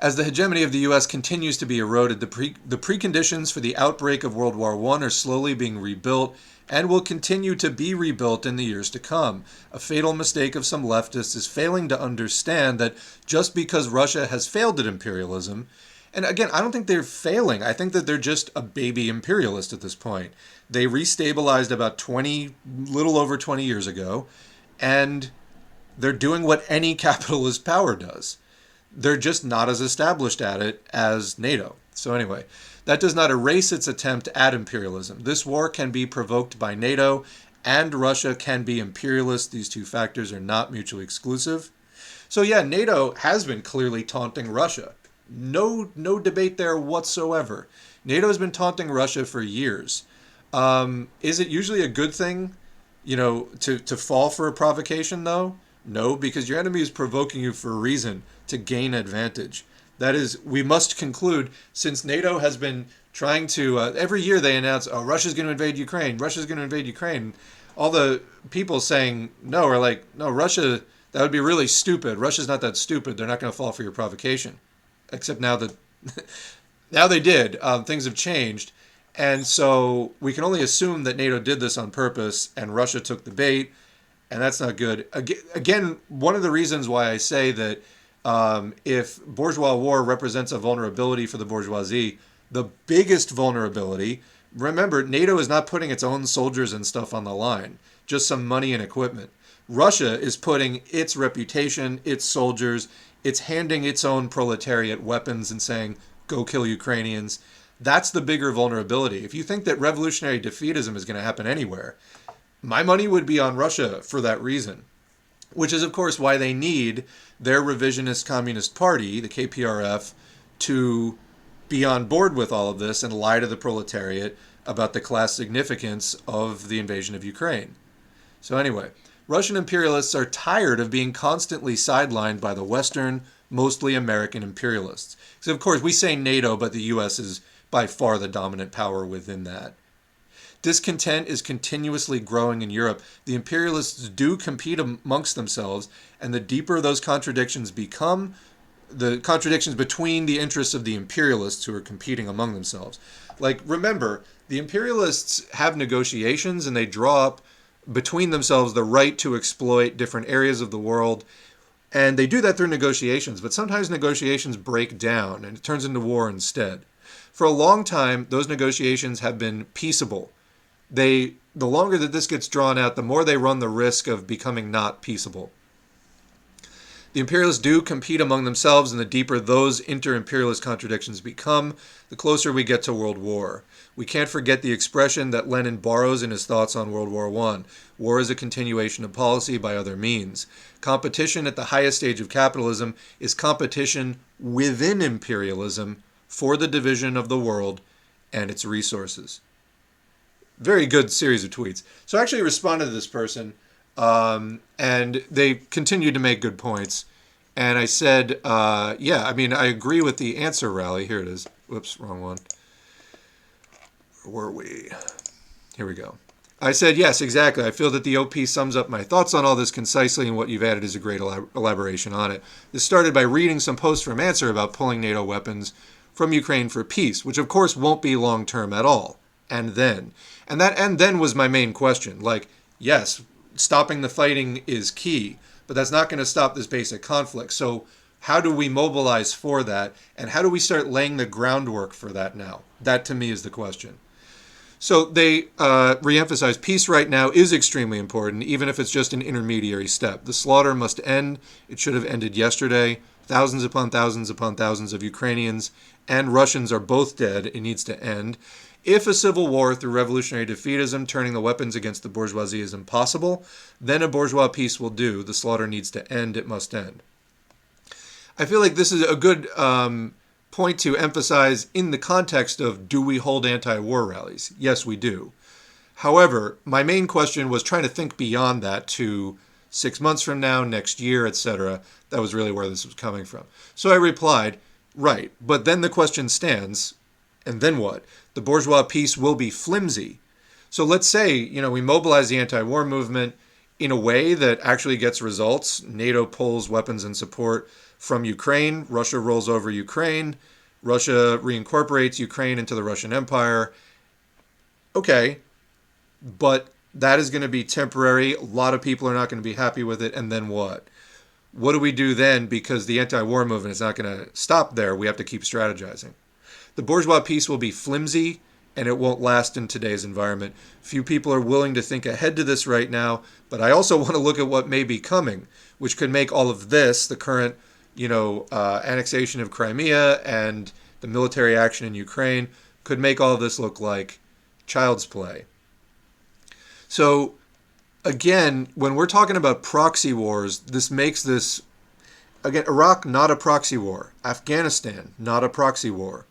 As the hegemony of the U.S. continues to be eroded, the preconditions for the outbreak of World War I are slowly being rebuilt and will continue to be rebuilt in the years to come. A fatal mistake of some leftists is failing to understand that just because Russia has failed at imperialism, and again, I don't think they're failing. I think that they're just a baby imperialist at this point. They restabilized about little over 20 years ago, and they're doing what any capitalist power does. They're just not as established at it as NATO. So anyway, that does not erase its attempt at imperialism. This war can be provoked by NATO, and Russia can be imperialist. These two factors are not mutually exclusive. So yeah, NATO has been clearly taunting Russia. No debate there whatsoever. NATO has been taunting Russia for years. Is it usually a good thing, to fall for a provocation, though? No, because your enemy is provoking you for a reason, to gain advantage. That is, we must conclude, since NATO has been trying to, every year they announce, oh, Russia's going to invade Ukraine, Russia's going to invade Ukraine. All the people saying no are like, no, Russia, that would be really stupid. Russia's not that stupid. They're not going to fall for your provocation. Except now that, now they did. Things have changed. And so we can only assume that NATO did this on purpose and Russia took the bait, and that's not good. Again, one of the reasons why I say that if bourgeois war represents a vulnerability for the bourgeoisie, the biggest vulnerability, remember, NATO is not putting its own soldiers and stuff on the line, just some money and equipment. Russia is putting its reputation, its soldiers, it's handing its own proletariat weapons and saying, go kill Ukrainians. That's the bigger vulnerability. If you think that revolutionary defeatism is going to happen anywhere, my money would be on Russia for that reason, which is, of course, why they need their revisionist Communist Party, the KPRF, to be on board with all of this and lie to the proletariat about the class significance of the invasion of Ukraine. So anyway, Russian imperialists are tired of being constantly sidelined by the Western, mostly American imperialists. So, of course, we say NATO, but the U.S. is by far the dominant power within that. Discontent is continuously growing in Europe. The imperialists do compete amongst themselves, and the deeper those contradictions become, the contradictions between the interests of the imperialists who are competing among themselves. Like, remember, the imperialists have negotiations, and they draw up between themselves the right to exploit different areas of the world, and they do that through negotiations, but sometimes negotiations break down, and it turns into war instead. For a long time, those negotiations have been peaceable. The longer that this gets drawn out, the more they run the risk of becoming not peaceable. The imperialists do compete among themselves, and the deeper those inter-imperialist contradictions become, the closer we get to World War. We can't forget the expression that Lenin borrows in his thoughts on World War I. War is a continuation of policy by other means. Competition at the highest stage of capitalism is competition within imperialism for the division of the world and its resources. Very good series of tweets. So I actually responded to this person, and they continued to make good points. And I said, yeah, I mean, I agree with the answer rally. Here it is. Whoops, wrong one. Where were we? Here we go. I said, yes, exactly. I feel that the OP sums up my thoughts on all this concisely, and what you've added is a great elaboration on it. This started by reading some posts from Answer about pulling NATO weapons from Ukraine for peace, which of course won't be long-term at all. And then was my main question. Like, yes, stopping the fighting is key, but that's not going to stop this basic conflict. So How do we mobilize for that? And how do we start laying the groundwork for that now? That, to me, is the question. So they reemphasize peace right now is extremely important, even if it's just an intermediary step. The slaughter must end. It should have ended yesterday. Thousands upon thousands of Ukrainians and Russians are both dead. It needs to end. If a civil war through revolutionary defeatism, turning the weapons against the bourgeoisie, is impossible, then a bourgeois peace will do. The slaughter needs to end. It must end. I feel like this is a good point to emphasize in the context of, do we hold anti-war rallies? Yes, we do. However, my main question was trying to think beyond that to 6 months from now, next year, etc. That was really where this was coming from. So I replied, right, but then the question stands, and then what? The bourgeois peace will be flimsy. So let's say, we mobilize the anti-war movement in a way that actually gets results. NATO pulls weapons and support from Ukraine. Russia rolls over Ukraine. Russia reincorporates Ukraine into the Russian Empire. Okay, but that is going to be temporary. A lot of people are not going to be happy with it. And then what? What do we do then? Because the anti-war movement is not going to stop there. We have to keep strategizing. The bourgeois peace will be flimsy, and it won't last in today's environment. Few people are willing to think ahead to this right now, but I also want to look at what may be coming, which could make all of this, the current annexation of Crimea and the military action in Ukraine, could make all of this look like child's play. So, again, when we're talking about proxy wars, this makes this, again, Iraq, not a proxy war. Afghanistan, not a proxy war.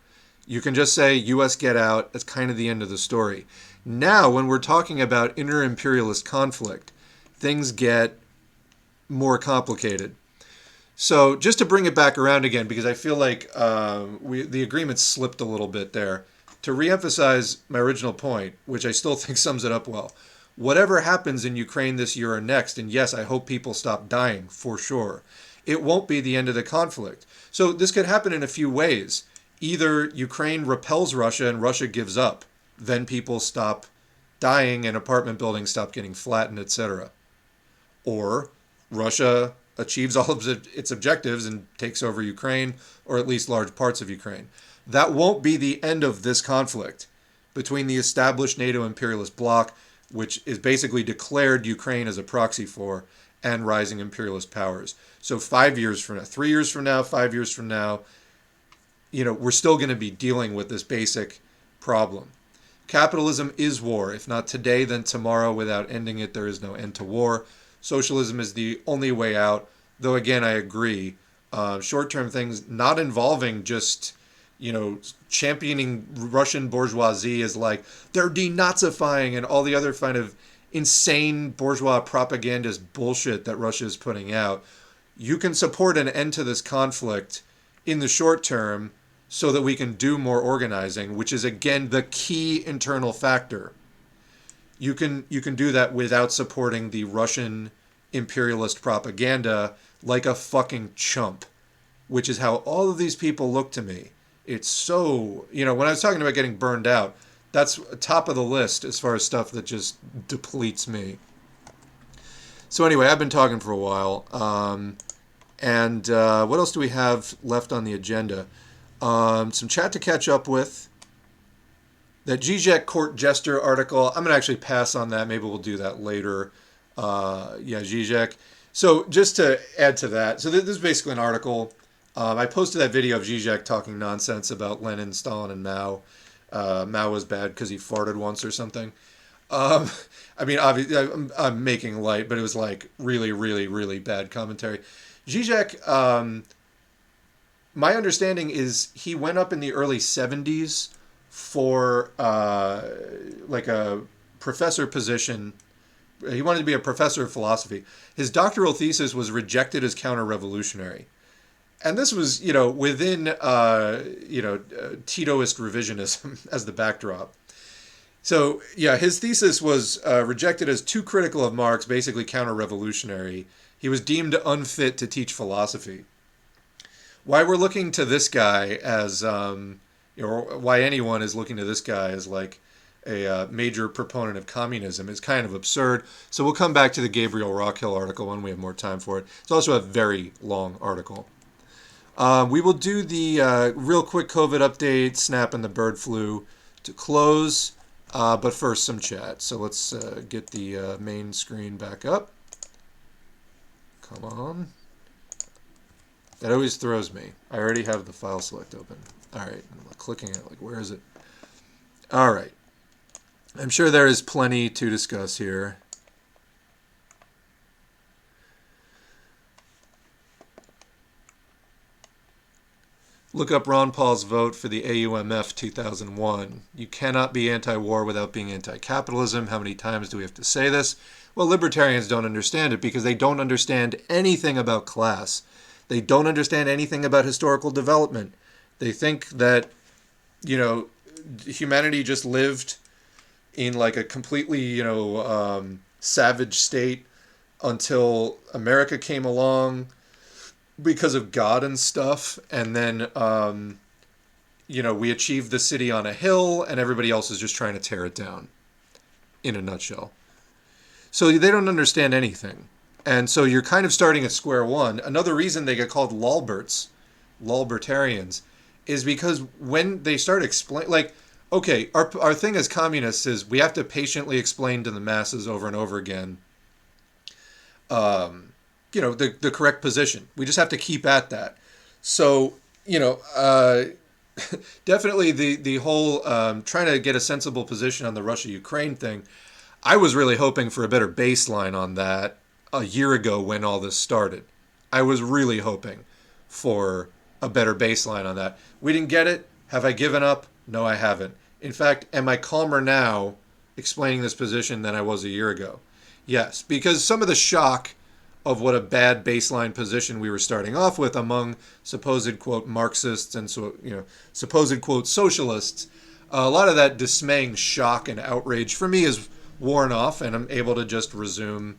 You can just say, U.S. get out. That's kind of the end of the story. Now, when we're talking about inter-imperialist conflict, things get more complicated. So just to bring it back around again, because I feel like the agreement slipped a little bit there, to reemphasize my original point, which I still think sums it up well. Whatever happens in Ukraine this year or next, and yes, I hope people stop dying, for sure, it won't be the end of the conflict. So this could happen in a few ways. Either Ukraine repels Russia and Russia gives up. Then people stop dying and apartment buildings stop getting flattened, etc. Or Russia achieves all of its objectives and takes over Ukraine, or at least large parts of Ukraine. That won't be the end of this conflict between the established NATO imperialist bloc, which is basically declared Ukraine as a proxy for, and rising imperialist powers. So 5 years from now, 3 years from now, 5 years from now, we're still going to be dealing with this basic problem. Capitalism is war. If not today, then tomorrow. Without ending it, there is no end to war. Socialism is the only way out. Though, again, I agree. Short-term things not involving just, championing Russian bourgeoisie as like they're denazifying and all the other kind of insane bourgeois propagandist bullshit that Russia is putting out. You can support an end to this conflict in the short term so that we can do more organizing, which is, again, the key internal factor. You can do that without supporting the Russian imperialist propaganda like a fucking chump, which is how all of these people look to me. It's so, when I was talking about getting burned out, that's top of the list as far as stuff that just depletes me. So anyway, I've been talking for a while. And what else do we have left on the agenda? Some chat to catch up with. That Zizek court jester article, I'm going to actually pass on that. Maybe we'll do that later. Zizek. So just to add to that, so this is basically an article. I posted that video of Zizek talking nonsense about Lenin, Stalin, and Mao. Mao was bad because he farted once or something. Obviously, I'm making light, but it was like really, really, really bad commentary. Zizek, my understanding is he went up in the early 70s for like a professor position. He wanted to be a professor of philosophy. His doctoral thesis was rejected as counter-revolutionary. And this was, within, Titoist revisionism as the backdrop. So, his thesis was rejected as too critical of Marx, basically counter-revolutionary. He was deemed unfit to teach philosophy. Why we're looking to this guy as, why anyone is looking to this guy as like a major proponent of communism is kind of absurd. So we'll come back to the Gabriel Rockhill article when we have more time for it. It's also a very long article. We will do the real quick COVID update, SNAP and the bird flu to close. But first, some chat. So let's get the main screen back up. Come on. That always throws me. I already have the file select open. All right, I'm clicking it. Like, where is it? All right. I'm sure there is plenty to discuss here. Look up Ron Paul's vote for the AUMF 2001. You cannot be anti-war without being anti-capitalism. How many times do we have to say this? Well, libertarians don't understand it because they don't understand anything about class. They don't understand anything about historical development. They think that, you know, humanity just lived in like a completely, you know, savage state until America came along because of God and stuff, and then, you know, we achieved the city on a hill, and everybody else is just trying to tear it down, in a nutshell. So they don't understand anything. And so you're kind of starting at square one. Another reason they get called Lulbertarians, is because when they start explaining, like, okay, our thing as communists is we have to patiently explain to the masses over and over again, you know, the correct position. We just have to keep at that. So, you know, definitely the whole trying to get a sensible position on the Russia-Ukraine thing, I was really hoping for a better baseline on that a year ago when all this started. I was really hoping for a better baseline on that. We didn't get it. Have I given up? No, I haven't. In fact, am I calmer now explaining this position than I was a year ago? Yes, because some of the shock of what a bad baseline position we were starting off with among supposed, quote, Marxists and, so, you know, supposed, quote, socialists, a lot of that dismaying shock and outrage for me is worn off, and I'm able to just resume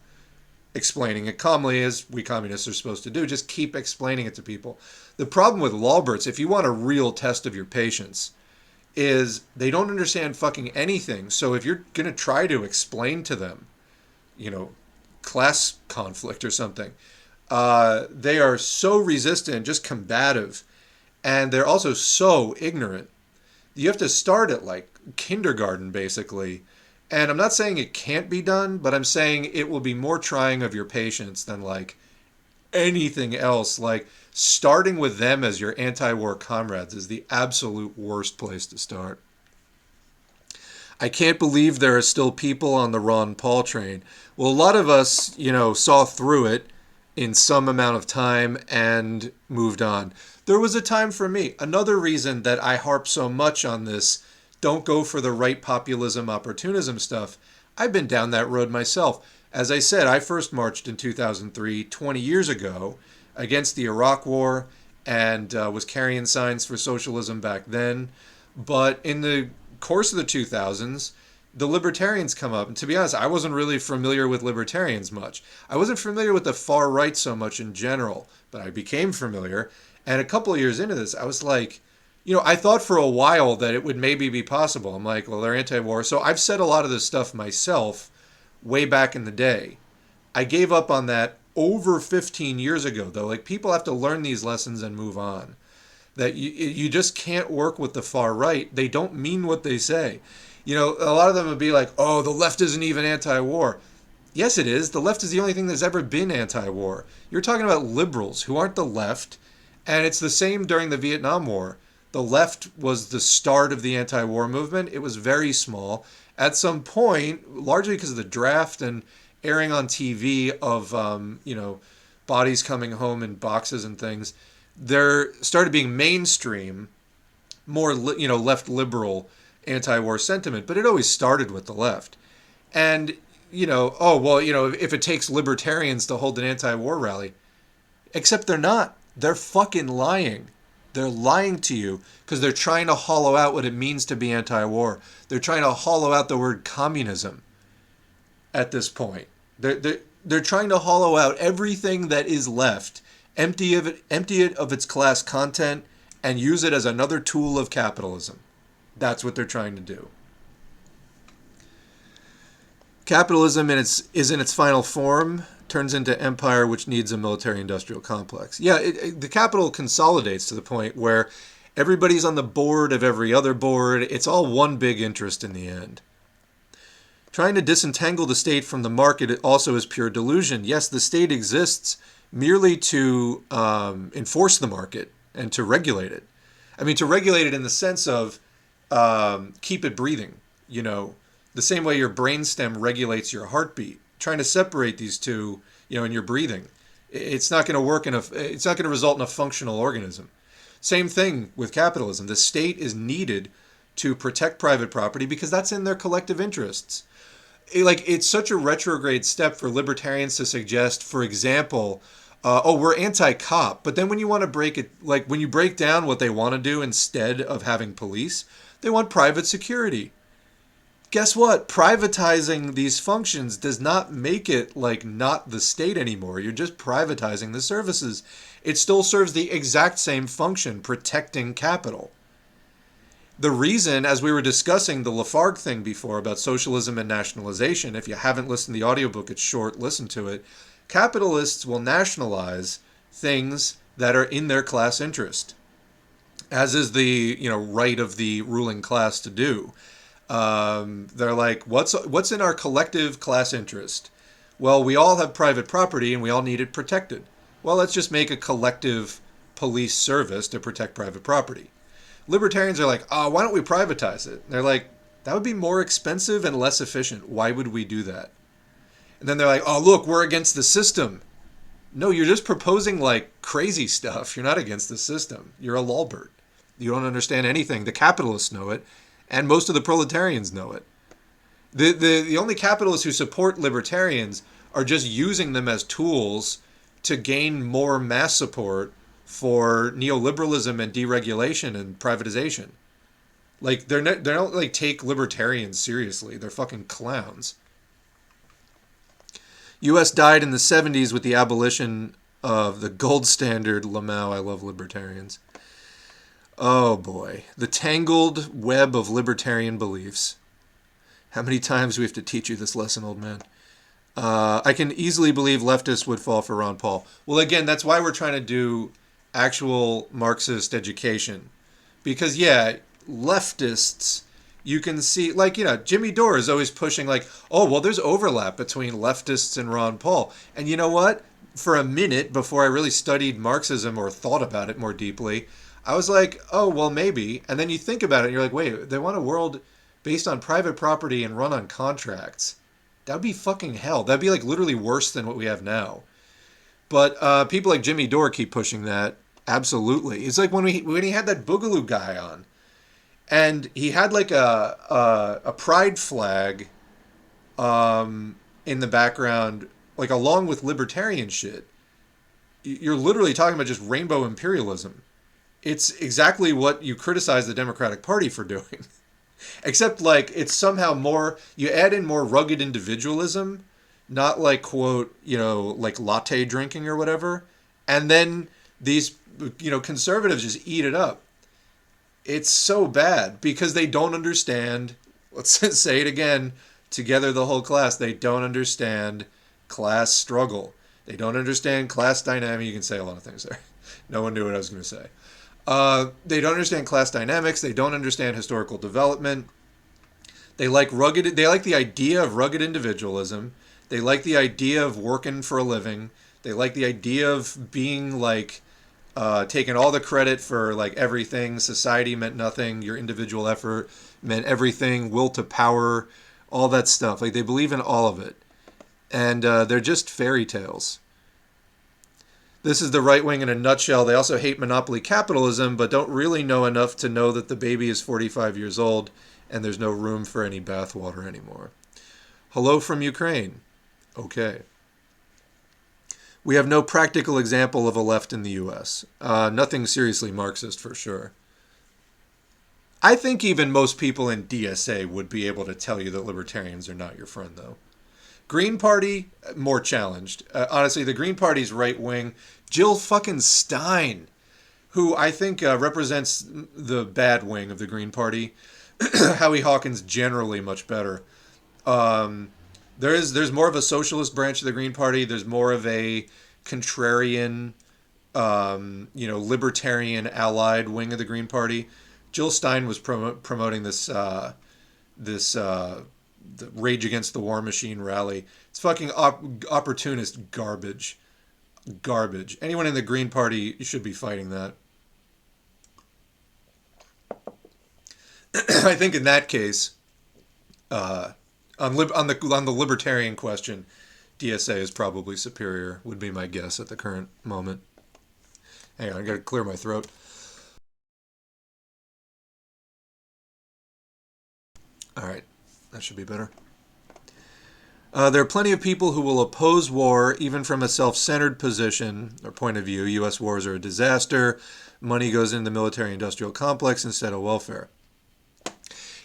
explaining it calmly, as we communists are supposed to do. Just keep explaining it to people. The problem with Lulberts, if you want a real test of your patience, is they don't understand fucking anything. So if you're going to try to explain to them, you know, class conflict or something, they are so resistant, just combative, and they're also so ignorant. You have to start at like kindergarten, basically. And I'm not saying it can't be done, but I'm saying it will be more trying of your patience than like anything else. Like starting with them as your anti-war comrades is the absolute worst place to start. I can't believe there are still people on the Ron Paul train. Well, a lot of us, you know, saw through it in some amount of time and moved on. There was a time for me. Another reason that I harp so much on this, don't go for the right populism, opportunism stuff. I've been down that road myself. As I said, I first marched in 2003, 20 years ago, against the Iraq War and was carrying signs for socialism back then. But in the course of the 2000s, the libertarians come up. And to be honest, I wasn't really familiar with libertarians much. I wasn't familiar with the far right so much in general, but I became familiar. And a couple of years into this, I was like, you know, I thought for a while that it would maybe be possible. I'm like, well, they're anti-war. So I've said a lot of this stuff myself way back in the day. I gave up on that over 15 years ago, though. Like, people have to learn these lessons and move on. That you just can't work with the far right. They don't mean what they say. You know, a lot of them would be like, oh, the left isn't even anti-war. Yes, it is. The left is the only thing that's ever been anti-war. You're talking about liberals who aren't the left. And it's the same during the Vietnam War. The left was the start of the anti-war movement. It was very small. At some point, largely because of the draft and airing on TV of, you know, bodies coming home in boxes and things, there started being mainstream, more, you know, left liberal anti-war sentiment. But it always started with the left. And, you know, oh, well, you know, if it takes libertarians to hold an anti-war rally, except they're not. They're fucking lying. They're lying to you because they're trying to hollow out what it means to be anti-war. They're trying to hollow out the word communism at this point. They're trying to hollow out everything that is left, empty it of its class content, and use it as another tool of capitalism. That's what they're trying to do. Capitalism is in its final form. turns into empire, which needs a military-industrial complex. Yeah, the capital consolidates to the point where everybody's on the board of every other board. It's all one big interest in the end. Trying to disentangle the state from the market also is pure delusion. Yes, the state exists merely to enforce the market and to regulate it. I mean, to regulate it in the sense of keep it breathing. You know, the same way your brainstem regulates your heartbeat. Trying to separate these two, you know, in your breathing, it's not going to work it's not going to result in a functional organism. Same thing with capitalism. The state is needed to protect private property because that's in their collective interests. It's such a retrograde step for libertarians to suggest, for example, we're anti-cop, but then when you want to break it, like when you break down what they want to do instead of having police, they want private security. Guess what? Privatizing these functions does not make it like not the state anymore. You're just privatizing the services. It still serves the exact same function, protecting capital. The reason, as we were discussing the Lafargue thing before about socialism and nationalization, if you haven't listened to the audiobook, it's short, listen to it. Capitalists will nationalize things that are in their class interest, as is the right of the ruling class to do. They're like, what's in our collective class interest? Well, we all have private property and we all need it protected. Well, let's just make a collective police service to protect private property. Libertarians are like, why don't we privatize it? And they're like, that would be more expensive and less efficient. Why would we do that? And then they're like, look, we're against the system. No, you're just proposing like crazy stuff. You're not against the system. You're a lawbird. You don't understand anything. The capitalists know it. And most of the proletarians know it. The only capitalists who support libertarians are just using them as tools to gain more mass support for neoliberalism and deregulation and privatization. Like they don't like take libertarians seriously. They're fucking clowns. U.S. died in the 70s with the abolition of the gold standard Lamau. I love libertarians. Oh boy, the tangled web of libertarian beliefs. How many times do we have to teach you this lesson, old man? I can easily believe leftists would fall for Ron Paul. Well, again, that's why we're trying to do actual Marxist education. Because, yeah, leftists, you can see, like, Jimmy Dore is always pushing, like, there's overlap between leftists and Ron Paul. And you know what? For a minute, before I really studied Marxism or thought about it more deeply, I was like, maybe. And then you think about it and you're like, wait, they want a world based on private property and run on contracts. That would be fucking hell. That'd be like literally worse than what we have now. But people like Jimmy Dore keep pushing that. Absolutely. It's like when he had that Boogaloo guy on and he had like a pride flag in the background, like along with libertarian shit. You're literally talking about just rainbow imperialism. It's exactly what you criticize the Democratic Party for doing. Except, like, it's somehow more, you add in more rugged individualism, not like, quote, like latte drinking or whatever. And then these, conservatives just eat it up. It's so bad because they don't understand, let's say it again, together the whole class, they don't understand class struggle. They don't understand class dynamic. You can say a lot of things there. No one knew what I was going to say. They don't understand class dynamics. They don't understand historical development. They like the idea of rugged individualism. They like the idea of working for a living. They like the idea of being like, taking all the credit for like everything. Society meant nothing. Your individual effort meant everything. Will to power, all that stuff. Like they believe in all of it. And they're just fairy tales. This is the right wing in a nutshell. They also hate monopoly capitalism, but don't really know enough to know that the baby is 45 years old and there's no room for any bathwater anymore. Hello from Ukraine. Okay. We have no practical example of a left in the U.S. Nothing seriously Marxist for sure. I think even most people in DSA would be able to tell you that libertarians are not your friend, though. Green Party, more challenged. Honestly, the Green Party's right wing. Jill fucking Stein, who I think represents the bad wing of the Green Party. Howie Hawkins generally much better. There's more of a socialist branch of the Green Party. There's more of a contrarian, libertarian allied wing of the Green Party. Jill Stein was promoting this the Rage Against the War Machine rally. It's fucking opportunist garbage. Garbage. Anyone in the Green Party should be fighting that. I think in that case, on the libertarian question, DSA is probably superior, would be my guess at the current moment. Hang on, I gotta clear my throat. All right, that should be better. There are plenty of people who will oppose war even from a self-centered position or point of view. U.S. wars are a disaster. Money goes into the military-industrial complex instead of welfare.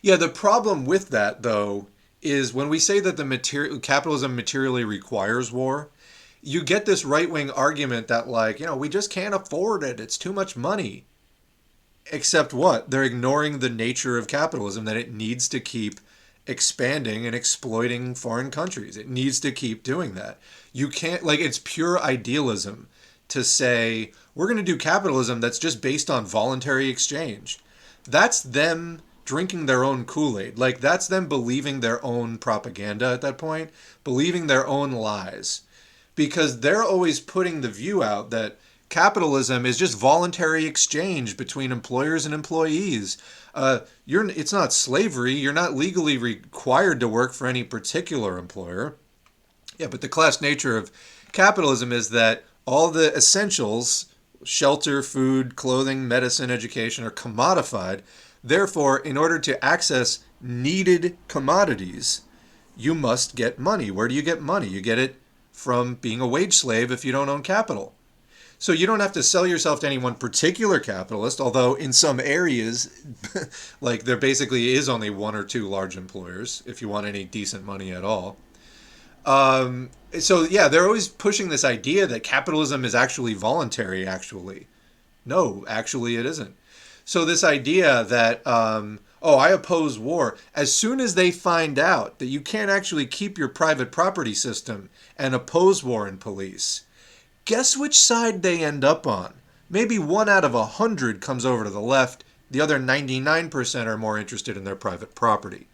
Yeah, the problem with that, though, is when we say that capitalism materially requires war, you get this right-wing argument that, we just can't afford it. It's too much money. Except what? They're ignoring the nature of capitalism, that it needs to keep expanding and exploiting foreign countries. It needs to keep doing that. You can't, it's pure idealism to say, we're going to do capitalism that's just based on voluntary exchange. That's them drinking their own Kool-Aid. That's them believing their own propaganda at that point, believing their own lies. Because they're always putting the view out that capitalism is just voluntary exchange between employers and employees. It's not slavery. You're not legally required to work for any particular employer. Yeah, but the class nature of capitalism is that all the essentials, shelter, food, clothing, medicine, education, are commodified. Therefore, in order to access needed commodities, you must get money. Where do you get money? You get it from being a wage slave if you don't own capital. So you don't have to sell yourself to any one particular capitalist, although in some areas, there basically is only one or two large employers if you want any decent money at all. They're always pushing this idea that capitalism is actually voluntary, actually. No, actually it isn't. So this idea that, I oppose war, as soon as they find out that you can't actually keep your private property system and oppose war and police, guess which side they end up on? Maybe 1 out of 100 comes over to the left. The other 99% are more interested in their private property.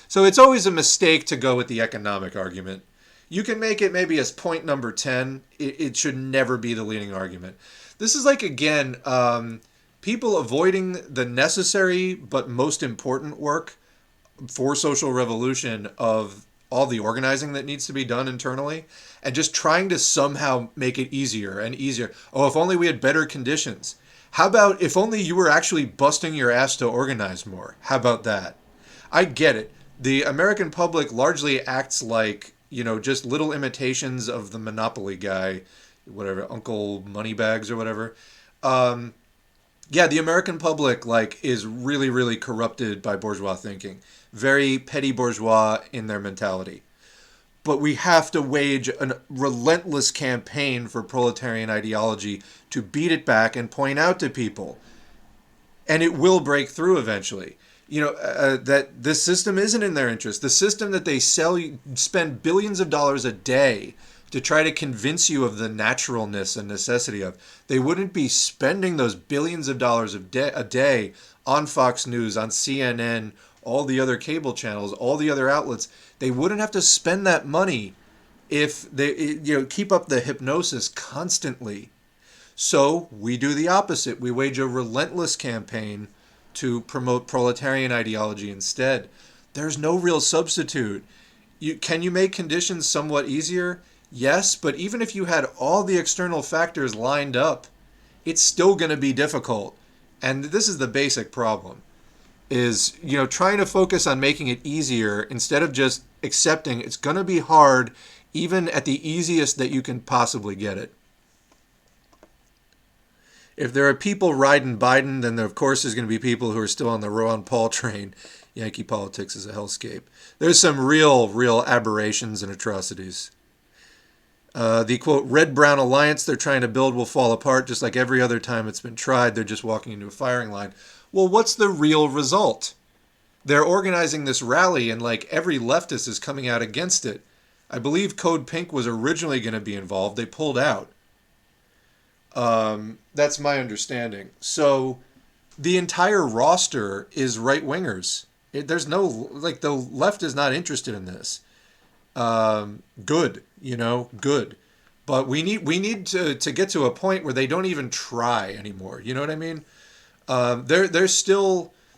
So it's always a mistake to go with the economic argument. You can make it maybe as point number 10. It should never be the leading argument. This is people avoiding the necessary but most important work for social revolution of all the organizing that needs to be done internally, and just trying to somehow make it easier and easier. Oh, if only we had better conditions. How about if only you were actually busting your ass to organize more? How about that? I get it. The American public largely acts like, just little imitations of the Monopoly guy, whatever, Uncle Moneybags or whatever. The American public, is really, really corrupted by bourgeois thinking. Very petty bourgeois in their mentality. But we have to wage a relentless campaign for proletarian ideology to beat it back and point out to people. And it will break through eventually. That this system isn't in their interest. The system that they spend billions of dollars a day to try to convince you of the naturalness and necessity of. They wouldn't be spending those billions of dollars a day on Fox News, on CNN, all the other cable channels, all the other outlets. They wouldn't have to spend that money if they keep up the hypnosis constantly. So we do the opposite. We wage a relentless campaign to promote proletarian ideology instead. There's no real substitute. Can you make conditions somewhat easier? Yes, but even if you had all the external factors lined up, it's still going to be difficult. And this is the basic problem, is, trying to focus on making it easier instead of just accepting it's going to be hard even at the easiest that you can possibly get it. If there are people riding Biden, then there, of course, there's going to be people who are still on the Ron Paul train. Yankee politics is a hellscape. There's some real aberrations and atrocities. The, quote, red-brown alliance they're trying to build will fall apart just like every other time it's been tried. They're just walking into a firing line. Well, what's the real result? They're organizing this rally and every leftist is coming out against it. I believe Code Pink was originally going to be involved. They pulled out. That's my understanding. So the entire roster is right-wingers. There's no, like, the left is not interested in this. Good, good. But we need to get to a point where they don't even try anymore. You know what I mean?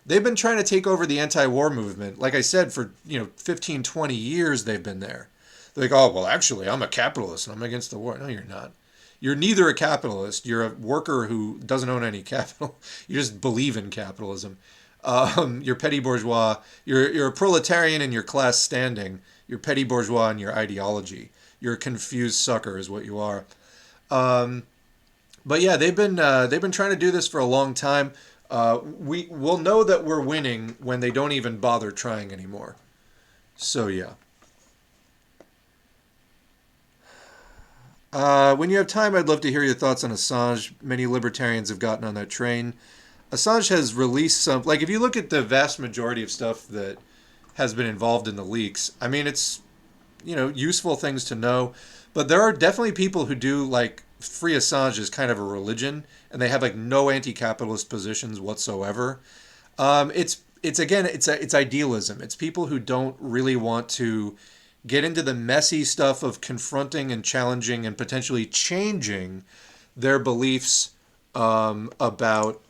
They've been trying to take over the anti-war movement. Like I said, for 15, 20 years they've been there. They're like, oh, well, actually, I'm a capitalist and I'm against the war. No, you're not. You're neither a capitalist. You're a worker who doesn't own any capital. You just believe in capitalism. You're petty bourgeois. You're a proletarian in your class standing. You're petty bourgeois in your ideology. You're a confused sucker, is what you are. But yeah, they've been trying to do this for a long time. We'll know that we're winning when they don't even bother trying anymore. So yeah. When you have time, I'd love to hear your thoughts on Assange. Many libertarians have gotten on that train. Assange has released some, like, if you look at the vast majority of stuff that has been involved in the leaks, I mean, it's, useful things to know. But there are definitely people who do, like, Free Assange is kind of a religion, and they have, like, no anti-capitalist positions whatsoever. It's idealism. It's people who don't really want to get into the messy stuff of confronting and challenging and potentially changing their beliefs about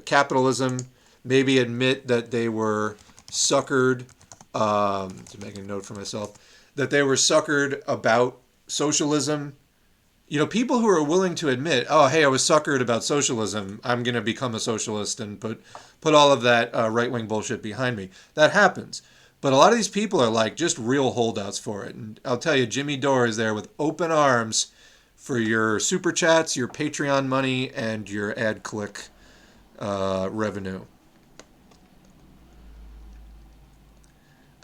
capitalism, maybe admit that they were suckered, to make a note for myself, that they were suckered about socialism. People who are willing to admit, oh, hey, I was suckered about socialism, I'm going to become a socialist and put all of that right-wing bullshit behind me. That happens. But a lot of these people are like just real holdouts for it. And I'll tell you, Jimmy Dore is there with open arms for your super chats, your Patreon money, and your ad click revenue.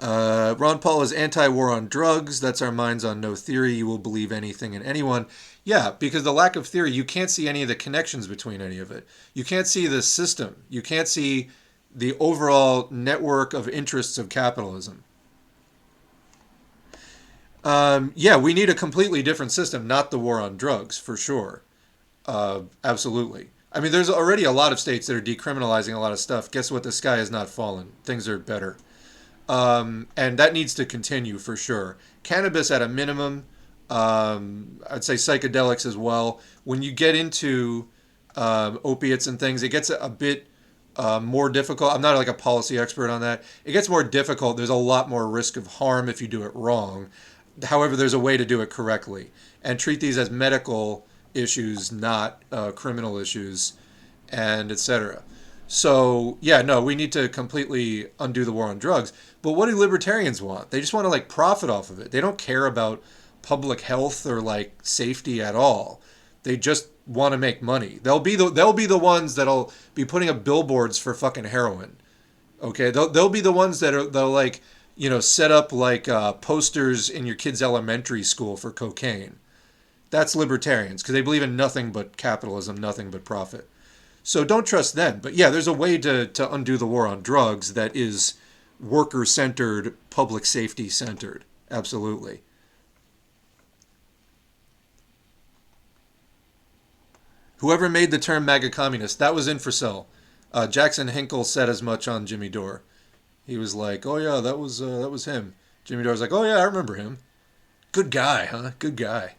Ron Paul is anti-war on drugs. That's our minds on no theory. You will believe anything and anyone. Yeah, because the lack of theory, you can't see any of the connections between any of it. You can't see the system. You can't see the overall network of interests of capitalism. Yeah, we need a completely different system, not the war on drugs, for sure. Absolutely. I mean, there's already a lot of states that are decriminalizing a lot of stuff. Guess what? The sky has not fallen. Things are better. And that needs to continue for sure. Cannabis at a minimum. I'd say psychedelics as well. When you get into opiates and things, it gets a bit more difficult. I'm not like a policy expert on that. It gets more difficult. There's a lot more risk of harm if you do it wrong. However, there's a way to do it correctly and treat these as medical issues, not criminal issues, and etc. So, yeah, no, we need to completely undo the war on drugs. But what do libertarians want? They just want to, like, profit off of it. They don't care about public health or, like, safety at all. They just want to make money. They'll be the ones that'll be putting up billboards for fucking heroin. Okay, they'll be the ones they'll like, set up like posters in your kid's elementary school for cocaine. That's libertarians because they believe in nothing but capitalism, nothing but profit. So don't trust them. But yeah, there's a way to undo the war on drugs that is worker-centered, public safety-centered. Absolutely. Whoever made the term MAGA communist, that was Infracell. Jackson Hinkle said as much on Jimmy Dore. He was like, oh yeah, that was him. Jimmy Dore's like, oh yeah, I remember him. Good guy, huh? Good guy.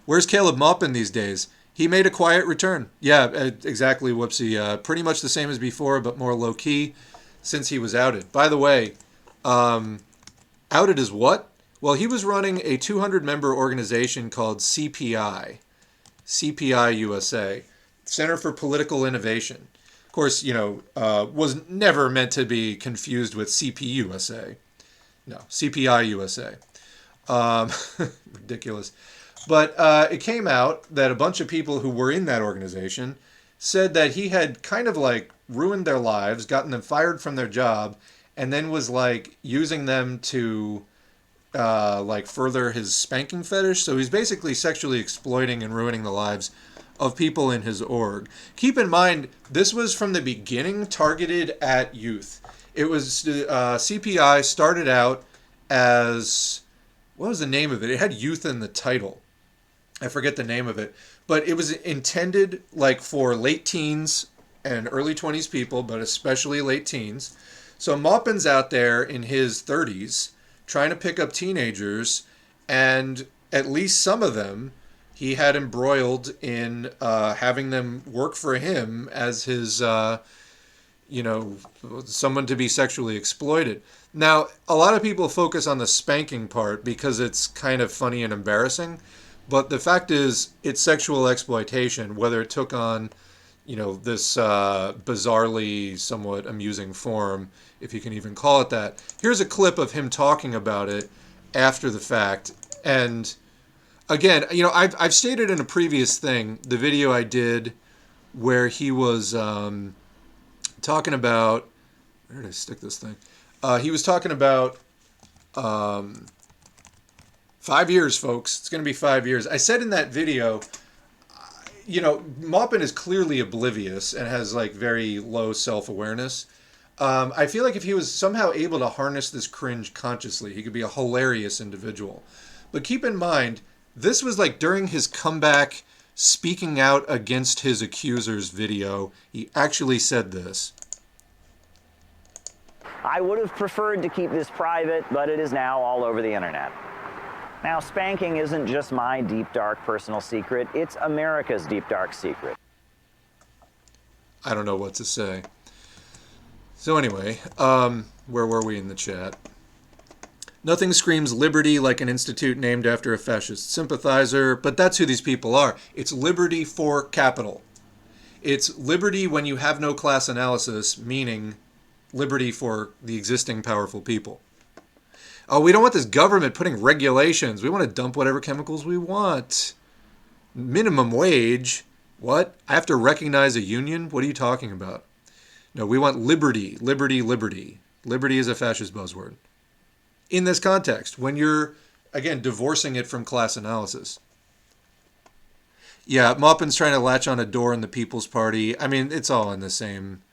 Where's Caleb Maupin these days? He made a quiet return. Yeah, exactly, Whoopsie. Pretty much the same as before, but more low-key since he was outed. By the way, outed as what? Well, he was running a 200-member organization called CPI USA, Center for Political Innovation. Of course, was never meant to be confused with CPUSA. No, CPI USA. Ridiculous. But it came out that a bunch of people who were in that organization said that he had kind of like ruined their lives, gotten them fired from their job, and then was like using them to like further his spanking fetish. So he's basically sexually exploiting and ruining the lives of people in his org. Keep in mind, this was from the beginning targeted at youth. It was CPI started out as what was the name of it? It had youth in the title. I forget the name of it, but it was intended like for late teens and early 20s people, but especially late teens. So Maupin's out there in his 30s trying to pick up teenagers, and at least some of them he had embroiled in having them work for him as his, someone to be sexually exploited. Now, a lot of people focus on the spanking part because it's kind of funny and embarrassing. But the fact is, it's sexual exploitation, whether it took on, this bizarrely somewhat amusing form, if you can even call it that. Here's a clip of him talking about it after the fact. And again, I've stated in a previous thing, the video I did where he was talking about, where did I stick this thing? He was talking about 5 years, folks. It's going to be 5 years. I said in that video, Maupin is clearly oblivious and has like very low self-awareness. I feel like if he was somehow able to harness this cringe consciously, he could be a hilarious individual. But keep in mind, this was like during his comeback, speaking out against his accusers video. He actually said this. I would have preferred to keep this private, but it is now all over the internet. Now, spanking isn't just my deep, dark personal secret. It's America's deep, dark secret. I don't know what to say. So anyway, where were we in the chat? Nothing screams liberty like an institute named after a fascist sympathizer, but that's who these people are. It's liberty for capital. It's liberty when you have no class analysis, meaning liberty for the existing powerful people. Oh, we don't want this government putting regulations. We want to dump whatever chemicals we want. Minimum wage? What? I have to recognize a union? What are you talking about? No, we want liberty, liberty, liberty. Liberty is a fascist buzzword. In this context, when you're, again, divorcing it from class analysis. Yeah, Maupin's trying to latch on a door in the People's Party. I mean, it's all in the same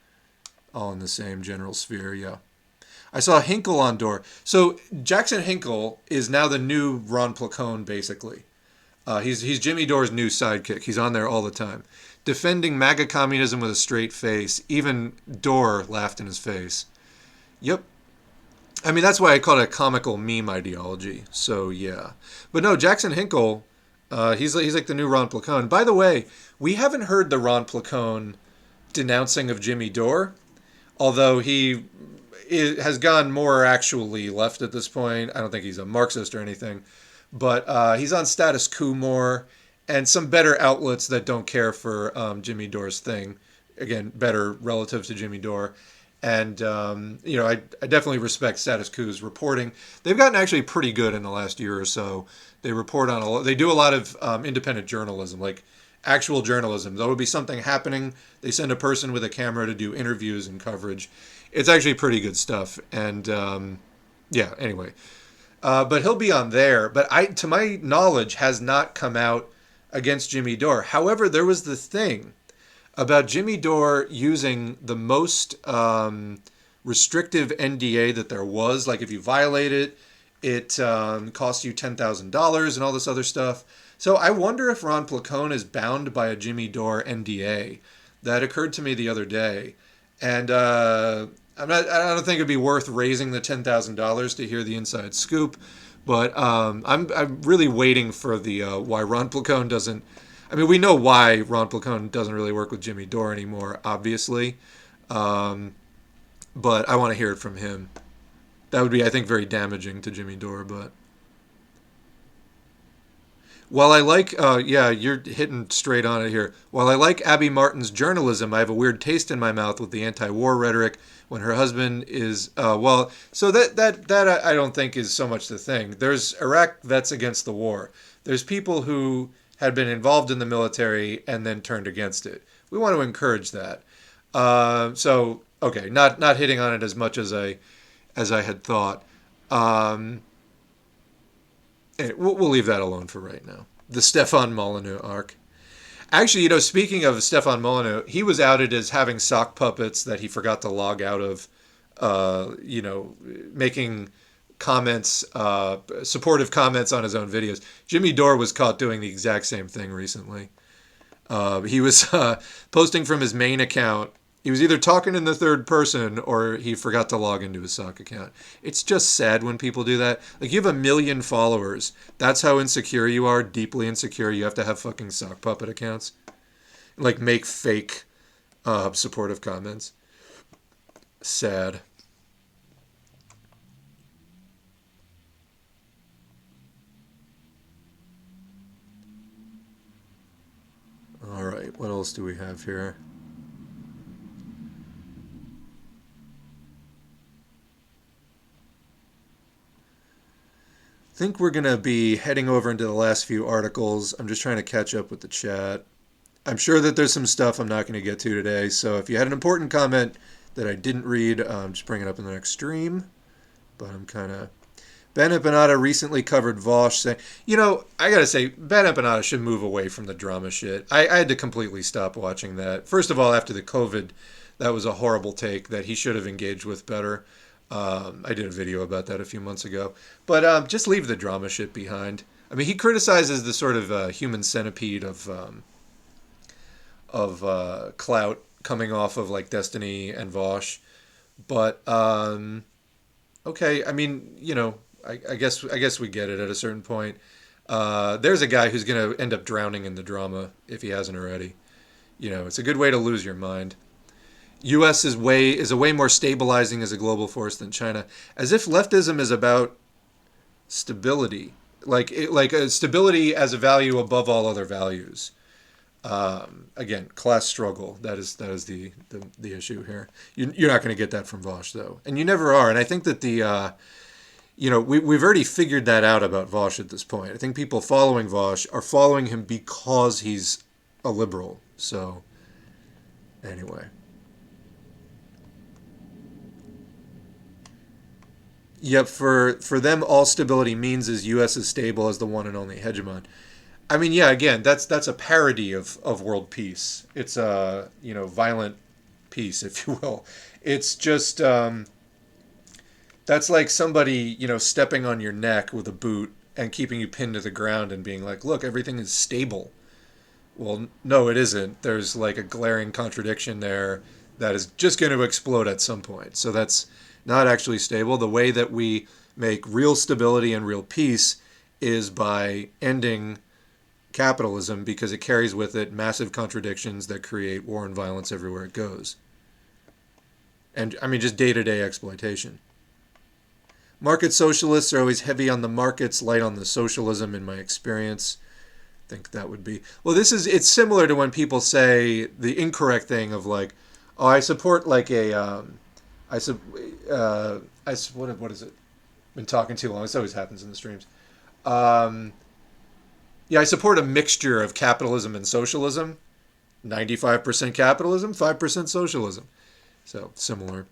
general sphere, yeah. I saw Hinkle on door. So Jackson Hinkle is now the new Ron Placone, basically. He's Jimmy Dore's new sidekick. He's on there all the time. Defending MAGA communism with a straight face. Even Dore laughed in his face. Yep. I mean, that's why I call it a comical meme ideology. So, yeah. But no, Jackson Hinkle, he's like the new Ron Placone. By the way, we haven't heard the Ron Placone denouncing of Jimmy Dore, although he has gone more actually left at this point. I don't think he's a Marxist or anything, but he's on Status Quo more, and some better outlets that don't care for Jimmy Dore's thing. Again, better relative to Jimmy Dore. And, I definitely respect Status Quo's reporting. They've gotten actually pretty good in the last year or so. They report on they do a lot of independent journalism, like actual journalism. There will be something happening. They send a person with a camera to do interviews and coverage. It's actually pretty good stuff. And, anyway. But he'll be on there. But to my knowledge, has not come out against Jimmy Dore. However, there was the thing about Jimmy Dore using the most restrictive NDA that there was. Like if you violate it, it costs you $10,000 and all this other stuff. So I wonder if Ron Placone is bound by a Jimmy Dore NDA. That occurred to me the other day. And I don't think it'd be worth raising the $10,000 to hear the inside scoop. But I'm really waiting for the why Ron Placone doesn't. I mean, we know why Ron Placone doesn't really work with Jimmy Dore anymore, obviously. But I want to hear it from him. That would be, I think, very damaging to Jimmy Dore. But while I like, you're hitting straight on it here. While I like Abby Martin's journalism, I have a weird taste in my mouth with the anti-war rhetoric when her husband is, so that I don't think is so much the thing. There's Iraq vets against the war. There's people who had been involved in the military and then turned against it. We want to encourage that. Okay, not hitting on it as much as I had thought. We'll leave that alone for right now. The Stefan Molyneux arc. Actually, speaking of Stefan Molyneux, he was outed as having sock puppets that he forgot to log out of, making comments, supportive comments on his own videos. Jimmy Dore was caught doing the exact same thing recently. He was posting from his main account. He was either talking in the third person or he forgot to log into his sock account. It's just sad when people do that. Like, you have 1 million followers. That's how insecure you are, deeply insecure. You have to have fucking sock puppet accounts. Like, make fake supportive comments. Sad. All right, what else do we have here? I think we're going to be heading over into the last few articles. I'm just trying to catch up with the chat. I'm sure that there's some stuff I'm not going to get to today, so if you had an important comment that I didn't read, just bring it up in the next stream. But I'm kind of... Ben Empanada recently covered Vosh saying... You know, I got to say, Ben Empanada should move away from the drama shit. I had to completely stop watching that. First of all, after the COVID, that was a horrible take that he should have engaged with better. I did a video about that a few months ago. But just leave the drama shit behind. I mean, he criticizes the sort of human centipede of clout coming off of like Destiny and Vosh. But, okay, I mean, you know, I guess we get it at a certain point. There's a guy who's going to end up drowning in the drama if he hasn't already. You know, it's a good way to lose your mind. U.S. is a way more stabilizing as a global force than China, as if leftism is about stability, like stability as a value above all other values. Again, class struggle. That is the issue here. You're not going to get that from Vosh though, and you never are. And I think that we've already figured that out about Vosh at this point. I think people following Vosh are following him because he's a liberal. So anyway. Yep, for them, all stability means is U.S. is stable as the one and only hegemon. I mean, yeah, again, that's a parody of world peace. It's a, violent peace, if you will. It's just, that's like somebody, stepping on your neck with a boot and keeping you pinned to the ground and being like, look, everything is stable. Well, no, it isn't. There's like a glaring contradiction there that is just going to explode at some point. So that's not actually stable. The way that we make real stability and real peace is by ending capitalism, because it carries with it massive contradictions that create war and violence everywhere it goes. And I mean, just day-to-day exploitation. Market socialists are always heavy on the markets, light on the socialism, in my experience. I think that would be... Well, it's similar to when people say the incorrect thing of like, oh, I support like a... what is it? Been talking too long. This always happens in the streams. Yeah, I support a mixture of capitalism and socialism. 95% capitalism, 5% socialism. So, similar.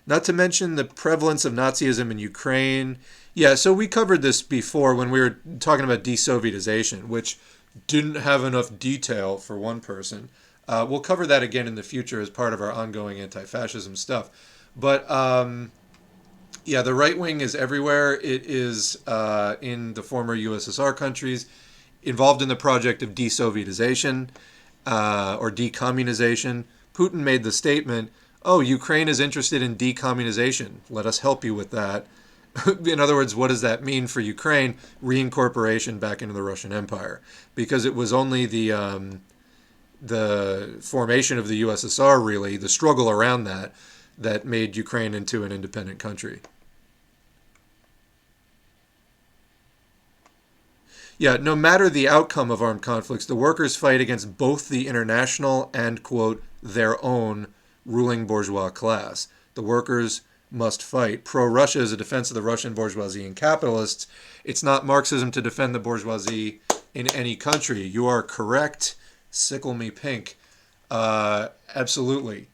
Not to mention the prevalence of Nazism in Ukraine. Yeah, so we covered this before when we were talking about de-Sovietization, which didn't have enough detail for one person. We'll cover that again in the future as part of our ongoing anti-fascism stuff. But, yeah, the right wing is everywhere. It is in the former USSR countries, involved in the project of de-Sovietization or decommunization. Putin made the statement, oh, Ukraine is interested in decommunization. Let us help you with that. In other words, what does that mean for Ukraine? Reincorporation back into the Russian Empire. Because it was only the formation of the USSR, really, the struggle around that made Ukraine into an independent country. Yeah, no matter the outcome of armed conflicts, the workers fight against both the international and, quote, their own ruling bourgeois class. The workers must fight. Pro-Russia is a defense of the Russian bourgeoisie and capitalists. It's not Marxism to defend the bourgeoisie in any country. You are correct. Sickle me pink. Absolutely.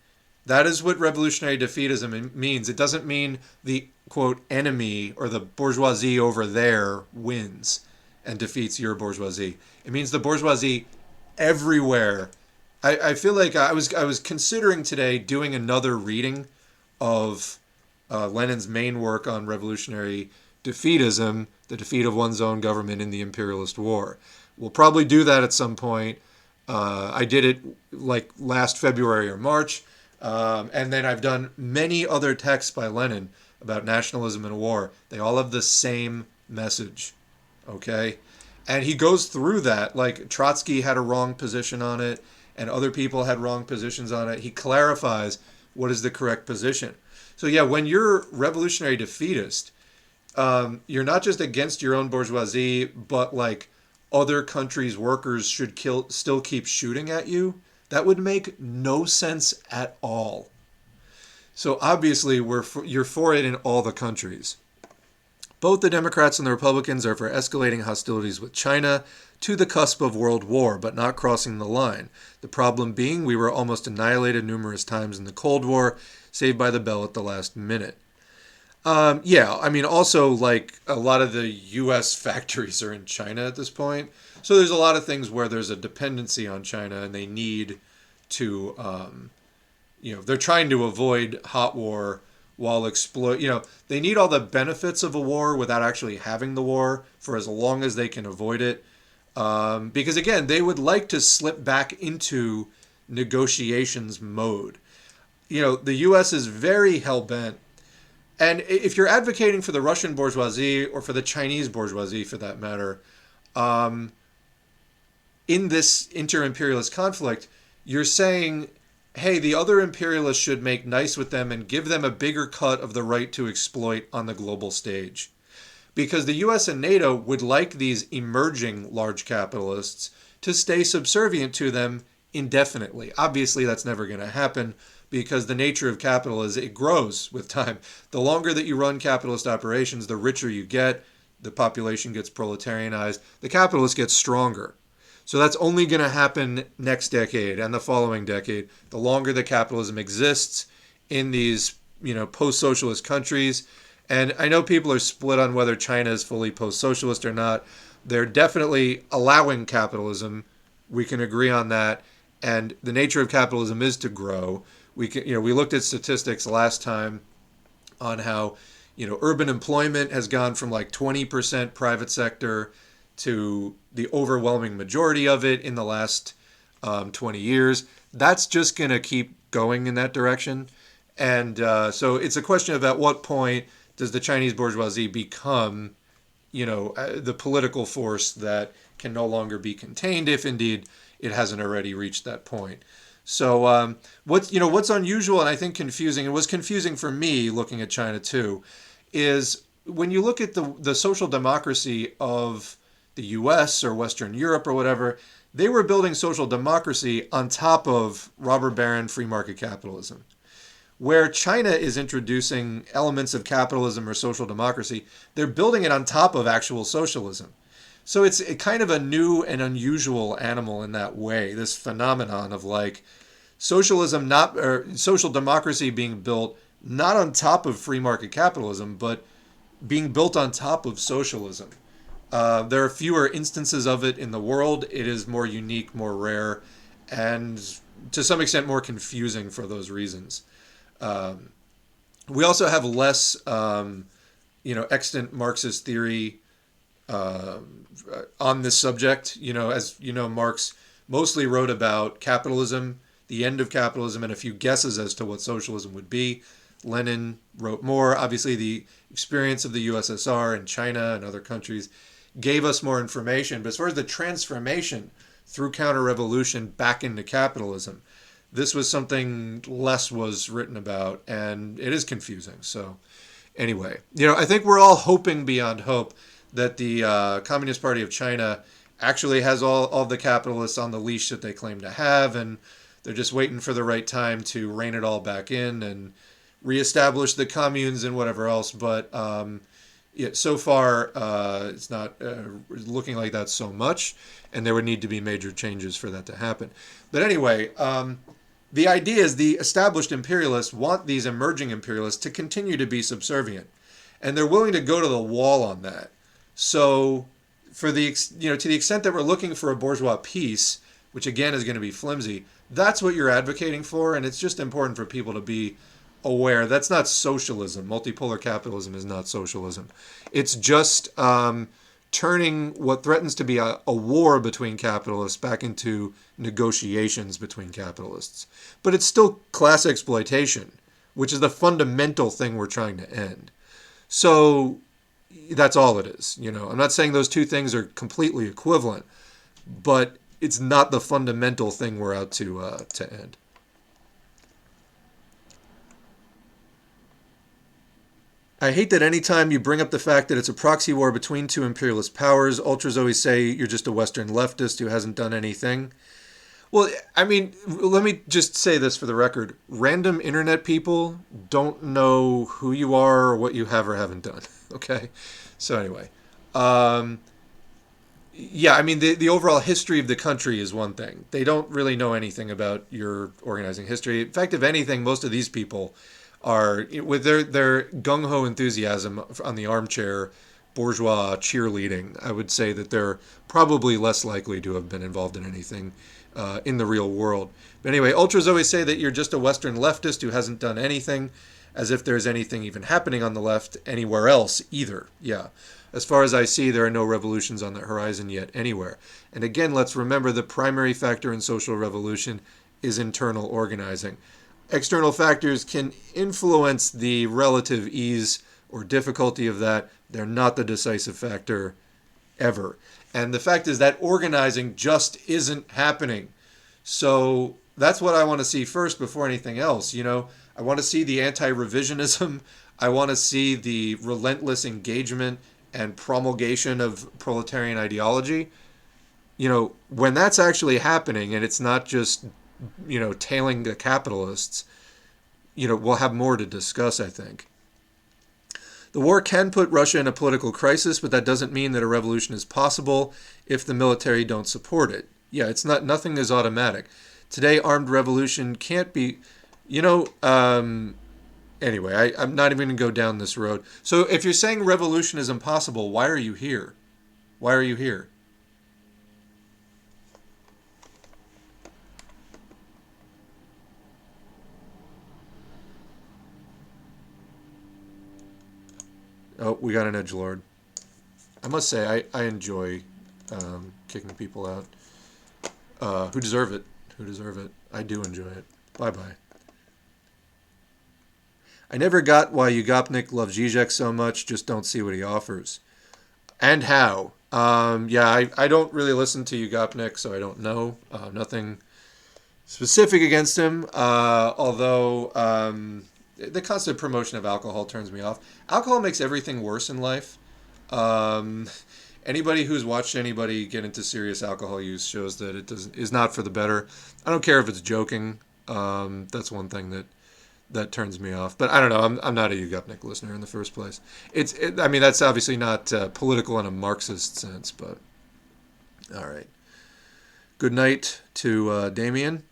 That is what revolutionary defeatism means. It doesn't mean the, quote, enemy or the bourgeoisie over there wins and defeats your bourgeoisie. It means the bourgeoisie everywhere. I feel like I was considering today doing another reading of Lenin's main work on revolutionary defeatism, the defeat of one's own government in the imperialist war. We'll probably do that at some point. I did it like last February or March. And then I've done many other texts by Lenin about nationalism and war. They all have the same message, okay? And he goes through that. Like Trotsky had a wrong position on it, and other people had wrong positions on it. He clarifies what is the correct position. So yeah, when you're revolutionary defeatist, you're not just against your own bourgeoisie, but like other countries' workers should still keep shooting at you. That would make no sense at all. So obviously you're for it in all the countries. Both the Democrats and the Republicans are for escalating hostilities with China to the cusp of world war, but not crossing the line. The problem being we were almost annihilated numerous times in the Cold War, saved by the bell at the last minute. Yeah, I mean, also, like, a lot of the U.S. factories are in China at this point. So there's a lot of things where there's a dependency on China, and they need to, they're trying to avoid hot war while they need all the benefits of a war without actually having the war for as long as they can avoid it. Because, again, they would like to slip back into negotiations mode. The U.S. is very hell-bent. And if you're advocating for the Russian bourgeoisie or for the Chinese bourgeoisie, for that matter, in this inter-imperialist conflict, you're saying, hey, the other imperialists should make nice with them and give them a bigger cut of the right to exploit on the global stage. Because the US and NATO would like these emerging large capitalists to stay subservient to them indefinitely. Obviously, that's never going to happen because the nature of capital is it grows with time. The longer that you run capitalist operations, the richer you get, the population gets proletarianized, the capitalist gets stronger. So that's only going to happen next decade and the following decade. The longer that capitalism exists in these, post-socialist countries. And I know people are split on whether China is fully post-socialist or not. They're definitely allowing capitalism. We can agree on that. And the nature of capitalism is to grow. We looked at statistics last time on how, urban employment has gone from like 20% private sector to the overwhelming majority of it in the last 20 years. That's just going to keep going in that direction. And so it's a question of at what point does the Chinese bourgeoisie become, the political force that can no longer be contained, if indeed it hasn't already reached that point. So what's unusual and I think confusing, it was confusing for me looking at China too, is when you look at the social democracy of the US or Western Europe or whatever, they were building social democracy on top of robber baron free market capitalism. Where China is introducing elements of capitalism or social democracy, they're building it on top of actual socialism. So it's kind of a new and unusual animal in that way, this phenomenon of like socialism social democracy being built not on top of free market capitalism, but being built on top of socialism. There are fewer instances of it in the world. It is more unique, more rare, and to some extent more confusing for those reasons. We also have less, extant Marxist theory on this subject. As you know, Marx mostly wrote about capitalism, the end of capitalism, and a few guesses as to what socialism would be. Lenin wrote more. Obviously, the experience of the USSR and China and other countries gave us more information. But as far as the transformation through counter-revolution back into capitalism, this was something less was written about, and it is confusing. So anyway, I think we're all hoping beyond hope that the Communist Party of China actually has all the capitalists on the leash that they claim to have, and they're just waiting for the right time to rein it all back in and reestablish the communes and whatever else. But so far, it's not looking like that so much, and there would need to be major changes for that to happen. But anyway, the idea is the established imperialists want these emerging imperialists to continue to be subservient, and they're willing to go to the wall on that. So, to the extent that we're looking for a bourgeois peace, which again is going to be flimsy, that's what you're advocating for, and it's just important for people to be aware, that's not socialism. Multipolar capitalism is not socialism. It's just turning what threatens to be a war between capitalists back into negotiations between capitalists. But it's still class exploitation, which is the fundamental thing we're trying to end. So that's all it is. You know, I'm not saying those two things are completely equivalent, but it's not the fundamental thing we're out to end. I hate that anytime you bring up the fact that it's a proxy war between two imperialist powers, ultras always say you're just a Western leftist who hasn't done anything. Well, I mean, let me just say this for the record. Random internet people don't know who you are or what you have or haven't done. Okay? So anyway. Yeah, I mean, the overall history of the country is one thing. They don't really know anything about your organizing history. In fact, if anything, most of these people are, with their gung-ho enthusiasm on the armchair bourgeois cheerleading, I would say that they're probably less likely to have been involved in anything in the real world. But anyway, ultras always say that you're just a Western leftist who hasn't done anything, as if there's anything even happening on the left anywhere else either. Yeah. As far as I see, there are no revolutions on the horizon yet anywhere. And again, let's remember the primary factor in social revolution is internal organizing. External factors can influence the relative ease or difficulty of that. They're not the decisive factor ever. And the fact is that organizing just isn't happening. So that's what I want to see first before anything else. You know, I want to see the anti-revisionism. I want to see the relentless engagement and promulgation of proletarian ideology. You know, when that's actually happening and it's not just, you know, tailing the capitalists, you know, we'll have more to discuss, I think. The war can put Russia in a political crisis, but that doesn't mean that a revolution is possible if the military don't support it. Yeah, it's not, nothing is automatic. Today, armed revolution can't be, you know, anyway, I'm not even going to go down this road. So if you're saying revolution is impossible, why are you here? Why are you here? Oh, we got an edgelord. I must say, I enjoy kicking people out who deserve it. Who deserve it. I do enjoy it. Bye-bye. I never got why Ugopnik loves Zizek so much, just don't see what he offers. And how. Yeah, I don't really listen to Ugopnik, so I don't know. Nothing specific against him, although the constant promotion of alcohol turns me off. Alcohol makes everything worse in life. Anybody who's watched anybody get into serious alcohol use shows that it is not for the better. I don't care if it's joking. That's one thing that turns me off. But I don't know. I'm not a Ugopnik listener in the first place. I mean, that's obviously not political in a Marxist sense, but all right. Good night to Damien.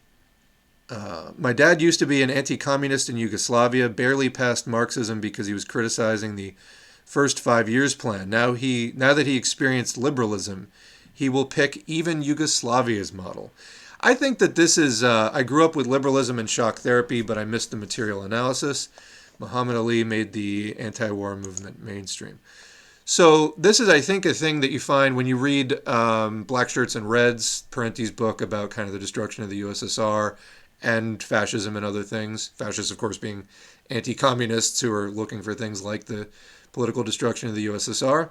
My dad used to be an anti-communist in Yugoslavia, barely passed Marxism because he was criticizing the first 5 years plan. Now that he experienced liberalism, he will pick even Yugoslavia's model. I think that this is, I grew up with liberalism and shock therapy, but I missed the material analysis. Muhammad Ali made the anti-war movement mainstream. So this is, I think, a thing that you find when you read Black Shirts and Reds, Parenti's book about kind of the destruction of the USSR and fascism and other things. Fascists, of course, being anti-communists who are looking for things like the political destruction of the USSR.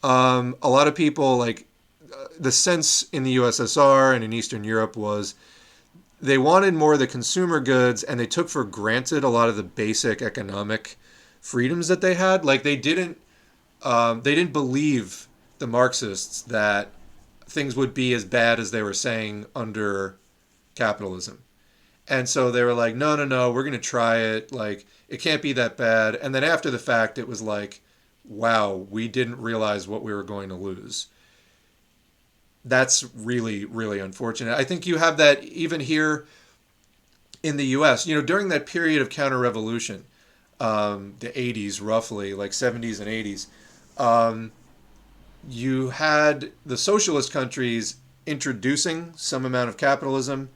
A lot of people, like, the sense in the USSR and in Eastern Europe was they wanted more of the consumer goods and they took for granted a lot of the basic economic freedoms that they had. Like they didn't believe, the Marxists, that things would be as bad as they were saying under capitalism. And so they were like, no, we're going to try it. Like, it can't be that bad. And then after the fact, it was like, wow, we didn't realize what we were going to lose. That's really, really unfortunate. I think you have that even here in the U.S. You know, during that period of counter-revolution, the 80s roughly, like 70s and 80s, you had the socialist countries introducing some amount of capitalism,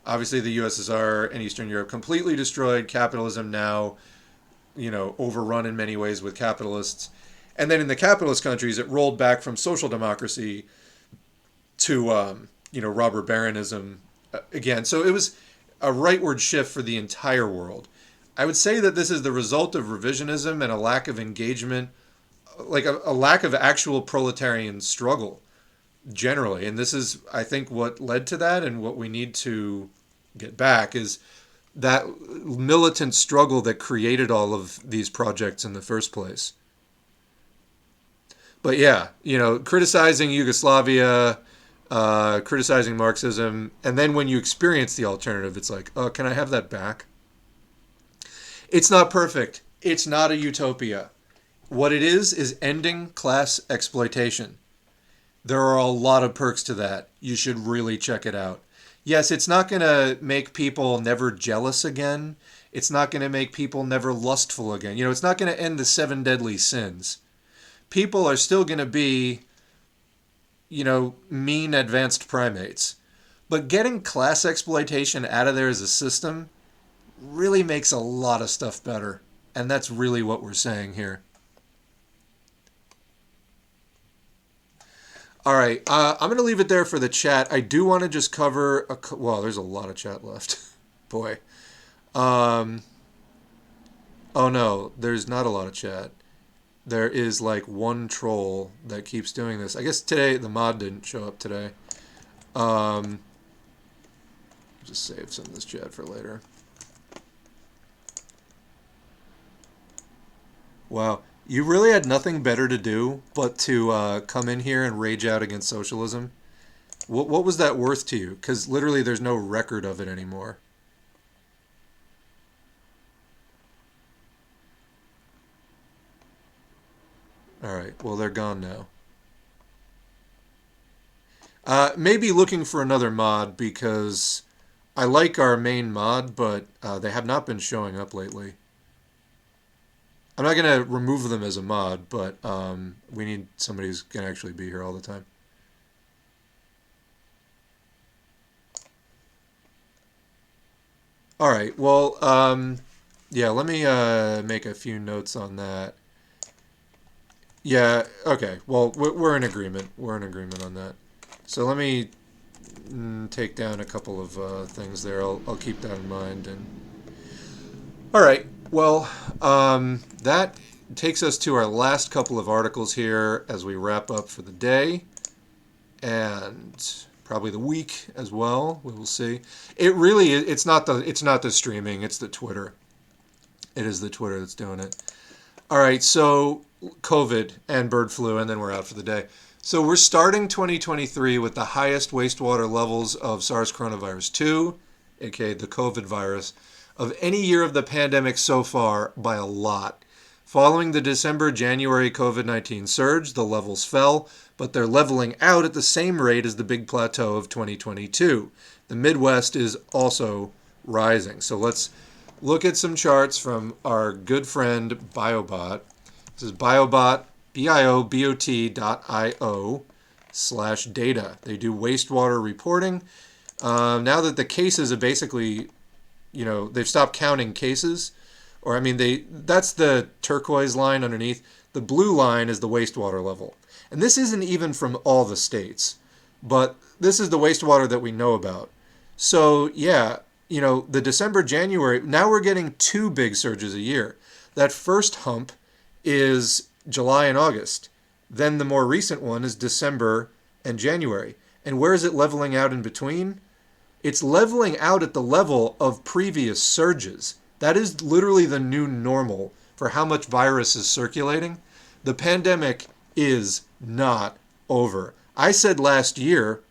Obviously, the USSR and Eastern Europe completely destroyed. Capitalism now, overrun in many ways with capitalists. And then in the capitalist countries, it rolled back from social democracy to, robber baronism again. So it was a rightward shift for the entire world. I would say that this is the result of revisionism and a lack of engagement, like a lack of actual proletarian struggle generally. And this is, I think, what led to that, and what we need to get back is that militant struggle that created all of these projects in the first place. But yeah, criticizing Yugoslavia, criticizing Marxism, and then when you experience the alternative, it's like, oh, can I have that back? It's not perfect. It's not a utopia. What it is ending class exploitation. There are a lot of perks to that. You should really check it out. Yes, it's not going to make people never jealous again. It's not going to make people never lustful again. It's not going to end the 7 deadly sins. People are still going to be, mean advanced primates. But getting class exploitation out of there as a system really makes a lot of stuff better. And that's really what we're saying here. All right, I'm going to leave it there for the chat. I do want to just cover well, there's a lot of chat left. Boy. Oh no, there's not a lot of chat. There is like one troll that keeps doing this. I guess today the mod didn't show up today. Just save some of this chat for later. Wow. You really had nothing better to do but to come in here and rage out against socialism? What was that worth to you? Because literally there's no record of it anymore. Alright, well, they're gone now. Maybe looking for another mod, because I like our main mod, but they have not been showing up lately. I'm not going to remove them as a mod, but we need somebody who's going to actually be here all the time. All right, well, yeah, let me make a few notes on that. Yeah, okay, well, we're in agreement. We're in agreement on that. So let me take down a couple of things there. I'll keep that in mind. And all right. Well, that takes us to our last couple of articles here as we wrap up for the day, and probably the week as well. We will see. It really it's not the streaming. It's the Twitter. It is the Twitter that's doing it. All right. So COVID and bird flu, and then we're out for the day. So we're starting 2023 with the highest wastewater levels of SARS coronavirus 2, aka the COVID virus, of any year of the pandemic so far by a lot. Following the December-January COVID-19 surge, the levels fell, but they're leveling out at the same rate as the big plateau of 2022. The Midwest is also rising. So let's look at some charts from our good friend BioBot. This is BioBot, biobot.io/data. They do wastewater reporting. Now that the cases are basically, they've stopped counting cases, or that's the turquoise line underneath. The blue line is the wastewater level. And this isn't even from all the states, but this is the wastewater that we know about. So yeah, the December, January, now we're getting 2 big surges a year. That first hump is July and August. Then the more recent one is December and January. And where is it leveling out in between? It's leveling out at the level of previous surges. That is literally the new normal for how much virus is circulating. The pandemic is not over. I said last year,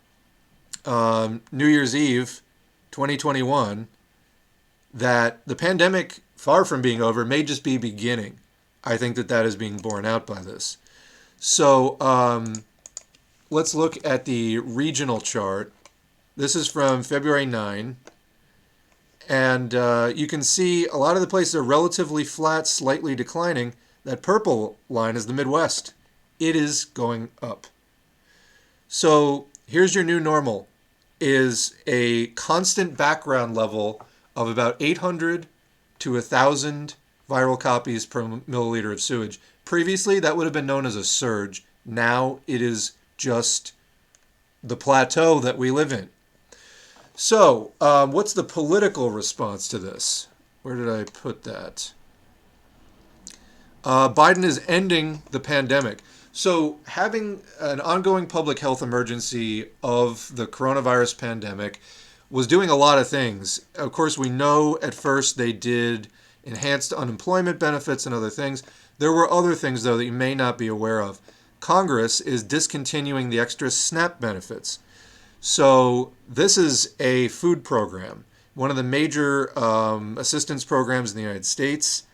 New Year's Eve, 2021, that the pandemic, far from being over, may just be beginning. I think that is being borne out by this. So let's look at the regional chart. This is from February 9. And you can see a lot of the places are relatively flat, slightly declining. That purple line is the Midwest. It is going up. So here's your new normal. is a constant background level of about 800 to 1,000 viral copies per milliliter of sewage. Previously, that would have been known as a surge. Now it is just the plateau that we live in. So, what's the political response to this? Where did I put that? Biden is ending the pandemic. So having an ongoing public health emergency of the coronavirus pandemic was doing a lot of things. Of course, we know at first they did enhanced unemployment benefits and other things. There were other things, though, that you may not be aware of. Congress is discontinuing the extra SNAP benefits. So this is a food program, one of the major assistance programs in the United States.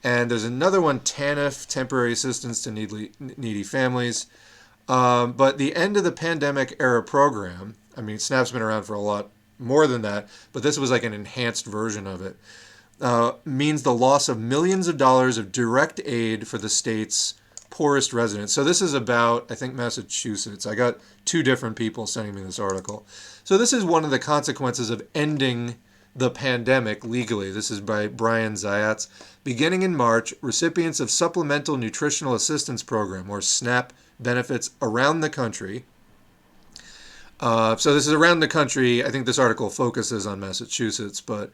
And there's another one, TANF, Temporary Assistance to Needy Families. But the end of the pandemic era program, I mean, SNAP's been around for a lot more than that, but this was like an enhanced version of it, means the loss of millions of dollars of direct aid for the state's poorest residents. So this is about, I think, Massachusetts. I got two different people sending me this article. So this is one of the consequences of ending the pandemic legally. This is by Brian Zayats. Beginning in March, recipients of Supplemental Nutritional Assistance Program, or SNAP, benefits around the country. So this is around the country. I think this article focuses on Massachusetts, but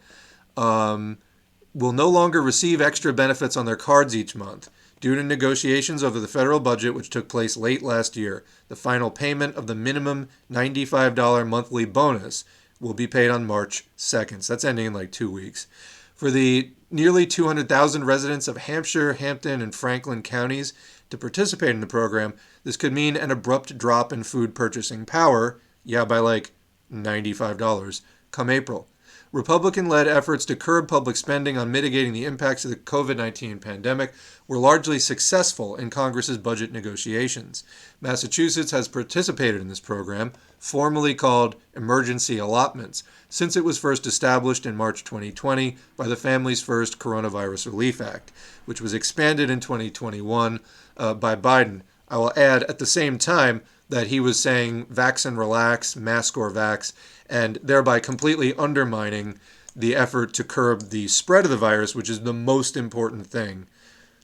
will no longer receive extra benefits on their cards each month. Due to negotiations over the federal budget, which took place late last year, the final payment of the minimum $95 monthly bonus will be paid on March 2nd. So that's ending in like 2 weeks. For the nearly 200,000 residents of Hampshire, Hampden, and Franklin counties to participate in the program, this could mean an abrupt drop in food purchasing power, by like $95, come April. Republican-led efforts to curb public spending on mitigating the impacts of the COVID-19 pandemic were largely successful in Congress's budget negotiations. Massachusetts has participated in this program, formerly called emergency allotments, since it was first established in March 2020 by the Families First Coronavirus Relief Act, which was expanded in 2021 by Biden. I will add at the same time that he was saying vax and relax, mask or vax, and thereby completely undermining the effort to curb the spread of the virus, which is the most important thing.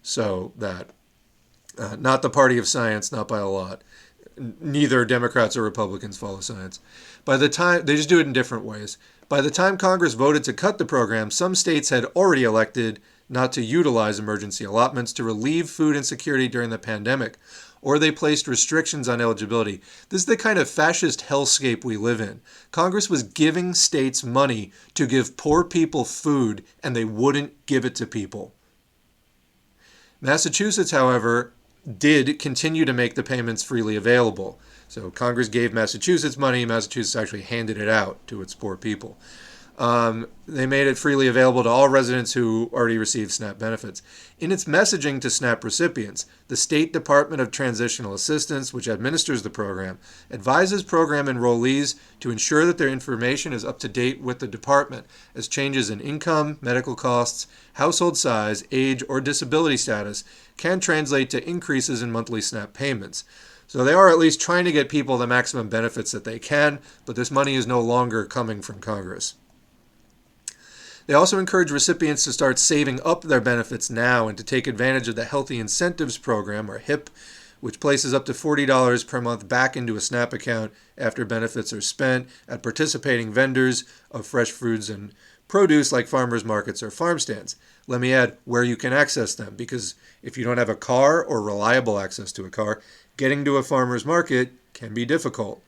So that, not the party of science, not by a lot. Neither Democrats or Republicans follow science. By the time, they just do it in different ways. By the time Congress voted to cut the program, some states had already elected not to utilize emergency allotments to relieve food insecurity during the pandemic, or they placed restrictions on eligibility. This is the kind of fascist hellscape we live in. Congress was giving states money to give poor people food, and they wouldn't give it to people. Massachusetts, however, did continue to make the payments freely available. So Congress gave Massachusetts money. Massachusetts actually handed it out to its poor people. They made it freely available to all residents who already received SNAP benefits. In its messaging to SNAP recipients, the State Department of Transitional Assistance, which administers the program, advises program enrollees to ensure that their information is up to date with the department, as changes in income, medical costs, household size, age, or disability status can translate to increases in monthly SNAP payments. So they are at least trying to get people the maximum benefits that they can, but this money is no longer coming from Congress. They also encourage recipients to start saving up their benefits now and to take advantage of the Healthy Incentives Program, or HIP, which places up to $40 per month back into a SNAP account after benefits are spent at participating vendors of fresh foods and produce like farmers markets or farm stands. Let me add where you can access them, because if you don't have a car or reliable access to a car, getting to a farmer's market can be difficult.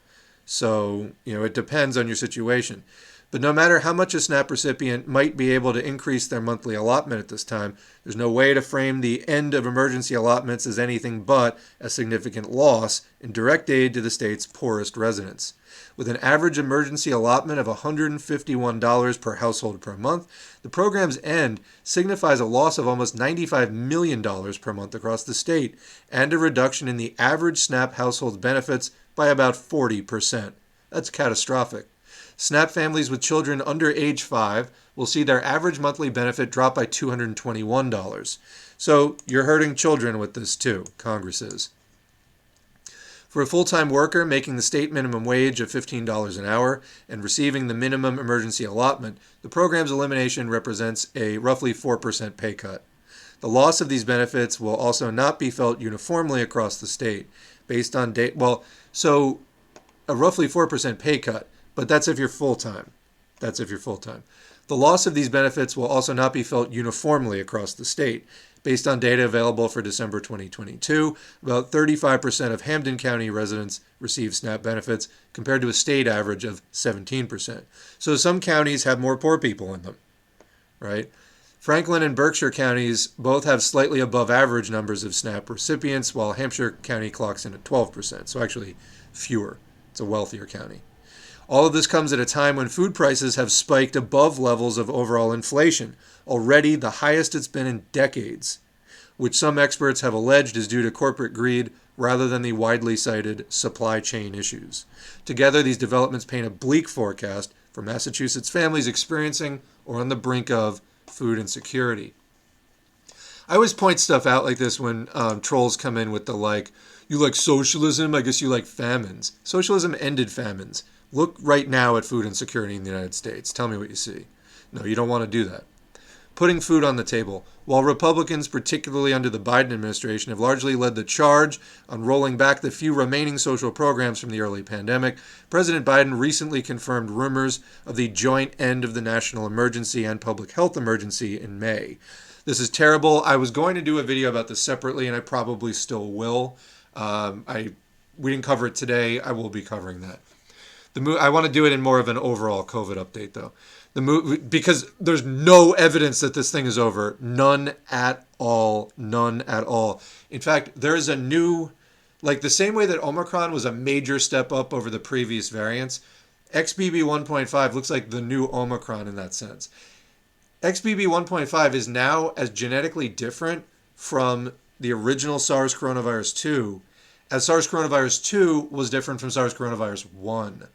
So, it depends on your situation. But no matter how much a SNAP recipient might be able to increase their monthly allotment at this time, there's no way to frame the end of emergency allotments as anything but a significant loss in direct aid to the state's poorest residents. With an average emergency allotment of $151 per household per month, the program's end signifies a loss of almost $95 million per month across the state, and a reduction in the average SNAP household benefits by about 40%. That's catastrophic. SNAP families with children under age 5 will see their average monthly benefit drop by $221. So you're hurting children with this too, Congress is. For a full-time worker making the state minimum wage of $15 an hour and receiving the minimum emergency allotment, the program's elimination represents a roughly 4% pay cut. The loss of these benefits will also not be felt uniformly across the state, based on so a roughly 4% pay cut, but that's if you're full-time. The loss of these benefits will also not be felt uniformly across the state. Based on data available for December 2022, about 35% of Hampden County residents receive SNAP benefits, compared to a state average of 17%. So some counties have more poor people in them, right? Franklin and Berkshire counties both have slightly above average numbers of SNAP recipients, while Hampshire County clocks in at 12%, so actually fewer. It's a wealthier county. All of this comes at a time when food prices have spiked above levels of overall inflation, already the highest it's been in decades, which some experts have alleged is due to corporate greed rather than the widely cited supply chain issues. Together, these developments paint a bleak forecast for Massachusetts families experiencing or on the brink of food insecurity. I always point stuff out like this when trolls come in with the you like socialism? I guess you like famines. Socialism ended famines. Look right now at food insecurity in the United States. Tell me what you see. No, you don't want to do that. Putting food on the table. While Republicans, particularly under the Biden administration, have largely led the charge on rolling back the few remaining social programs from the early pandemic, President Biden recently confirmed rumors of the joint end of the national emergency and public health emergency in May. This is terrible. I was going to do a video about this separately, and I probably still will. We didn't cover it today. I will be covering that. I want to do it in more of an overall COVID update, though. Because there's no evidence that this thing is over. None at all. None at all. In fact, there is a new, the same way that Omicron was a major step up over the previous variants, XBB 1.5 looks like the new Omicron in that sense. XBB 1.5 is now as genetically different from the original SARS coronavirus 2 as SARS coronavirus 2 was different from SARS coronavirus 1.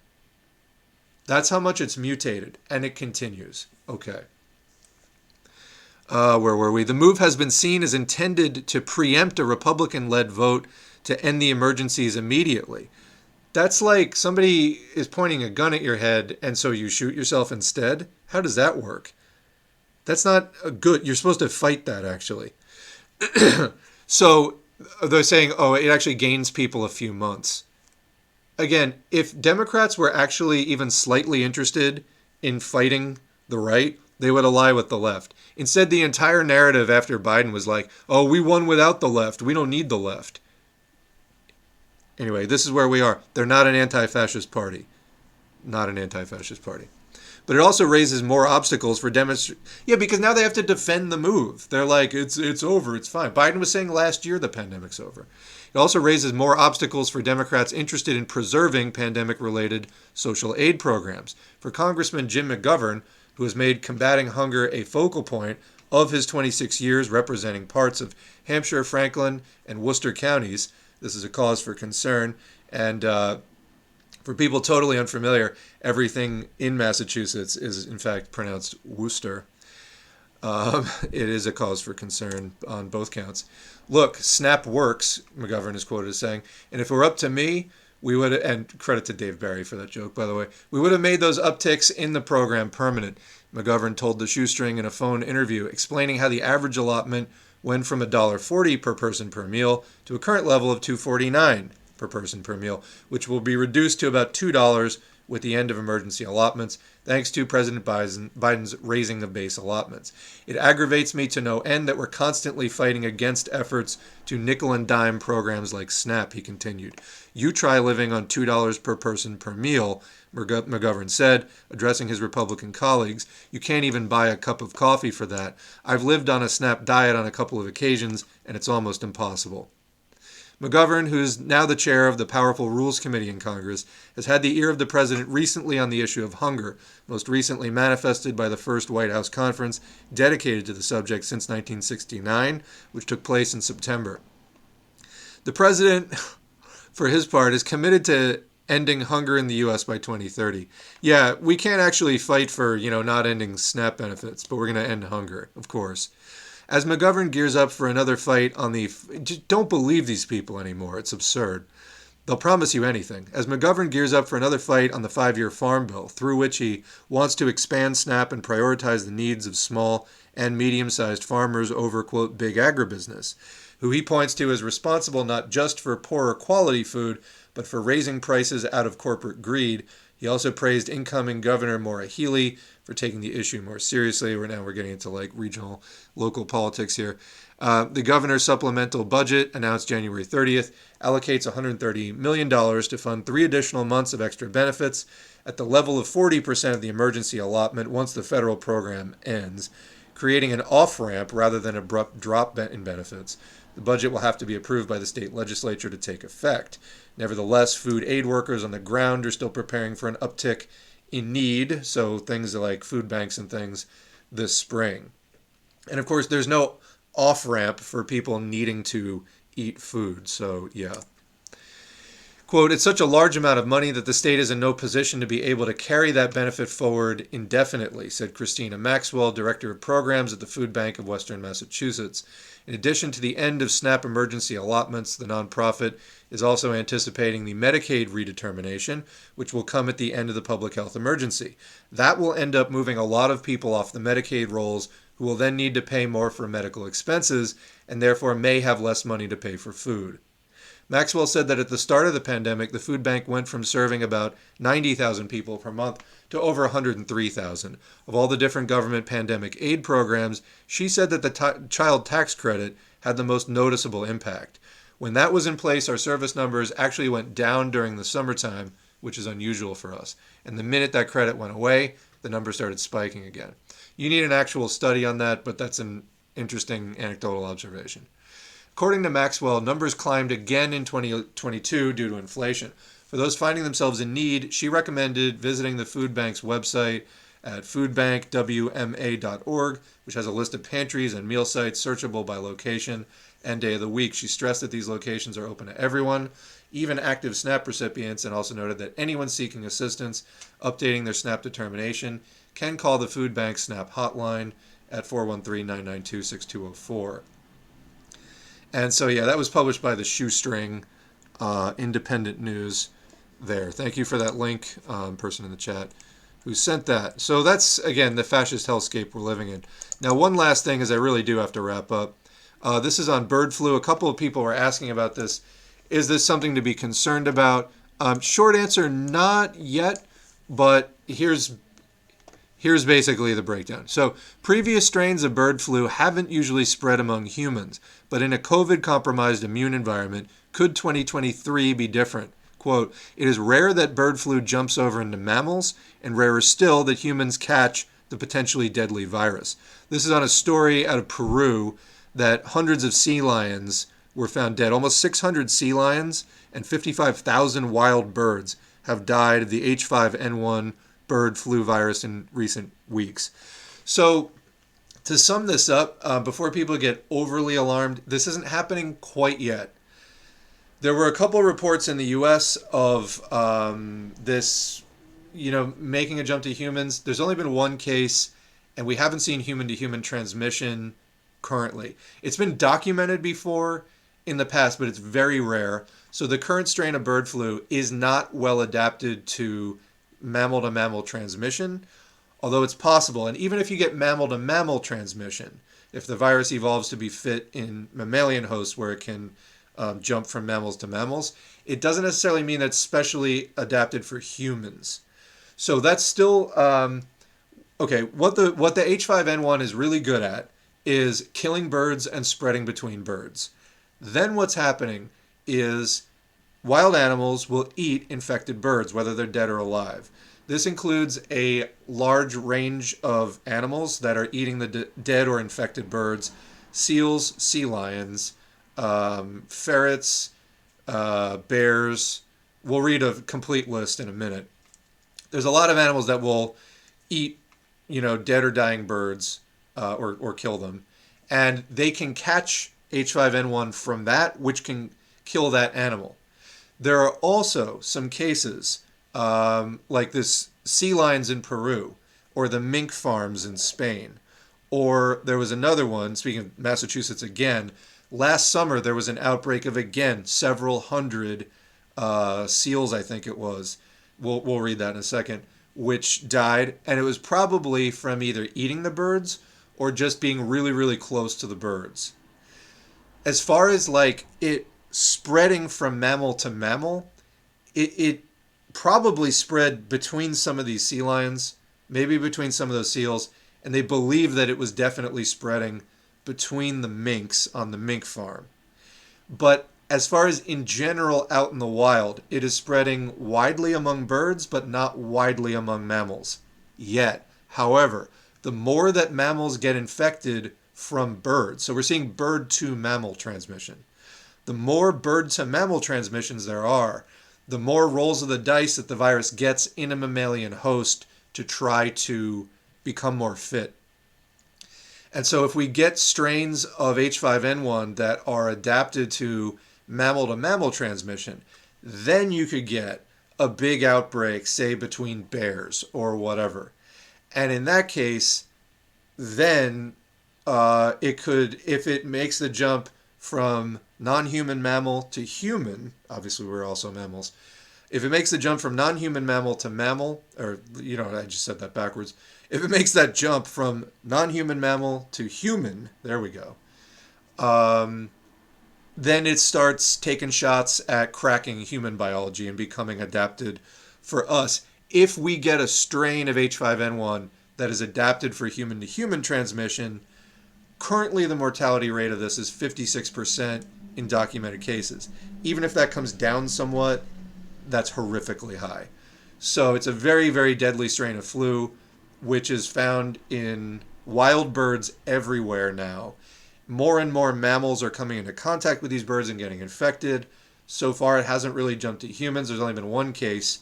That's how much it's mutated, and it continues. Okay. Where were we? The move has been seen as intended to preempt a Republican-led vote to end the emergencies immediately. That's like somebody is pointing a gun at your head, and so you shoot yourself instead? How does that work? That's not good. You're supposed to fight that, actually. So they're saying, it actually gains people a few months. Again, if Democrats were actually even slightly interested in fighting the right, they would ally with the left. Instead, the entire narrative after Biden was like, we won without the left. We don't need the left. Anyway, this is where we are. They're not an anti-fascist party. Not an anti-fascist party. But it also raises more obstacles for demonstrators. Yeah, because now they have to defend the move. They're like, it's over, it's fine. Biden was saying last year the pandemic's over. It also raises more obstacles for Democrats interested in preserving pandemic-related social aid programs. For Congressman Jim McGovern, who has made combating hunger a focal point of his 26 years representing parts of Hampshire, Franklin, and Worcester counties, this is a cause for concern. And for people totally unfamiliar, everything in Massachusetts is in fact pronounced Worcester. It is a cause for concern on both counts. Look, SNAP works, McGovern is quoted as saying, and if it were up to me, we would, and credit to Dave Barry for that joke, by the way, we would have made those upticks in the program permanent. McGovern told the Shoestring in a phone interview, explaining how the average allotment went from $1.40 per person per meal to a current level of $2.49 per person per meal, which will be reduced to about $2 with the end of emergency allotments, thanks to President Biden's raising of base allotments. It aggravates me to no end that we're constantly fighting against efforts to nickel and dime programs like SNAP, he continued. You try living on $2 per person per meal, McGovern said, addressing his Republican colleagues. You can't even buy a cup of coffee for that. I've lived on a SNAP diet on a couple of occasions, and it's almost impossible. McGovern, who's now the chair of the powerful Rules Committee in Congress, has had the ear of the president recently on the issue of hunger, most recently manifested by the first White House conference dedicated to the subject since 1969, which took place in September. The president, for his part, is committed to ending hunger in the U.S. by 2030. Yeah, we can't actually fight for, not ending SNAP benefits, but we're going to end hunger, of course. As McGovern gears up for another fight on just don't believe these people anymore. It's absurd. They'll promise you anything. As McGovern gears up for another fight on the 5-year farm bill, through which he wants to expand SNAP and prioritize the needs of small and medium-sized farmers over, quote, big agribusiness, who he points to as responsible not just for poorer quality food, but for raising prices out of corporate greed. He also praised incoming Governor Maura Healey for taking the issue more seriously. Now we're getting into like regional, local politics here. The governor's supplemental budget, announced January 30th, allocates $130 million to fund 3 additional months of extra benefits at the level of 40% of the emergency allotment once the federal program ends, creating an off-ramp rather than abrupt drop in benefits. The budget will have to be approved by the state legislature to take effect. Nevertheless, food aid workers on the ground are still preparing for an uptick in need, so things like food banks and things this spring. And of course, there's no off-ramp for people needing to eat food, so yeah. Quote, it's such a large amount of money that the state is in no position to be able to carry that benefit forward indefinitely, said Christina Maxwell, Director of Programs at the Food Bank of Western Massachusetts. In addition to the end of SNAP emergency allotments, the nonprofit is also anticipating the Medicaid redetermination, which will come at the end of the public health emergency. That will end up moving a lot of people off the Medicaid rolls who will then need to pay more for medical expenses and therefore may have less money to pay for food. Maxwell said that at the start of the pandemic, the food bank went from serving about 90,000 people per month to over 103,000. Of all the different government pandemic aid programs, she said that the child tax credit had the most noticeable impact. When that was in place, our service numbers actually went down during the summertime, which is unusual for us. And the minute that credit went away, the numbers started spiking again. You need an actual study on that, but that's an interesting anecdotal observation. According to Maxwell, numbers climbed again in 2022 due to inflation. For those finding themselves in need, she recommended visiting the food bank's website at foodbankwma.org, which has a list of pantries and meal sites searchable by location and day of the week. She stressed that these locations are open to everyone, even active SNAP recipients, and also noted that anyone seeking assistance updating their SNAP determination can call the food bank SNAP hotline at 413-992-6204. And so, yeah, that was published by the Shoestring Independent News there. Thank you for that link, person in the chat who sent that. So that's, again, the fascist hellscape we're living in. Now, one last thing, as I really do have to wrap up. This is on bird flu. A couple of people were asking about this. Is this something to be concerned about? Short answer, not yet, but here's basically the breakdown. So previous strains of bird flu haven't usually spread among humans, but in a COVID-compromised immune environment, could 2023 be different? Quote, it is rare that bird flu jumps over into mammals, and rarer still that humans catch the potentially deadly virus. This is on a story out of Peru that hundreds of sea lions were found dead. Almost 600 sea lions and 55,000 wild birds have died of the H5N1 bird flu virus in recent weeks. So to sum this up, before people get overly alarmed, this isn't happening quite yet. There were a couple reports in the U.S. of this, making a jump to humans. There's only been one case, and we haven't seen human-to-human transmission currently. It's been documented before in the past, but it's very rare. So the current strain of bird flu is not well adapted to mammal-to-mammal transmission, although it's possible. And even if you get mammal-to-mammal transmission, if the virus evolves to be fit in mammalian hosts where it can jump from mammals to mammals, it doesn't necessarily mean that's specially adapted for humans. So that's still okay. What the H5N1 is really good at is killing birds and spreading between birds. Then what's happening is wild animals will eat infected birds, whether they're dead or alive. This includes a large range of animals that are eating the dead or infected birds: seals, sea lions, ferrets, bears. We'll read a complete list in a minute. There's a lot of animals that will eat, dead or dying birds or kill them. And they can catch H5N1 from that, which can kill that animal. There are also some cases like this sea lions in Peru, or the mink farms in Spain. Or there was another one, speaking of Massachusetts again, last summer there was an outbreak of, again, several hundred seals, I think it was. We'll read that in a second, which died, and it was probably from either eating the birds or just being really, really close to the birds. As far as like it spreading from mammal to mammal, it probably spread between some of these sea lions, maybe between some of those seals, and they believe that it was definitely spreading between the minks on the mink farm. But as far as in general out in the wild, it is spreading widely among birds, but not widely among mammals yet. However, the more that mammals get infected from birds, so we're seeing bird to mammal transmission. The more bird to mammal transmissions there are, the more rolls of the dice that the virus gets in a mammalian host to try to become more fit. And so if we get strains of H5N1 that are adapted to mammal transmission, then you could get a big outbreak, say, between bears or whatever. And in that case, then it could, if it makes the jump from non-human mammal to human, obviously we're also mammals, if it makes the jump from non-human mammal to mammal, or, you know, I just said that backwards, if it makes that jump from non-human mammal to human, there we go, then it starts taking shots at cracking human biology and becoming adapted for us. If we get a strain of H5N1 that is adapted for human-to-human transmission, currently the mortality rate of this is 56% in documented cases. Even if that comes down somewhat, that's horrifically high. So it's a very, very deadly strain of flu, which is found in wild birds everywhere now. More and more mammals are coming into contact with these birds and getting infected. So far, it hasn't really jumped to humans. There's only been one case,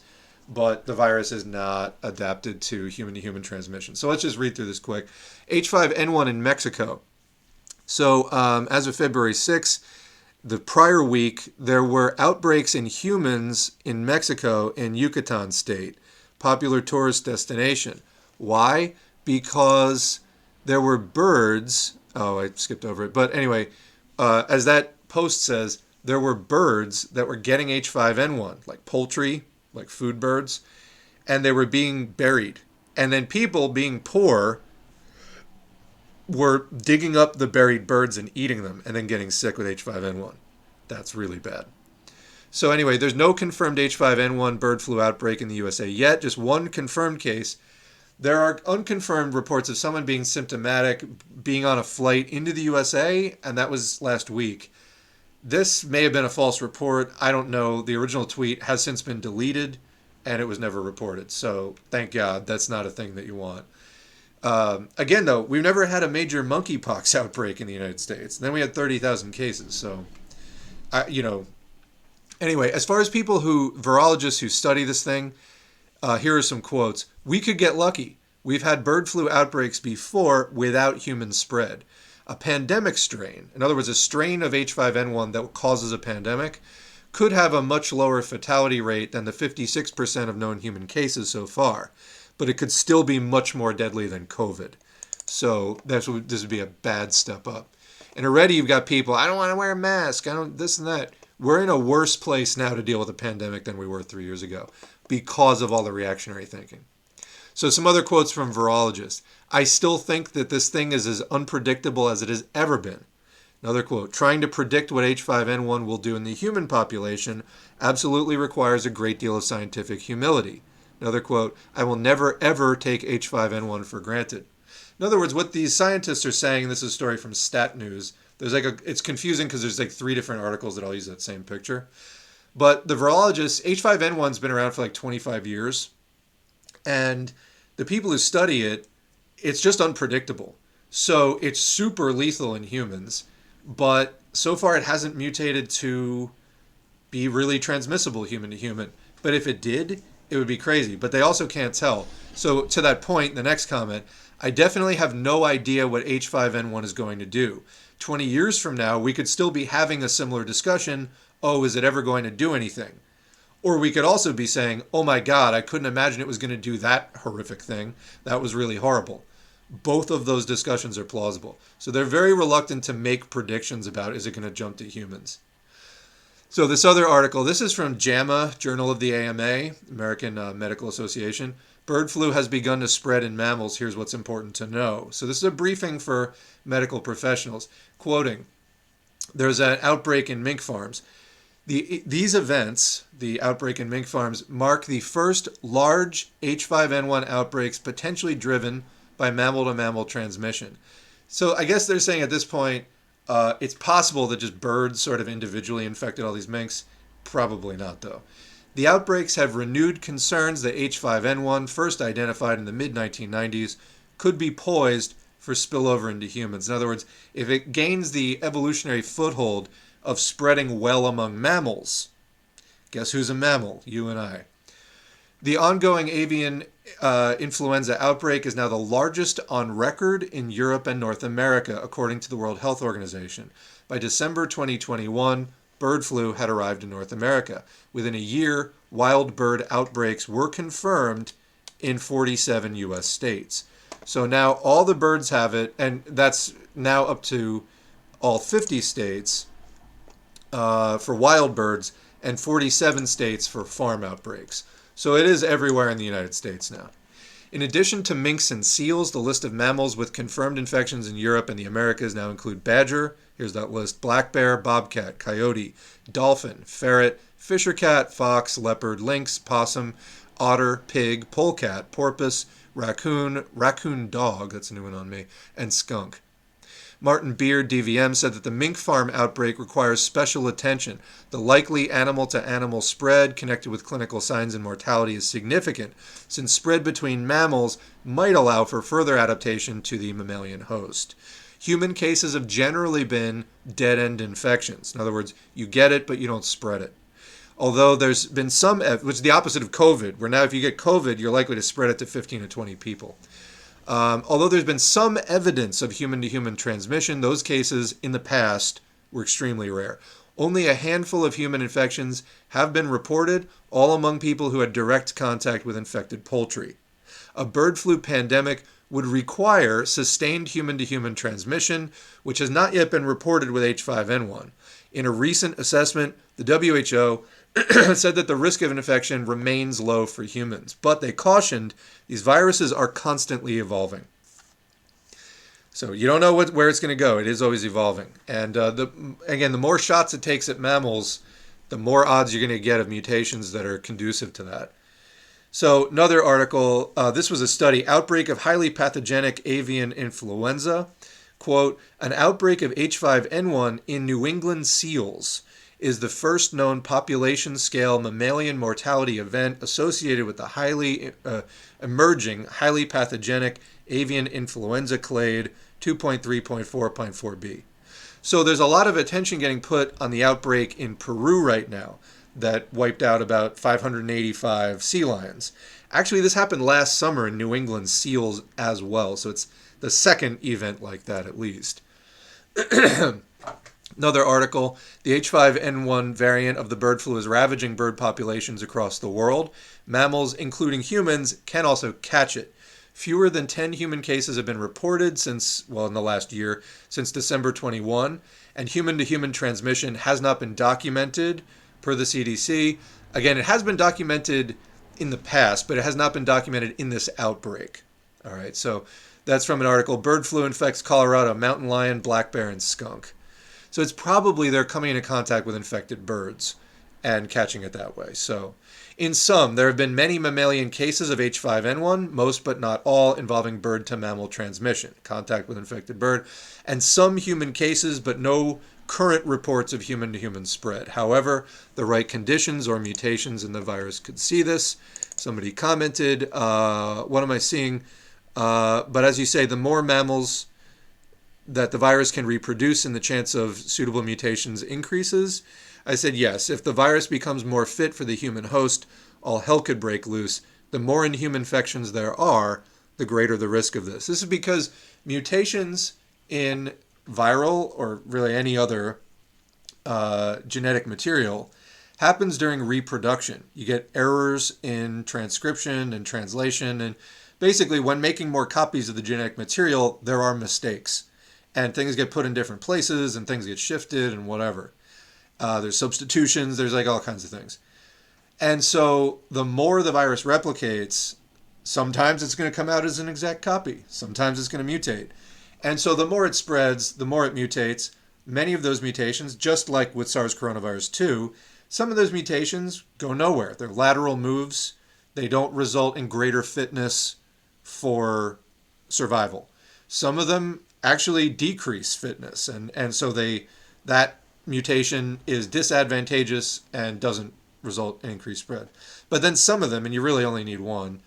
but the virus is not adapted to human transmission. So let's just read through this quick. H5N1 in Mexico. So as of February 6th, the prior week, there were outbreaks in humans in Mexico in Yucatan state, popular tourist destination. Why? Because there were birds. Oh, I skipped over it. But anyway, as that post says, there were birds that were getting H5N1, like poultry, like food birds, and they were being buried. And then people, being poor, were digging up the buried birds and eating them and then getting sick with H5N1. That's really bad. So anyway, there's no confirmed H5N1 bird flu outbreak in the USA yet, just one confirmed case. There are unconfirmed reports of someone being symptomatic, being on a flight into the USA, and that was last week. This may have been a false report. I don't know. The original tweet has since been deleted, and it was never reported. So thank God that's not a thing that you want. Again, though, we've never had a major monkeypox outbreak in the United States. Then we had 30,000 cases. So, anyway, as far as virologists who study this thing, here are some quotes. We could get lucky. We've had bird flu outbreaks before without human spread. A pandemic strain, in other words, a strain of H5N1 that causes a pandemic, could have a much lower fatality rate than the 56% of known human cases so far. But it could still be much more deadly than COVID. So this would be a bad step up. And already you've got people, I don't want to wear a mask, I don't this and that. We're in a worse place now to deal with a pandemic than we were 3 years ago because of all the reactionary thinking. So some other quotes from virologists. I still think that this thing is as unpredictable as it has ever been. Another quote, trying to predict what H5N1 will do in the human population absolutely requires a great deal of scientific humility. Another quote, I will never, ever take H5N1 for granted. In other words, what these scientists are saying, this is a story from Stat News. It's confusing because there's like 3 different articles that all use that same picture. But the virologists, H5N1's been around for like 25 years. And the people who study it, it's just unpredictable. So it's super lethal in humans. But so far it hasn't mutated to be really transmissible human to human. But if it did, it would be crazy. But they also can't tell. So to that point, the next comment, I definitely have no idea what H5N1 is going to do. 20 years from now, we could still be having a similar discussion. Oh, is it ever going to do anything? Or we could also be saying, oh my God, I couldn't imagine it was going to do that horrific thing. That was really horrible. Both of those discussions are plausible. So they're very reluctant to make predictions about is it going to jump to humans. So this other article, this is from JAMA, Journal of the AMA, American Medical Association. Bird flu has begun to spread in mammals. Here's what's important to know. So this is a briefing for medical professionals. Quoting, there's an outbreak in mink farms. These events, the outbreak in mink farms, mark the first large H5N1 outbreaks potentially driven by mammal-to-mammal transmission. So I guess they're saying at this point, it's possible that just birds sort of individually infected all these minks. Probably not, though. The outbreaks have renewed concerns that H5N1, first identified in the mid-1990s, could be poised for spillover into humans. In other words, if it gains the evolutionary foothold of spreading well among mammals, guess who's a mammal? You and I. The ongoing avian influenza outbreak is now the largest on record in Europe and North America, according to the World Health Organization. By December 2021, bird flu had arrived in North America. Within a year, wild bird outbreaks were confirmed in 47 U.S. states. So now all the birds have it, and that's now up to all 50 states for wild birds and 47 states for farm outbreaks. So it is everywhere in the United States now. In addition to minks and seals, the list of mammals with confirmed infections in Europe and the Americas now include badger, here's that list, black bear, bobcat, coyote, dolphin, ferret, fisher cat, fox, leopard, lynx, possum, otter, pig, polecat, porpoise, raccoon dog, that's a new one on me, and skunk. Martin Beard, DVM, said that the mink farm outbreak requires special attention. The likely animal-to-animal spread connected with clinical signs and mortality is significant, since spread between mammals might allow for further adaptation to the mammalian host. Human cases have generally been dead-end infections. In other words, you get it, but you don't spread it. Although there's been some, which is the opposite of COVID, where now if you get COVID, you're likely to spread it to 15 to 20 people. Although there's been some evidence of human-to-human transmission, those cases in the past were extremely rare. Only a handful of human infections have been reported, all among people who had direct contact with infected poultry. A bird flu pandemic would require sustained human-to-human transmission, which has not yet been reported with H5N1. In a recent assessment, the WHO said that the risk of infection remains low for humans, but they cautioned these viruses are constantly evolving. So you don't know where it's going to go. It is always evolving. And the more shots it takes at mammals, the more odds you're going to get of mutations that are conducive to that. So another article, this was a study, outbreak of highly pathogenic avian influenza. Quote, an outbreak of H5N1 in New England seals is the first known population-scale mammalian mortality event associated with the emerging, highly pathogenic avian influenza clade 2.3.4.4b. So there's a lot of attention getting put on the outbreak in Peru right now that wiped out about 585 sea lions. Actually, this happened last summer in New England seals as well, so it's the second event like that at least. Another article, the H5N1 variant of the bird flu is ravaging bird populations across the world. Mammals, including humans, can also catch it. Fewer than 10 human cases have been reported in the last year, since December 21, and human-to-human transmission has not been documented per the CDC. Again, it has been documented in the past, but it has not been documented in this outbreak. All right, so that's from an article, Bird Flu Infects Colorado, Mountain Lion, Black Bear, and Skunk. So it's probably they're coming into contact with infected birds and catching it that way. So in sum, there have been many mammalian cases of H5N1, most but not all involving bird-to-mammal transmission, contact with infected bird, and some human cases, but no current reports of human-to-human spread. However, the right conditions or mutations in the virus could see this. Somebody commented, what am I seeing? But as you say, the more mammals that the virus can reproduce and the chance of suitable mutations increases. I said yes, if the virus becomes more fit for the human host, all hell could break loose. The more inhuman infections there are, the greater the risk of this. This is because mutations in viral or really any other genetic material happens during reproduction. You get errors in transcription and translation, and basically when making more copies of the genetic material, there are mistakes. And things get put in different places and things get shifted and whatever. There's substitutions. There's like all kinds of things. And so the more the virus replicates, sometimes it's going to come out as an exact copy. Sometimes it's going to mutate. And so the more it spreads, the more it mutates. Many of those mutations, just like with SARS coronavirus 2, some of those mutations go nowhere. They're lateral moves. They don't result in greater fitness for survival. Some of them actually decrease fitness. And so that mutation is disadvantageous and doesn't result in increased spread. But then some of them, and you really only need one,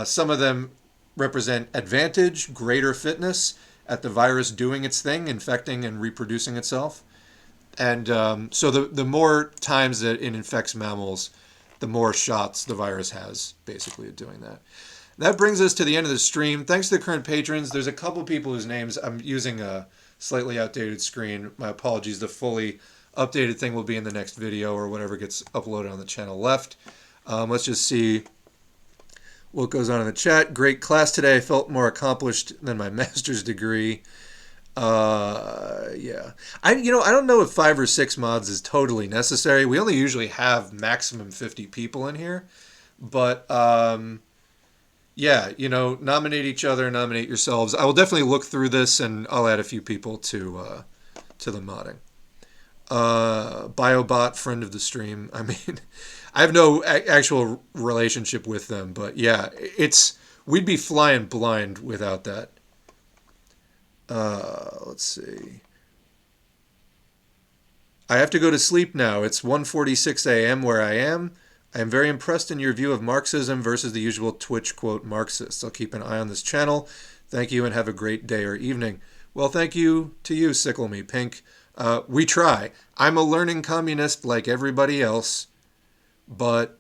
some of them represent advantage, greater fitness at the virus doing its thing, infecting and reproducing itself. And so the more times that it infects mammals, the more shots the virus has, basically, at doing that. That brings us to the end of the stream. Thanks to the current patrons. There's a couple people whose names I'm using a slightly outdated screen. My apologies. The fully updated thing will be in the next video or whatever gets uploaded on the channel left. Let's just see what goes on in the chat. Great class today. I felt more accomplished than my master's degree. Yeah. I don't know if 5 or 6 mods is totally necessary. We only usually have maximum 50 people in here. But, yeah, nominate each other, nominate yourselves. I will definitely look through this, and I'll add a few people to the modding. Biobot, friend of the stream. I mean, I have no actual relationship with them, but yeah, we'd be flying blind without that. Let's see. I have to go to sleep now. It's 1:46 a.m. where I am. I am very impressed in your view of Marxism versus the usual Twitch quote Marxists. I'll keep an eye on this channel. Thank you and have a great day or evening. Well, thank you to you, Sickle Me Pink. We try. I'm a learning communist like everybody else, but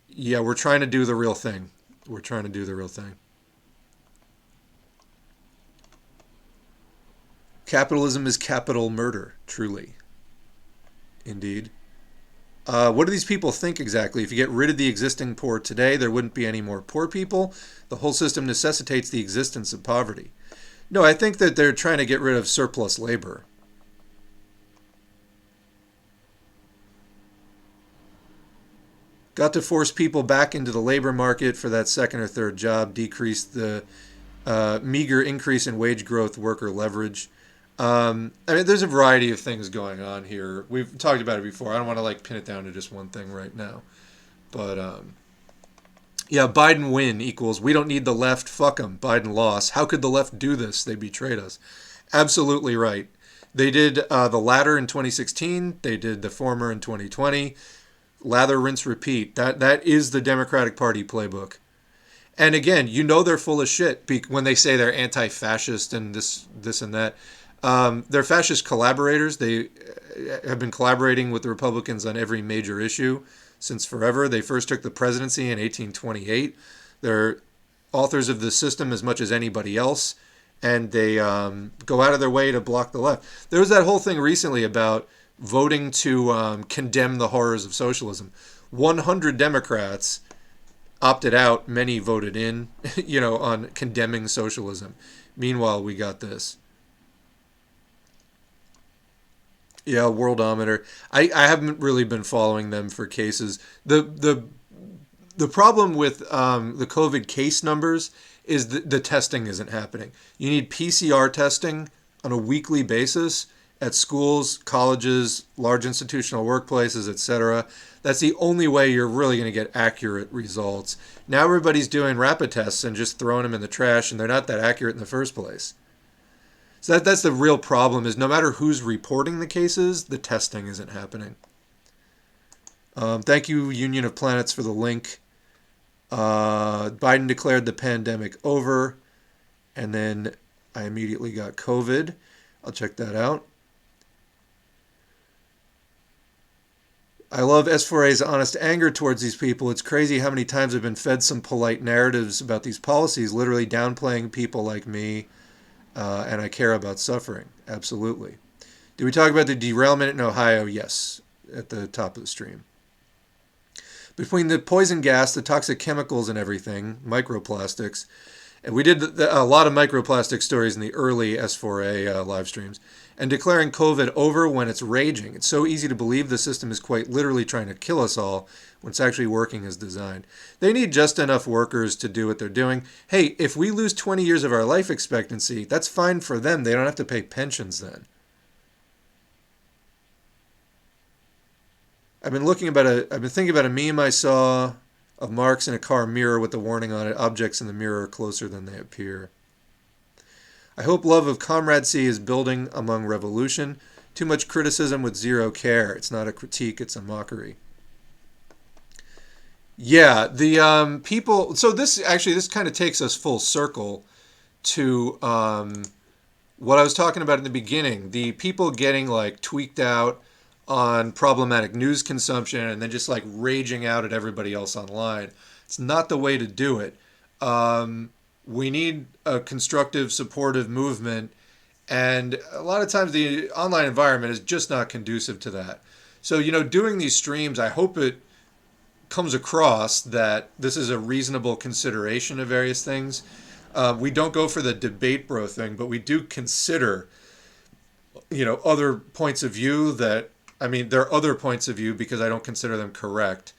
yeah, we're trying to do the real thing. We're trying to do the real thing. Capitalism is capital murder, truly. Indeed. What do these people think exactly? If you get rid of the existing poor today, there wouldn't be any more poor people. The whole system necessitates the existence of poverty. No, I think that they're trying to get rid of surplus labor. Got to force people back into the labor market for that second or third job, decrease the meager increase in wage growth, worker leverage. I mean, there's a variety of things going on here. We've talked about it before. I don't want to pin it down to just one thing right now. But yeah, Biden win equals we don't need the left. Fuck them. Biden loss. How could the left do this? They betrayed us. Absolutely right. They did the latter in 2016. They did the former in 2020. Lather, rinse, repeat. That is the Democratic Party playbook. And again, they're full of shit when they say they're anti-fascist and this and that. They're fascist collaborators. They have been collaborating with the Republicans on every major issue since forever. They first took the presidency in 1828. They're authors of the system as much as anybody else, and they go out of their way to block the left. There was that whole thing recently about voting to condemn the horrors of socialism. 100 Democrats opted out. Many voted in, on condemning socialism. Meanwhile, we got this. Yeah, Worldometer. I haven't really been following them for cases. The problem with the COVID case numbers is the testing isn't happening. You need PCR testing on a weekly basis at schools, colleges, large institutional workplaces, etc. That's the only way you're really going to get accurate results. Now everybody's doing rapid tests and just throwing them in the trash, and they're not that accurate in the first place. So that's the real problem, is no matter who's reporting the cases, the testing isn't happening. Thank you, Union of Planets, for the link. Biden declared the pandemic over, and then I immediately got COVID. I'll check that out. I love S4A's honest anger towards these people. It's crazy how many times I've been fed some polite narratives about these policies, literally downplaying people like me. And I care about suffering. Absolutely. Did we talk about the derailment in Ohio? Yes, at the top of the stream. Between the poison gas, the toxic chemicals and everything, microplastics, and we did a lot of microplastic stories in the early S4A live streams, and declaring COVID over when it's raging. It's so easy to believe the system is quite literally trying to kill us all when it's actually working as designed. They need just enough workers to do what they're doing. Hey, if we lose 20 years of our life expectancy, that's fine for them. They don't have to pay pensions then. I've been thinking about a meme I saw of Marx in a car mirror with the warning on it, objects in the mirror are closer than they appear. I hope love of comradeship is building among revolution. Too much criticism with zero care. It's not a critique, it's a mockery. Yeah, the people... So this kind of takes us full circle to what I was talking about in the beginning. The people getting like tweaked out on problematic news consumption and then just like raging out at everybody else online. It's not the way to do it. We need a constructive, supportive movement, and a lot of times the online environment is just not conducive to that. So, doing these streams, I hope it comes across that this is a reasonable consideration of various things. We don't go for the debate bro thing, but we do consider, other points of view there are other points of view because I don't consider them correct.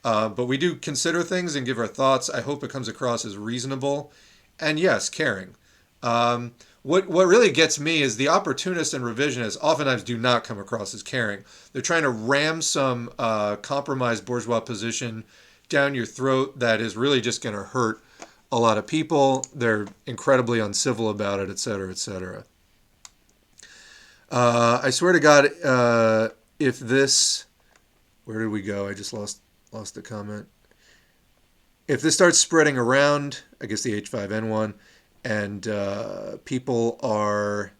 But we do consider things and give our thoughts. I hope it comes across as reasonable and, yes, caring. What really gets me is the opportunists and revisionists oftentimes do not come across as caring. They're trying to ram some compromised bourgeois position down your throat that is really just going to hurt a lot of people. They're incredibly uncivil about it, et cetera, et cetera. I swear to God, if this... Where did we go? I just lost the comment. If this starts spreading around, I guess the H5N1, and people are...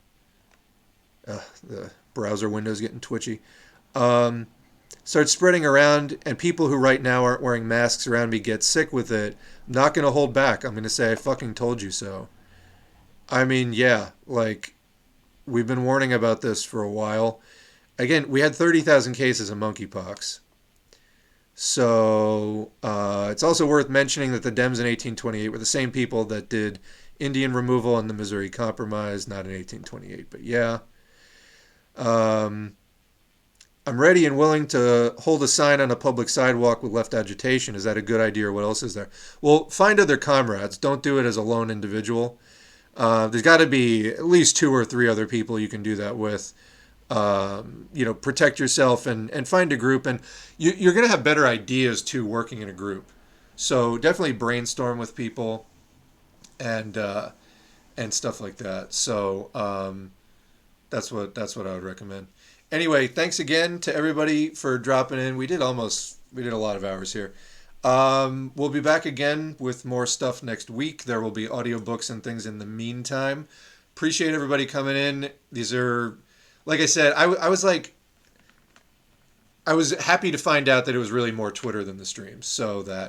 the browser window's getting twitchy. Starts spreading around, and people who right now aren't wearing masks around me get sick with it, I'm not going to hold back. I'm going to say, I fucking told you so. I mean, yeah, like, we've been warning about this for a while. Again, we had 30,000 cases of monkeypox. So it's also worth mentioning that the Dems in 1828 were the same people that did Indian removal and the Missouri Compromise, not in 1828, but yeah. I'm ready and willing to hold a sign on a public sidewalk with left agitation. Is that a good idea, or what else is there? Well, find other comrades. Don't do it as a lone individual. There's got to be at least 2 or 3 other people you can do that with. Protect yourself and find a group. And you're going to have better ideas, too, working in a group. So definitely brainstorm with people and stuff like that. So that's what I would recommend. Anyway, thanks again to everybody for dropping in. We did a lot of hours here. We'll be back again with more stuff next week. There will be audiobooks and things in the meantime. Appreciate everybody coming in. These are, like I said, I was happy to find out that it was really more Twitter than the streams. So that